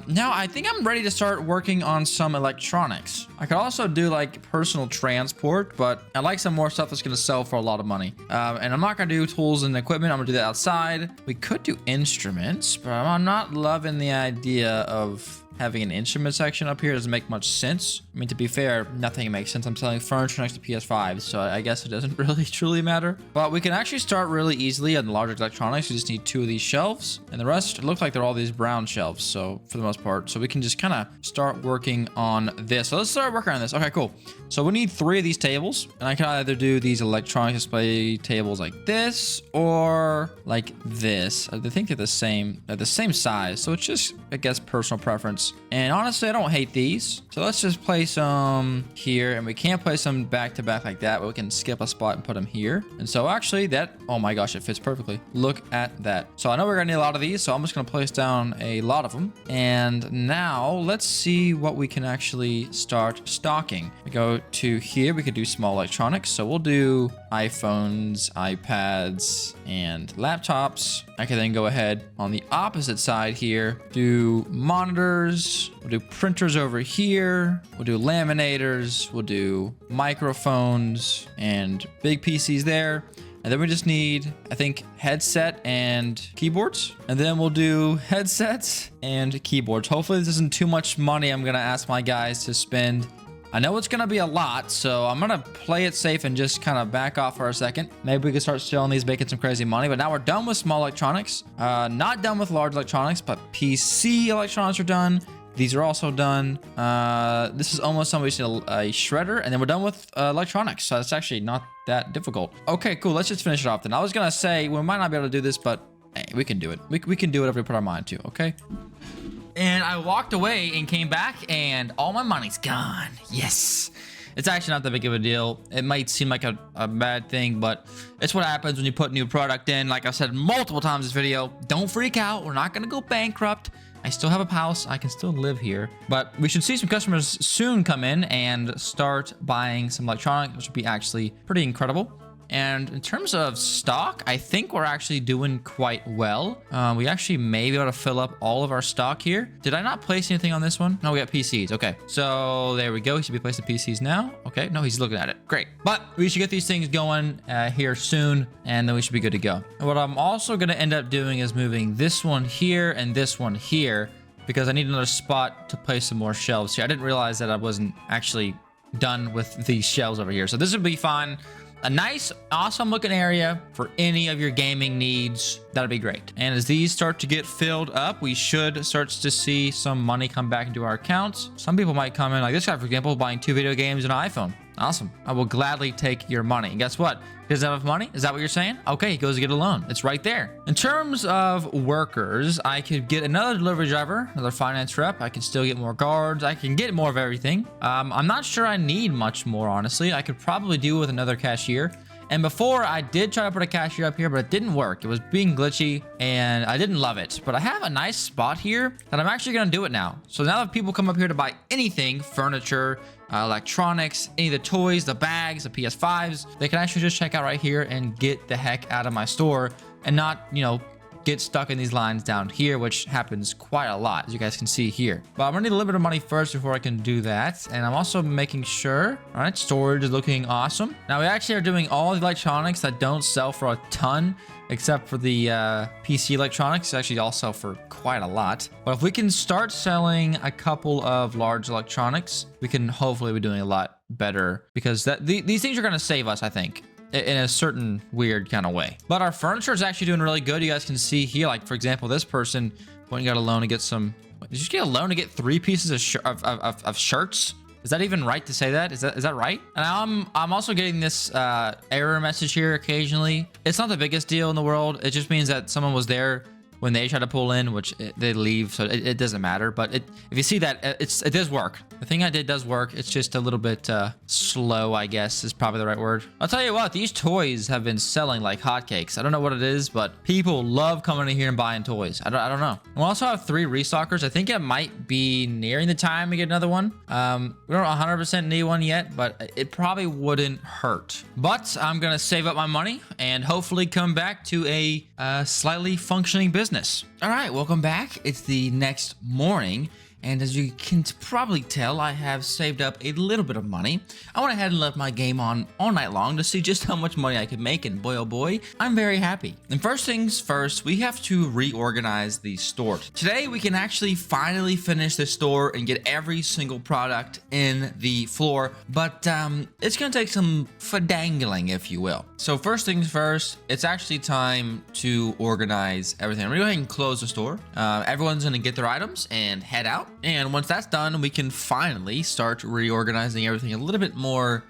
Now I think I'm ready to start working on some electronics. I could also do like personal transport, but I like some more stuff that's going to sell for a lot of money. And I'm not going to do tools and equipment. I'm going to do that outside. We could do instruments, but I'm not loving the idea of having an instrument section up here. Doesn't make much sense. I mean, to be fair, nothing makes sense. I'm selling furniture next to PS5, so I guess it doesn't really truly matter. But we can actually start really easily on large electronics. We just need 2 of these shelves, and the rest look like they're all these brown shelves, so for the most part. So we can just kind of start working on this. So let's start working on this. Okay, cool. So we need 3 of these tables, and I can either do these electronic display tables like this or like this. I think they're the same size, so it's just, I guess, personal preference. And honestly, I don't hate these. So let's just place them here, and we can't place them back to back like that, but we can skip a spot and put them here. And so actually that, oh my gosh, it fits perfectly. Look at that. So I know we're gonna need a lot of these, so I'm just gonna place down a lot of them. And now let's see what we can actually start stocking. We go to here, we could do small electronics. So we'll do iPhones, iPads, and laptops. I can then go ahead on the opposite side here, do monitors, we'll do printers over here, we'll do laminators, we'll do microphones and big PCs there. And then we just need, I think, headset and keyboards. And then we'll do headsets and keyboards. Hopefully this isn't too much money I'm gonna ask my guys to spend. I know it's gonna be a lot, so I'm gonna play it safe and just kind of back off for a second. Maybe we can start selling these, making some crazy money. But now we're done with small electronics. Not done with large electronics, but PC electronics are done. These are also done. This is almost somebody said a shredder, and then we're done with electronics. So it's actually not that difficult. Okay, cool. Let's just finish it off then. I was gonna say we might not be able to do this, but hey, we can do it. We can do whatever we put our mind to. Okay. And I walked away and came back, and all my money's gone. Yes. It's actually not that big of a deal. It might seem like a bad thing, but it's what happens when you put new product in. Like I said multiple times in this video, don't freak out. We're not gonna go bankrupt. I still have a house. I can still live here. But we should see some customers soon come in and start buying some electronics, which would be actually pretty incredible. And in terms of stock, I think we're actually doing quite well. We actually may be able to fill up all of our stock here. Did I not place anything on this one? No, we got PCs. Okay, so there we go. He should be placing PCs now. Okay, no, he's looking at it. Great. But we should get these things going here soon, and then we should be good to go. And what I'm also going to end up doing is moving this one here and this one here, because I need another spot to place some more shelves here. I didn't realize that I wasn't actually done with these shelves over here. So this would be fine. A nice, awesome looking area for any of your gaming needs. That'd be great. And as these start to get filled up, we should start to see some money come back into our accounts. Some people might come in, like this guy, for example, buying 2 video games and an iPhone. Awesome. I will gladly take your money. And guess what? He doesn't have enough money? Is that what you're saying? Okay, he goes to get a loan. It's right there. In terms of workers, I could get another delivery driver, another finance rep. I can still get more guards. I can get more of everything. I'm not sure I need much more, honestly. I could probably do with another cashier. And before, I did try to put a cashier up here, but it didn't work. It was being glitchy, and I didn't love it. But I have a nice spot here that I'm actually going to do it now. So now that people come up here to buy anything, furniture, electronics, any of the toys, the bags, the PS5s, they can actually just check out right here and get the heck out of my store and not, you know, get stuck in these lines down here, which happens quite a lot, as you guys can see here. But I'm gonna need a little bit of money first before I can do that. And I'm also making sure, all right, storage is looking awesome. Now we actually are doing all the electronics that don't sell for a ton, except for the PC electronics. Actually all sell for quite a lot. But if we can start selling a couple of large electronics, we can hopefully be doing a lot better, because these things are gonna save us, I think, in a certain weird kind of way. But our furniture is actually doing really good. You guys can see here, like, for example, this person went and got a loan to get some, did you get a loan to get 3 pieces of shirts? Is that even right to say that? Is that right? And I'm also getting this error message here occasionally. It's not the biggest deal in the world. It just means that someone was there when they try to pull in, which they leave, so it doesn't matter. But if you see that, it does work. The thing I did does work. It's just a little bit slow, I guess, is probably the right word. I'll tell you what, these toys have been selling like hotcakes. I don't know what it is, but people love coming in here and buying toys. I don't know. We'll also have 3 restockers. I think it might be nearing the time to get another one. We don't 100% need one yet, but it probably wouldn't hurt. But I'm gonna save up my money and hopefully come back to a slightly functioning business. business. All right, welcome back. It's the next morning. And as you can probably tell, I have saved up a little bit of money. I went ahead and left my game on all night long to see just how much money I could make, and boy oh boy, I'm very happy. And first things first, we have to reorganize the store. Today, we can actually finally finish the store and get every single product in the floor, but it's gonna take some fidangling, if you will. So first things first, it's actually time to organize everything. I'm gonna go ahead and close the store. Everyone's gonna get their items and head out. And once that's done, we can finally start reorganizing everything a little bit more,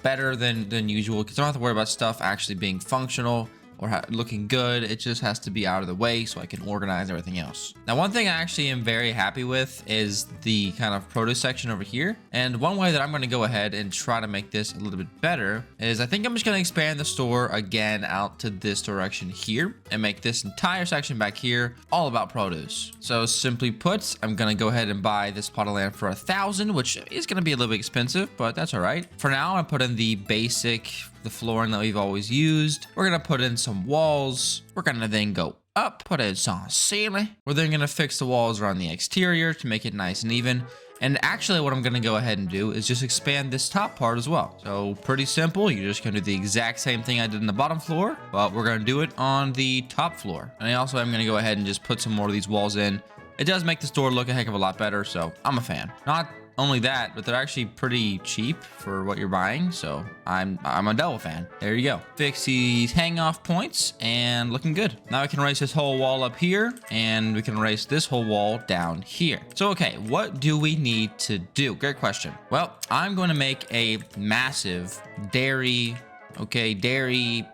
better than usual, because I don't have to worry about stuff actually being functional or looking good. It just has to be out of the way so I can organize everything else. Now, one thing I actually am very happy with is the kind of produce section over here. And one way that I'm going to go ahead and try to make this a little bit better is I think I'm just going to expand the store again out to this direction here and make this entire section back here all about produce. So simply put, I'm going to go ahead and buy this plot of land for 1,000, which is going to be a little bit expensive, but that's all right. For now, I'm going to put in the flooring that we've always used. We're gonna put in some walls. We're gonna then go up, put in some ceiling. We're then gonna fix the walls around the exterior to make it nice and even. And actually what I'm gonna go ahead and do is just expand this top part as well. So pretty simple. You're just gonna do the exact same thing I did in the bottom floor, but we're gonna do it on the top floor. And I also am gonna go ahead and just put some more of these walls in. It does make the store look a heck of a lot better, so I'm a fan. Not only that, but they're actually pretty cheap for what you're buying, so I'm a double fan. There you go. Fix these hang off points and looking good. Now we can erase this whole wall up here, and we can erase this whole wall down here. So okay, what do we need to do? Great question. Well, I'm going to make a massive dairy,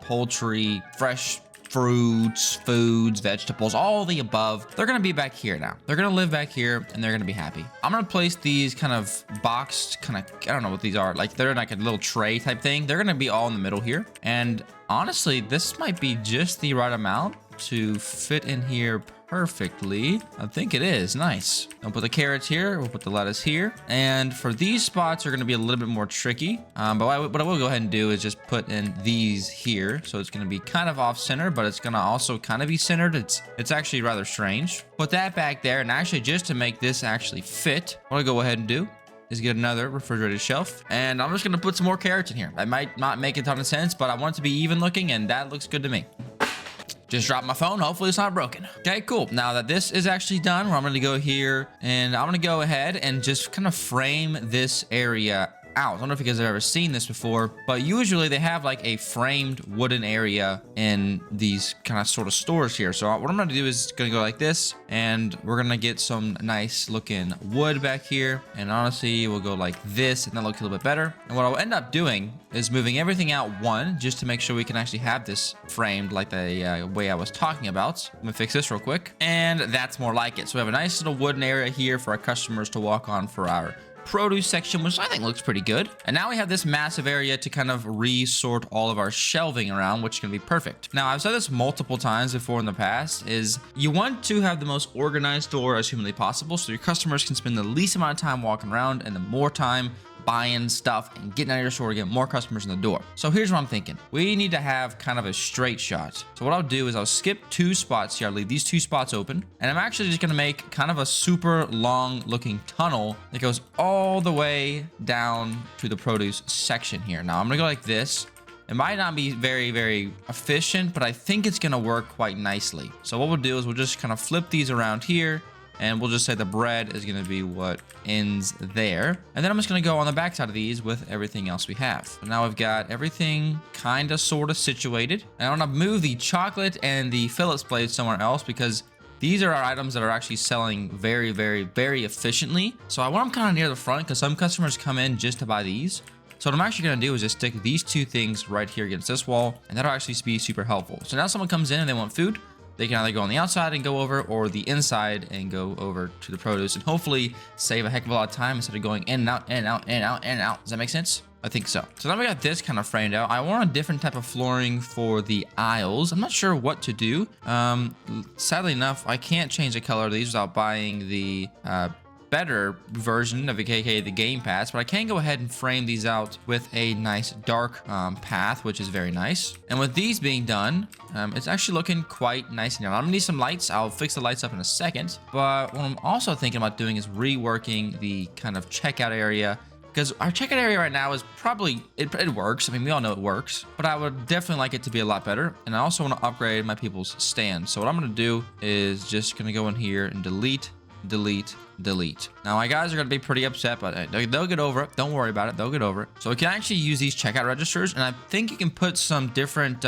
poultry, fresh fruits, foods, vegetables, all the above. They're gonna be back here now. They're gonna live back here and they're gonna be happy. I'm gonna place these kind of boxed, I don't know what these are. Like they're like a little tray type thing. They're gonna be all in the middle here. And honestly, this might be just the right amount to fit in here perfectly. I think it is. Nice. I'll put the carrots here. We'll put the lettuce here. And for these spots are going to be a little bit more tricky. But what I will go ahead and do is just put in these here. So it's going to be kind of off center, but it's going to also kind of be centered. It's actually rather strange. Put that back there. And actually just to make this actually fit, what I'll go ahead and do is get another refrigerated shelf. And I'm just going to put some more carrots in here. I might not make a ton of sense, but I want it to be even looking, and that looks good to me. Just dropped my phone. Hopefully it's not broken. Okay, cool. Now that this is actually done, I'm going to go here and I'm going to go ahead and just kind of frame this area out. I don't know if you guys have ever seen this before, but usually they have like a framed wooden area in these kind of sort of stores here. So what I'm going to do is going to go like this, and we're going to get some nice looking wood back here. And honestly, we'll go like this, and that looks a little bit better. And what I'll end up doing is moving everything out one, just to make sure we can actually have this framed like the way I was talking about. I'm gonna fix this real quick, and that's more like it. So we have a nice little wooden area here for our customers to walk on for our produce section, which I think looks pretty good. And now we have this massive area to kind of resort all of our shelving around, which is going to be perfect. Now, I've said this multiple times before in the past, is you want to have the most organized store as humanly possible so your customers can spend the least amount of time walking around and the more time buying stuff and getting out of your store to get more customers in the door. So here's what I'm thinking. We need to have kind of a straight shot. So what I'll do is I'll skip 2 spots here. I'll leave these 2 spots open. And I'm actually just going to make kind of a super long looking tunnel that goes all the way down to the produce section here. Now I'm going to go like this. It might not be very, very efficient, but I think it's going to work quite nicely. So what we'll do is we'll just kind of flip these around here. And we'll just say the bread is going to be what ends there. And then I'm just going to go on the back side of these with everything else we have. So now we've got everything kind of sort of situated. And I want to move the chocolate and the Phillips blade somewhere else because these are our items that are actually selling very, very, very efficiently. So I want them kind of near the front because some customers come in just to buy these. So what I'm actually going to do is just stick these 2 things right here against this wall. And that'll actually be super helpful. So now someone comes in and they want food. They can either go on the outside and go over, or the inside and go over to the produce, and hopefully save a heck of a lot of time instead of going in and out, in and out, in and out, in and out. Does that make sense? I think so. So now we got this kind of framed out. I want a different type of flooring for the aisles. I'm not sure what to do. Sadly enough, I can't change the color of these without buying the better version of aka the game pass, but I can go ahead and frame these out with a nice dark path, which is very nice. And with these being done, it's actually looking quite nice now. I'm gonna need some lights. I'll fix the lights up in a second, but what I'm also thinking about doing is reworking the kind of checkout area, because our checkout area right now is probably, it works. I mean, we all know it works, but I would definitely like it to be a lot better. And I also want to upgrade my people's stand. So what I'm going to do is just going to go in here and delete. Now my guys are going to be pretty upset, but they'll get over it. Don't worry about it. They'll get over it. So we can actually use these checkout registers, and I think you can put some different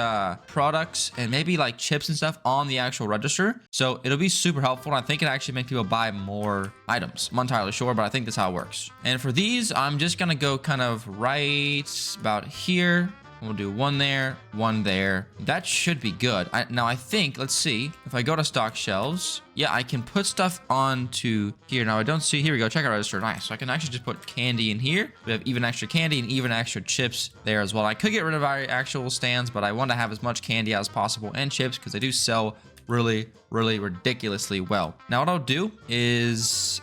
products and maybe like chips and stuff on the actual register. So it'll be super helpful. And I think it actually makes people buy more items. I'm not entirely sure, but I think that's how it works. And for these, I'm just going to go kind of right about here. We'll do one there, one there. That should be good. Now I think, let's see, if I go to stock shelves, yeah, I can put stuff onto here. Now I don't see, here we go, checkout register, nice. So I can actually just put candy in here. We have even extra candy and even extra chips there as well. I could get rid of our actual stands, but I want to have as much candy as possible and chips because they do sell really, really ridiculously well. Now what I'll do is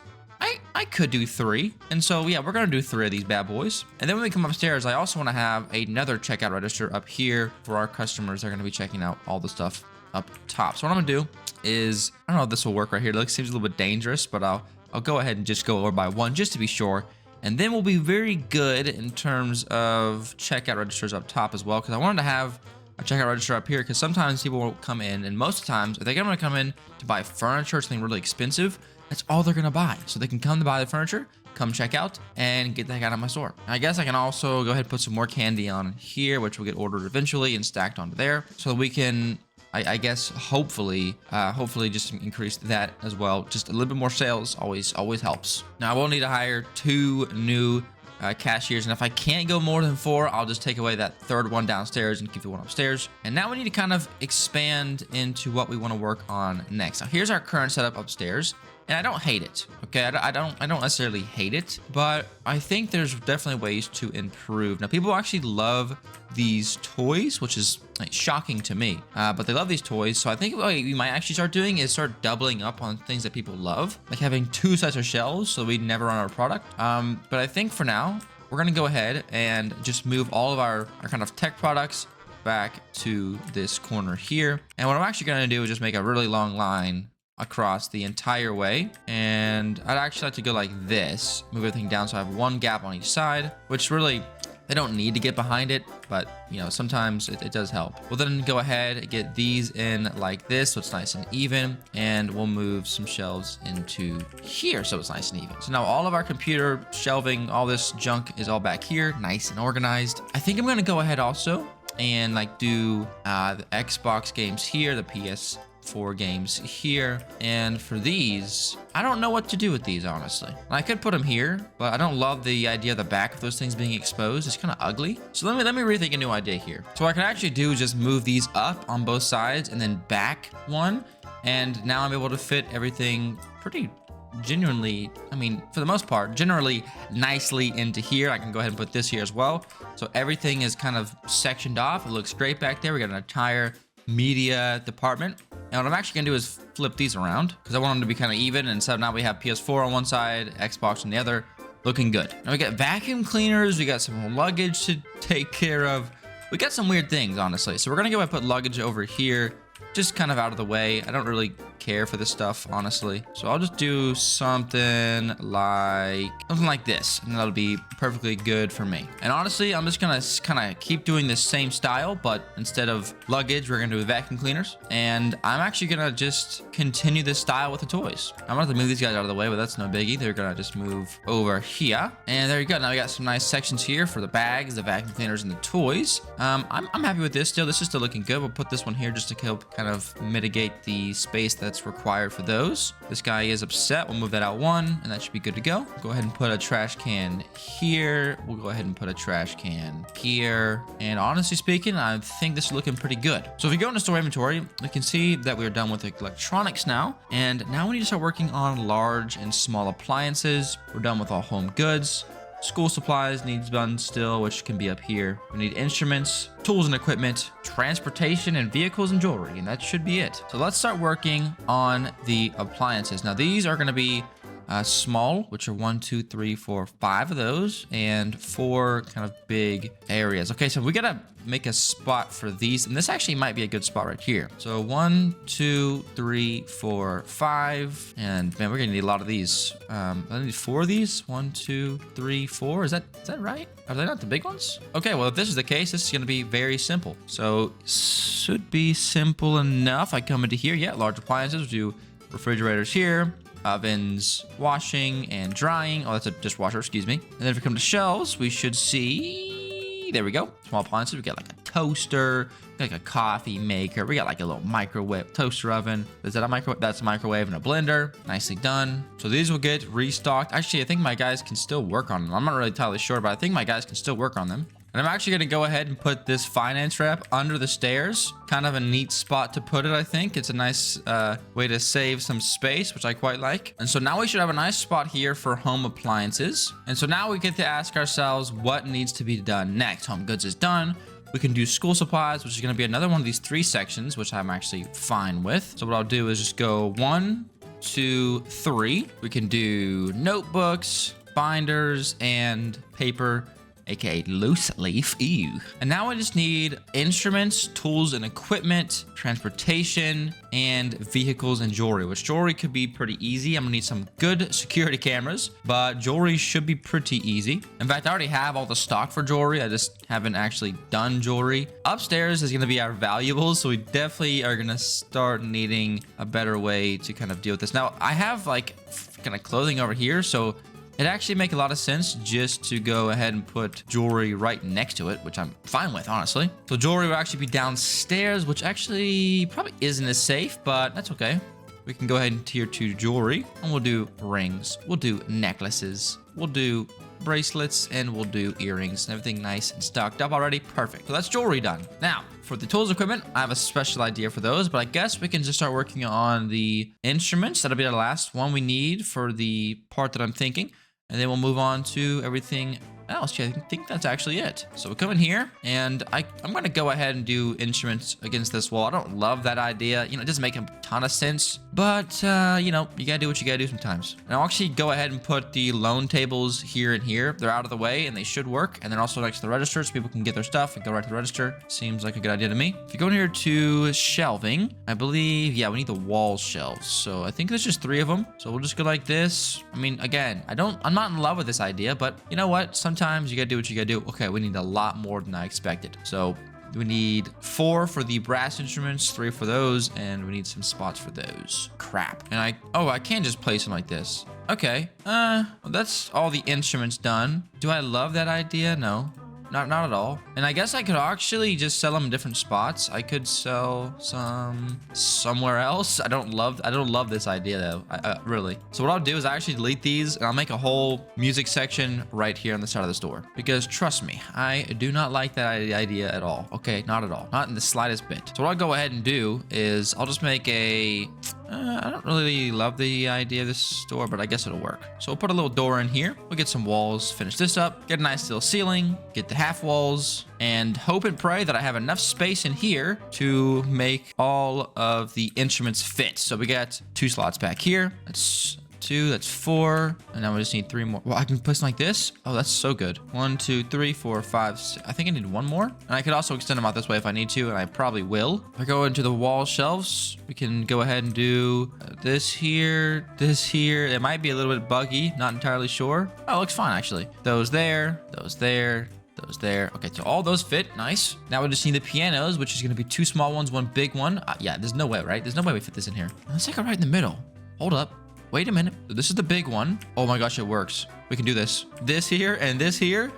I could do 3. And so, yeah, we're going to do 3 of these bad boys. And then when we come upstairs, I also want to have another checkout register up here for our customers. They're going to be checking out all the stuff up top. So what I'm going to do is, I don't know if this will work right here. It seems a little bit dangerous, but I'll go ahead and just go over by 1 just to be sure. And then we'll be very good in terms of checkout registers up top as well, because I wanted to have a checkout register up here because sometimes people will come in, and most of the times, if they're going to come in to buy furniture or something really expensive, that's all they're going to buy. So they can come to buy the furniture, come check out, and get that out of my store. I guess I can also go ahead and put some more candy on here, which will get ordered eventually and stacked onto there. So we can, I guess, hopefully just increase that as well. Just a little bit more sales always helps. Now I will need to hire 2 new cashiers, and if I can't go more than 4, I'll just take away that 3rd one downstairs and keep the one upstairs. And now we need to kind of expand into what we want to work on next. Now here's our current setup upstairs. And I don't hate it, okay? I don't necessarily hate it, but I think there's definitely ways to improve. Now, people actually love these toys, which is like, shocking to me, but they love these toys. So I think what we might actually start doing is start doubling up on things that people love, like having 2 sets of shelves so we never run out of product. But I think for now, we're gonna go ahead and just move all of our kind of tech products back to this corner here. And what I'm actually gonna do is just make a really long line across the entire way, and I'd actually like to go like this, move everything down so I have 1 gap on each side, which really, they don't need to get behind it, but you know, sometimes it does help. We'll then go ahead and get these in like this so it's nice and even, and we'll move some shelves into here so it's nice and even. So now all of our computer shelving, all this junk is all back here, nice and organized. I think I'm gonna go ahead also and like do the Xbox games here, the PS4 games here, and for these, I don't know what to do with these, honestly. I could put them here, but I don't love the idea of the back of those things being exposed. It's kind of ugly. So let me rethink a new idea here. So what I can actually do is just move these up on both sides and then back 1, and now I'm able to fit everything pretty genuinely, I mean, for the most part, generally nicely into here. I can go ahead and put this here as well. So everything is kind of sectioned off. It looks great back there. We got an entire media department. And what I'm actually gonna do is flip these around because I want them to be kind of even. And so now we have PS4 on one side, Xbox on the other, looking good. Now we got vacuum cleaners, we got some luggage to take care of. We got some weird things, honestly. So we're gonna go and put luggage over here, just kind of out of the way. I don't really care for this stuff, honestly. So I'll just do something like this, and that'll be perfectly good for me. And honestly, I'm just gonna kind of keep doing this same style, but instead of luggage, we're gonna do vacuum cleaners. And I'm actually gonna just continue this style with the toys. I'm gonna have to move these guys out of the way, but that's no biggie. They're gonna just move over here. And there you go. Now we got some nice sections here for the bags, the vacuum cleaners, and the toys. I'm happy with this still. This is still looking good. We'll put this one here just to help kind of mitigate the space that's required for those. This guy is upset. We'll move that out 1, and that should be good to go. Go ahead and put a trash can here. We'll go ahead and put a trash can here. And honestly speaking, I think this is looking pretty good. So if we go into store inventory, we can see that we're done with electronics now. And now we need to start working on large and small appliances. We're done with all home goods. School supplies needs done still, which can be up here. We need instruments, tools and equipment, transportation, and vehicles and jewelry, and that should be it. So let's start working on the appliances. Now these are going to be small, which are 1, 2, 3, 4, 5 of those, and 4 kind of big areas. Okay, so we gotta make a spot for these, and this actually might be a good spot right here. So 1, 2, 3, 4, 5, and man, we're gonna need a lot of these. I need 4 of these. 1, 2, 3, 4. Is that right? Are they not the big ones? Okay, well, if this is the case, this is gonna be very simple. So should be simple enough. I come into here, yeah, large appliances. We'll do refrigerators here, ovens, washing and drying. Oh, that's a dishwasher, excuse me. And then if we come to shelves, we should see, there we go, small appliances. We got like a toaster, like a coffee maker. We got like a little microwave, toaster oven. Is that a microwave? That's a microwave and a blender. Nicely done. So these will get restocked. Actually, I think my guys can still work on them. I'm not really entirely sure, but I think my guys can still work on them. And I'm actually going to go ahead and put this finance wrap under the stairs. Kind of a neat spot to put it, I think. It's a nice way to save some space, which I quite like. And so now we should have a nice spot here for home appliances. And so now we get to ask ourselves what needs to be done next. Home goods is done. We can do school supplies, which is going to be another one of these 3 sections, which I'm actually fine with. So what I'll do is just go 1, 2, 3. We can do notebooks, binders, and paper, aka loose leaf. Ew. And now I just need instruments, tools and equipment, transportation, and vehicles and jewelry, which jewelry could be pretty easy. I'm gonna need some good security cameras, but jewelry should be pretty easy. In fact, I already have all the stock for jewelry. I just haven't actually done jewelry. Upstairs is gonna be our valuables, so we definitely are gonna start needing a better way to kind of deal with this. Now, I have like kind of clothing over here, so it actually make a lot of sense just to go ahead and put jewelry right next to it, which I'm fine with, honestly. So jewelry will actually be downstairs, which actually probably isn't as safe, but that's okay. We can go ahead and tier 2 jewelry, and we'll do rings, we'll do necklaces, we'll do bracelets, and we'll do earrings, and everything nice and stocked up already. Perfect. So that's jewelry done. Now, for the tools equipment, I have a special idea for those, but I guess we can just start working on the instruments. That'll be the last one we need for the part that I'm thinking. And then we'll move on to everything else. Yeah, I think that's actually it. So we come in here, and I'm going to go ahead and do instruments against this wall. I don't love that idea. You know, it doesn't make a ton of sense, but, you know, you got to do what you got to do sometimes. And I'll actually go ahead and put the loan tables here and here. They're out of the way, and they should work. And then also next to the register, so people can get their stuff and go right to the register. Seems like a good idea to me. If you go in here to shelving, I believe, yeah, we need the wall shelves. So I think there's just 3 of them. So we'll just go like this. I mean, again, I'm not in love with this idea, but you know what? Sometimes you gotta do what you gotta do. Okay, we need a lot more than I expected. So we need 4 for the brass instruments, 3 for those, and we need some spots for those. Crap. And I can't just place them like this. Okay, well, that's all the instruments done. Do I love that idea? No. Not at all. And I guess I could actually just sell them in different spots. I could sell some somewhere else. I don't love this idea though. Really. So what I'll do is I actually delete these, and I'll make a whole music section right here on the side of the store. Because trust me, I do not like that idea at all. Okay, not at all. Not in the slightest bit. So what I'll go ahead and do is I'll just make a... I don't really love the idea of this store, but I guess it'll work. So we'll put a little door in here. We'll get some walls, finish this up, get a nice little ceiling, get the half walls, and hope and pray that I have enough space in here to make all of the instruments fit. So we got 2 slots back here. That's 2, that's 4, and now we just need 3 more. Well, I can place them like this. Oh, that's so good. 1, 2, 3, 4, 5, 6. I think I need 1 more, and I could also extend them out this way if I need to, and I probably will. If I go into the wall shelves, we can go ahead and do this here, this here. It might be a little bit buggy, not entirely sure. Oh, it looks fine actually. Those there, those there, those there. Okay, so all those fit. Nice. Now we just need the pianos, which is going to be 2 small ones, 1 big one. Yeah, there's no way, right? There's no way we fit this in here. Let's take it right in the middle. Hold up. Wait a minute. This is the big one. Oh my gosh, it works. We can do this. This here,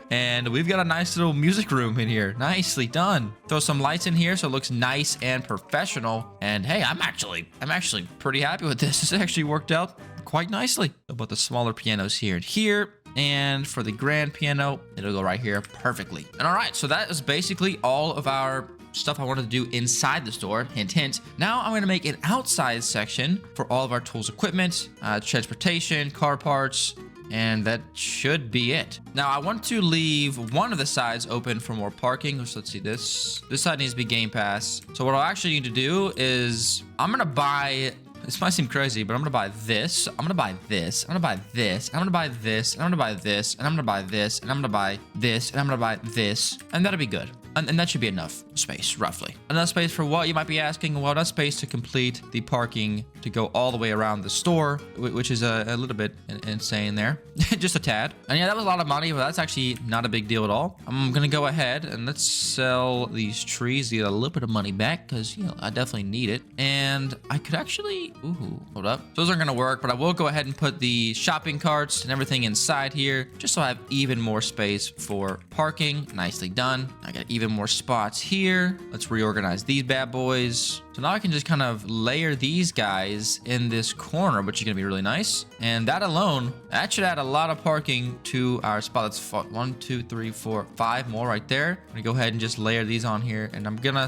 and we've got a nice little music room in here. Nicely done. Throw some lights in here so it looks nice and professional. And hey, I'm actually pretty happy with this. This actually worked out quite nicely. About the smaller pianos here and here. And for the grand piano, it'll go right here perfectly. And all right, so that is basically all of our stuff I wanted to do inside the store. Hint, hint. Now I'm going to make an outside section for all of our tools, equipment, transportation, car parts, and that should be it. Now I want to leave one of the sides open for more parking. So let's see, this side needs to be Game Pass. So what I'll actually need to do is I'm going to buy This might seem crazy, but I'm gonna buy this. I'm gonna buy this. I'm gonna buy this. I'm gonna buy this. And I'm gonna buy this. And I'm gonna buy this. And I'm gonna buy this. And I'm gonna buy this. And that'll be good. And that should be enough space, roughly. Enough space for what, you might be asking? Well, enough space to complete the parking to go all the way around the store, which is a little bit insane there. Just a tad. And yeah, that was a lot of money, but that's actually not a big deal at all. I'm gonna go ahead and let's sell these trees to get a little bit of money back, because, you know, I definitely need it. And I could actually, ooh, hold up. Those aren't gonna work, but I will go ahead and put the shopping carts and everything inside here, just so I have even more space for parking. Nicely done. I got even more spots here. Let's reorganize these bad boys. So now I can just kind of layer these guys in this corner, which is gonna be really nice. And that alone, that should add a lot of parking to our spot. Let's 1, 2, 3, 4, 5 more right there. I'm gonna go ahead and just layer these on here, and I'm gonna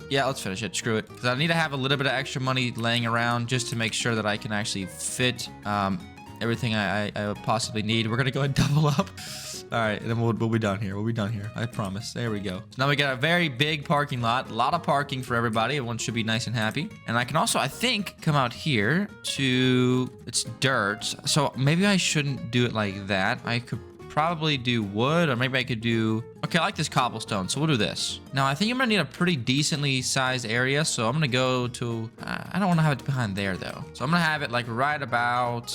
yeah, let's finish it. Screw it. Because I need to have a little bit of extra money laying around just to make sure that I can actually fit everything I possibly need. We're gonna go ahead and double up. All right, and then we'll be done here. We'll be done here. I promise. There we go. So now we got a very big parking lot. A lot of parking for everybody. Everyone should be nice and happy. And I can also, I think, come out here to... It's dirt. So maybe I shouldn't do it like that. I could probably do wood, or maybe I could do... Okay, I like this cobblestone, so we'll do this. Now, I think I'm gonna need a pretty decently sized area, so I'm gonna go to... I don't want to have it behind there, though. So I'm gonna have it, like, right about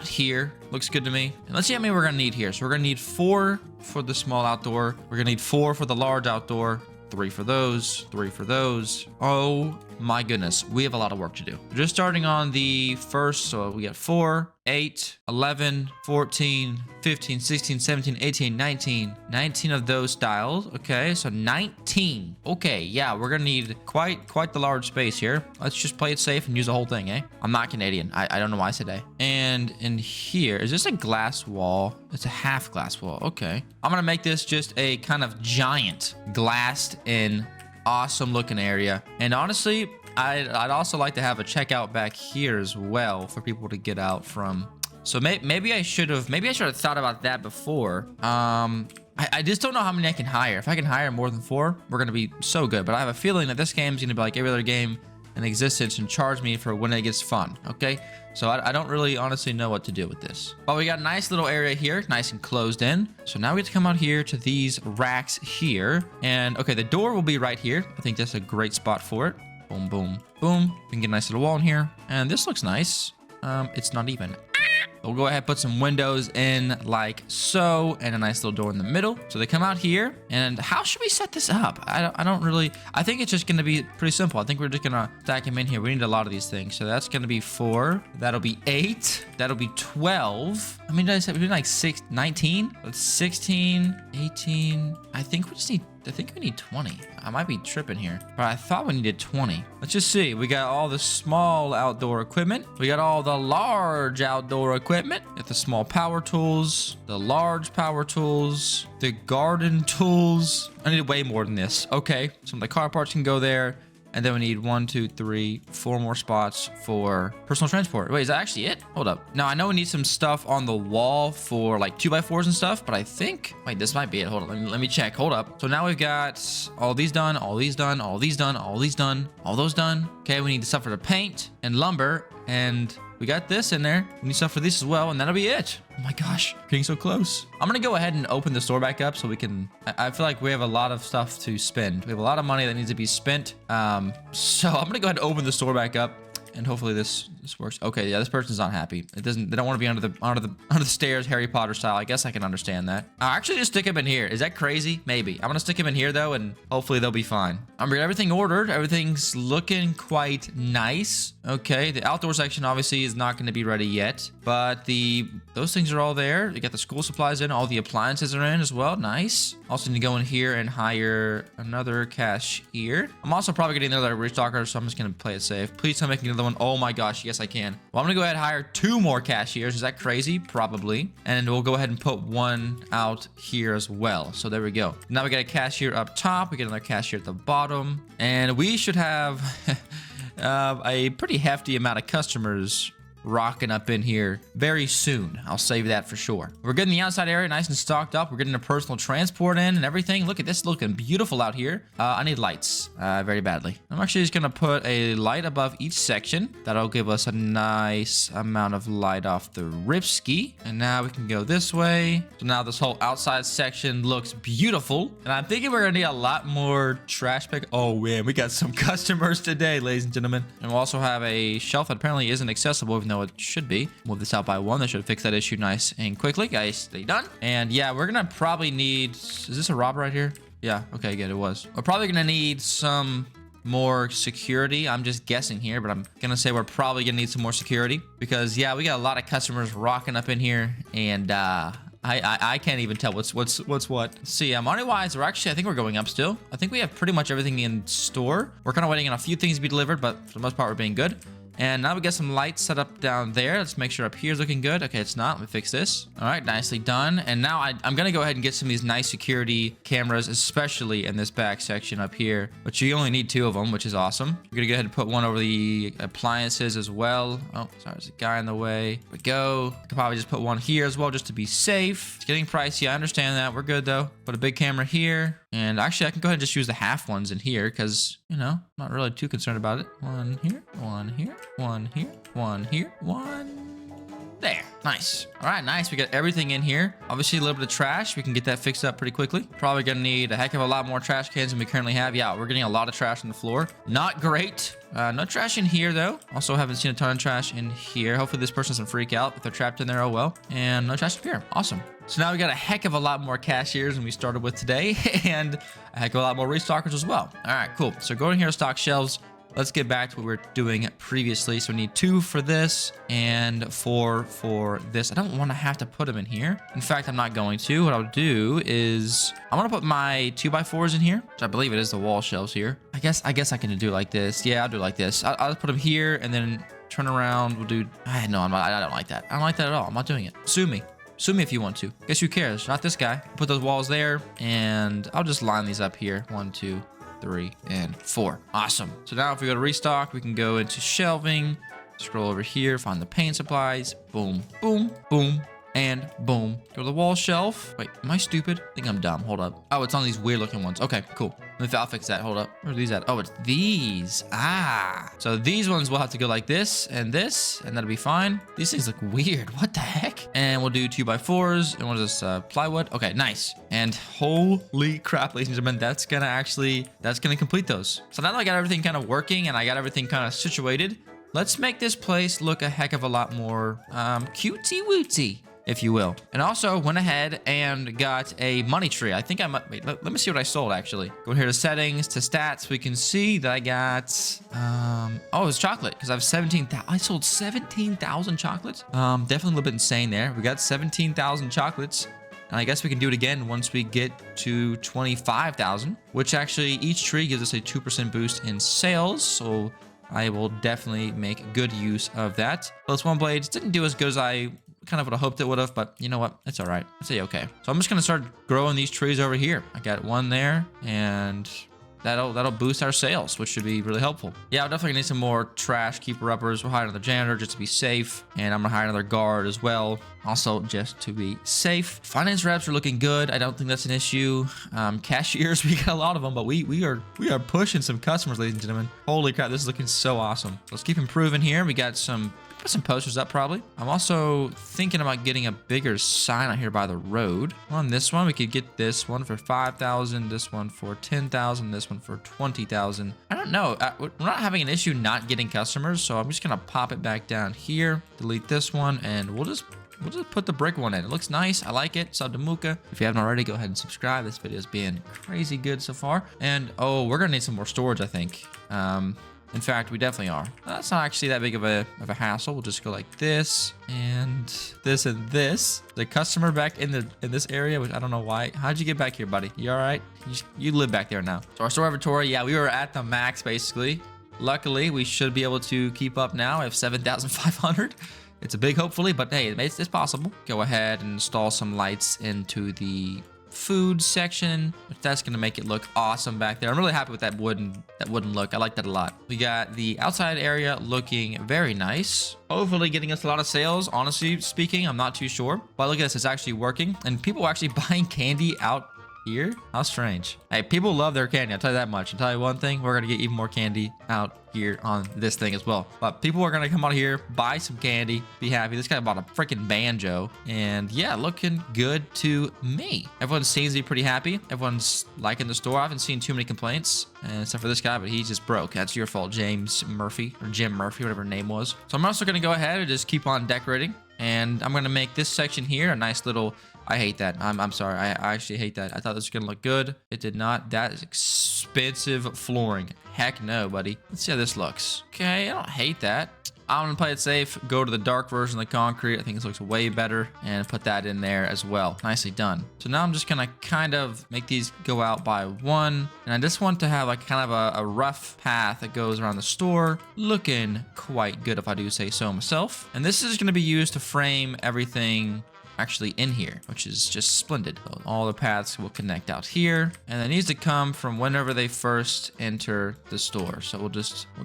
here. Looks good to me. And let's see how many we're gonna need here. So we're gonna need 4 for the small outdoor. We're gonna need 4 for the large outdoor. 3 for those, 3 for those. Oh my goodness, we have a lot of work to do. We're just starting on the first, so we got 4, 8, 11, 14, 15, 16, 17, 18, 19. 19 of those styles. Okay, so 19. Okay, yeah, we're gonna need quite the large space here. Let's just play it safe and use the whole thing, eh? I'm not Canadian. I don't know why I said A. And in here, is this a glass wall? It's a half glass wall. Okay. I'm gonna make this just a kind of giant glassed in awesome looking area. And honestly, I'd also like to have a checkout back here as well for people to get out from. So maybe I should have thought about that before. I just don't know how many I can hire. If I can hire more than 4, we're gonna be so good. But I have a feeling that this game's gonna be like every other game in existence and charge me for when it gets fun. Okay, so I don't really honestly know what to do with this. But we got a nice little area here, nice and closed in. So now we have to come out here to these racks here. And okay, the door will be right here. I think that's a great spot for it. Boom, boom, boom. We can get a nice little wall in here. And this looks nice. It's not even. We'll go ahead and put some windows in like so, and a nice little door in the middle. So they come out here, and how should we set this up? I don't really, I think it's just gonna be pretty simple. I think we're just gonna stack them in here. We need a lot of these things. So that's gonna be 4, that'll be 8, that'll be 12. I mean, did I say we need like 19? That's 16, 18. I think we need 20. I might be tripping here, but I thought we needed 20. Let's just see. We got all the small outdoor equipment. We got all the large outdoor equipment. Got the small power tools, the large power tools, the garden tools. I need way more than this. Okay, some of the car parts can go there. And then we need 1, 2, 3, 4 more spots for personal transport. Wait, is that actually it? Hold up. Now, I know we need some stuff on the wall for like 2x4s and stuff, but I think, wait, this might be it. Hold on, let me check. Hold up. So now we've got all these done, all these done, all these done, all these done, all those done. Okay, we need the stuff for the paint and lumber, and we got this in there. We need stuff for this as well, and that'll be it. Oh my gosh, getting so close. I'm gonna go ahead and open the store back up so we can, I feel like we have a lot of stuff to spend. We have a lot of money that needs to be spent. So I'm gonna go ahead and open the store back up, and hopefully this works. Okay, yeah, this person's not happy. They don't want to be under the stairs, Harry Potter style. I guess I can understand that. I'll actually just stick him in here. Is that crazy? Maybe. I'm gonna stick him in here though, and hopefully they'll be fine. I'm getting everything ordered. Everything's looking quite nice. Okay, the outdoor section obviously is not gonna be ready yet, but those things are all there. You got the school supplies in, all the appliances are in as well. Nice. Also need to go in here and hire another cashier. I'm also probably getting another restocker, so I'm just gonna play it safe. Please tell me I can get another one. Oh my gosh, yes I can. Well, I'm gonna go ahead and hire 2 more cashiers. Is that crazy? Probably. And we'll go ahead and put 1 out here as well. So there we go. Now we got a cashier up top. We get another cashier at the bottom. And we should have a pretty hefty amount of customers rocking up in here very soon. I'll save that for sure. We're getting the outside area nice and stocked up. We're getting the personal transport in and everything. Look at this, looking beautiful out here. I need lights very badly. I'm actually just gonna put a light above each section. That'll give us a nice amount of light off the ripski. And now we can go this way. So now this whole outside section looks beautiful. And I'm thinking we're gonna need a lot more trash pick. Oh man, we got some customers today, ladies and gentlemen. And we'll also have a shelf that apparently isn't accessible, even though it should be. Move this out by one. That should fix that issue nice and quickly. Guys, stay done. And yeah, we're gonna probably need, is this a robber right here? Yeah, okay, good, it was. We're probably gonna need some more security. I'm just guessing here, but I'm gonna say we're probably gonna need some more security because yeah, we got a lot of customers rocking up in here, and I can't even tell what's what. See, money wise, I think we're going up still. I think we have pretty much everything in store. We're kind of waiting on a few things to be delivered, but for the most part, we're being good. And now we got some lights set up down there. Let's make sure up here is looking good. Okay, it's not. Let me fix this. All right, nicely done. And now I'm going to go ahead and get some of these nice security cameras, especially in this back section up here. But you only need 2 of them, which is awesome. We're going to go ahead and put one over the appliances as well. Oh, sorry, there's a guy in the way. There we go. I could probably just put one here as well, just to be safe. It's getting pricey. I understand that. We're good, though. Put a big camera here. And actually, I can go ahead and just use the half ones in here because, you know, I'm not really too concerned about it. One here, one here, one here, one here, one there. Nice. All right, nice. We got everything in here. Obviously, a little bit of trash. We can get that fixed up pretty quickly. Probably going to need a heck of a lot more trash cans than we currently have. Yeah, we're getting a lot of trash on the floor. Not great. No trash in here, though. Also, haven't seen a ton of trash in here. Hopefully, this person doesn't freak out if they're trapped in there. Oh, well. And no trash up here. Awesome. So now we got a heck of a lot more cashiers than we started with today, and a heck of a lot more restockers as well. All right, cool. So going here to stock shelves. Let's get back to what we were doing previously. So we need 2 for this and 4 for this. I don't want to have to put them in here. In fact, I'm not going to. What I'll do is I'm going to put my 2x4s in here, which I believe it is the wall shelves here. I guess I can do it like this. Yeah, I'll do it like this. I'll just put them here and then turn around. We'll do, I don't like that. I don't like that at all. I'm not doing it. Sue me. Sue me if you want to. Guess who cares? Not this guy. Put those walls there and I'll just line these up here. 1, 2, 3, and 4. Awesome. So now if we go to restock, we can go into shelving, scroll over here, find the paint supplies, boom, boom, boom, and boom. Go to the wall shelf. Wait, am I stupid? I think I'm dumb. Hold up. Oh, it's on these weird looking ones. Okay, cool. I'll fix that. Hold up. Where are these at? Oh, it's these. So these ones will have to go like this, and that'll be fine. These things look weird. What the heck? And we'll do 2x4s. And what is this? Plywood. Okay, nice. And holy crap, ladies and gentlemen, that's gonna complete those. So now that I got everything kind of working and I got everything kind of situated, let's make this place look a heck of a lot more cutesy-wootsy, if you will. And also went ahead and got a money tree. I think I might, wait, let me see what I sold actually. Go here to settings, to stats. We can see that I got, oh, it's chocolate because I have 17,000. I sold 17,000 chocolates. Definitely a little bit insane there. We got 17,000 chocolates. And I guess we can do it again once we get to 25,000, which actually each tree gives us a 2% boost in sales. So I will definitely make good use of that. Plus one blades didn't do as good as I kind of would have hoped it would have, but you know what? It's all right. It's okay. So I'm just going to start growing these trees over here. I got one there, and that'll boost our sales, which should be really helpful. Yeah, I'll definitely need some more trash keeper uppers. We'll hire another janitor just to be safe, and I'm going to hire another guard as well, also just to be safe. Finance reps are looking good. I don't think that's an issue. Cashiers, we got a lot of them, but we are pushing some customers, ladies and gentlemen. Holy crap, this is looking so awesome. Let's keep improving here. We got some posters up probably. I'm also thinking about getting a bigger sign out here by the road. On this one, we could get this one for 5,000, this one for 10,000, this one for 20,000. I don't know. We're not having an issue not getting customers, so I'm just gonna pop it back down here, delete this one, and we'll just put the brick one in. It looks nice. I like it. Sub to Moocah. If you haven't already, go ahead and subscribe. This video has been crazy good so far. And oh, we're gonna need some more storage, I think. In fact, we definitely are. That's not actually that big of a hassle. We'll just go like this and this and this. The customer back in this area, which I don't know why. How'd you get back here, buddy? You all right? You live back there now. So our store inventory, yeah, we were at the max basically. Luckily, we should be able to keep up now. I have 7,500. It's a big hopefully, but hey, it's possible. Go ahead and install some lights into the food section, which that's gonna make it look awesome back there. I'm really happy with that wooden look. I like that a lot. We got the outside area looking very nice. Hopefully getting us a lot of sales. Honestly speaking, I'm not too sure. But look at this, it's actually working. And people are actually buying candy out here. How strange. Hey, people love their candy. I'll tell you that much. I'll tell you one thing. We're going to get even more candy out here on this thing as well. But people are going to come out here, buy some candy, be happy. This guy bought a freaking banjo. And yeah, looking good to me. Everyone seems to be pretty happy. Everyone's liking the store. I haven't seen too many complaints, except for this guy, but he's just broke. That's your fault, James Murphy, or Jim Murphy, whatever her name was. So I'm also going to go ahead and just keep on decorating. And I'm going to make this section here a nice little... I hate that. I'm sorry. I actually hate that. I thought this was going to look good. It did not. That is expensive flooring. Heck no, buddy. Let's see how this looks. Okay, I don't hate that. I'm going to play it safe. Go to the dark version of the concrete. I think this looks way better. And put that in there as well. Nicely done. So now I'm just going to kind of make these go out by one. And I just want to have like kind of a rough path that goes around the store. Looking quite good if I do say so myself. And this is going to be used to frame everything actually in here, which is just splendid. So all the paths will connect out here, and it needs to come from whenever they first enter the store. So we'll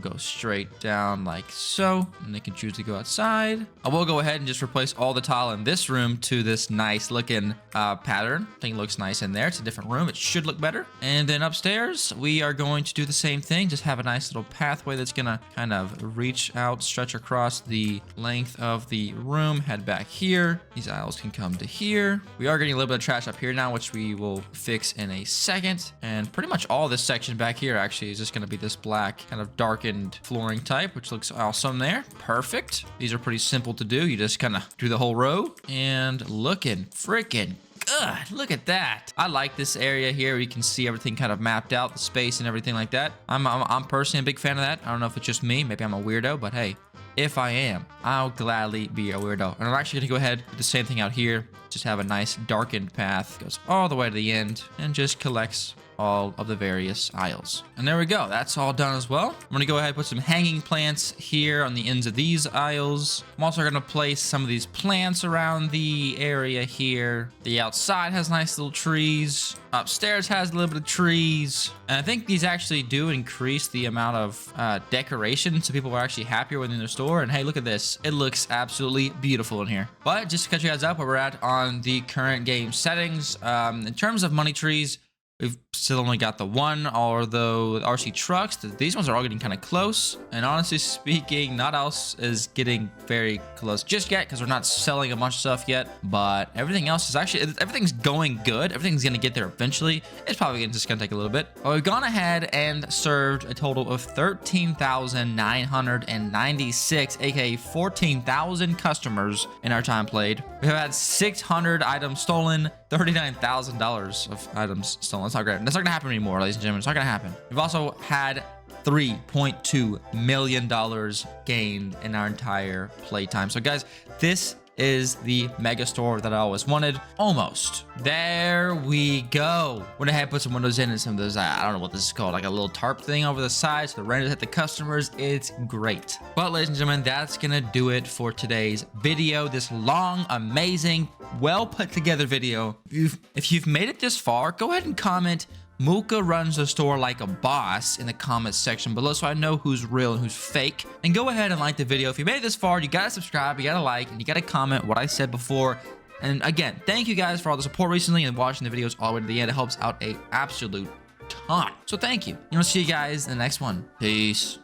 go straight down like so, and they can choose to go outside. I will go ahead and just replace all the tile in this room to this nice looking pattern. I think it looks nice in there. It's a different room. It should look better. And then upstairs, we are going to do the same thing. Just have a nice little pathway that's gonna kind of reach out, stretch across the length of the room, head back here. These aisles can come to here. We are getting a little bit of trash up here now, which we will fix in a second. And pretty much all this section back here actually is just going to be this black kind of darkened flooring type, which looks awesome there. Perfect. These are pretty simple to do. You just kind of do the whole row, and looking freaking good. Look at that. I like this area here. You can see everything kind of mapped out, the space and everything like that. I'm personally a big fan of that. I don't know if it's just me. Maybe I'm a weirdo, but hey, if I am, I'll gladly be a weirdo. And I'm actually gonna go ahead and do the same thing out here. Just have a nice darkened path, goes all the way to the end, and just collects all of the various aisles. And there we go. That's all done as well. I'm gonna go ahead and put some hanging plants here on the ends of these aisles. I'm also gonna place some of these plants around the area here. The outside has nice little trees. Upstairs has a little bit of trees. And I think these actually do increase the amount of decoration, so people are actually happier within their store. And hey, look at this. It looks absolutely beautiful in here. But just to catch you guys up where we're at on the current game settings, in terms of money trees, we've still only got the one, although the RC trucks, these ones are all getting kind of close. And honestly speaking, not else is getting very close just yet because we're not selling a bunch of stuff yet. But everything else is actually, everything's going good. Everything's going to get there eventually. It's probably just going to take a little bit. But we've gone ahead and served a total of 13,996, aka 14,000 customers in our time played. We have had 600 items stolen, $39,000 of items stolen. That's not great. That's not gonna happen anymore, ladies and gentlemen. It's not gonna happen. We've also had $3.2 million gained in our entire playtime. So guys, this is the mega store that I always wanted. Almost. There we go. Went ahead and put some windows in and some of those, I don't know what this is called, like a little tarp thing over the side so the rain doesn't hit the customers. It's great. But ladies and gentlemen, that's gonna do it for today's video. This long, amazing, well put together video. If you've made it this far, go ahead and comment Moocah runs the store like a boss in the comments section below so I know who's real and who's fake. And go ahead and like the video. If you made it this far, you gotta subscribe, you gotta like, and you gotta comment what I said before. And again, thank you guys for all the support recently and watching the videos all the way to the end. It helps out an absolute ton. So thank you. And I'll see you guys in the next one. Peace.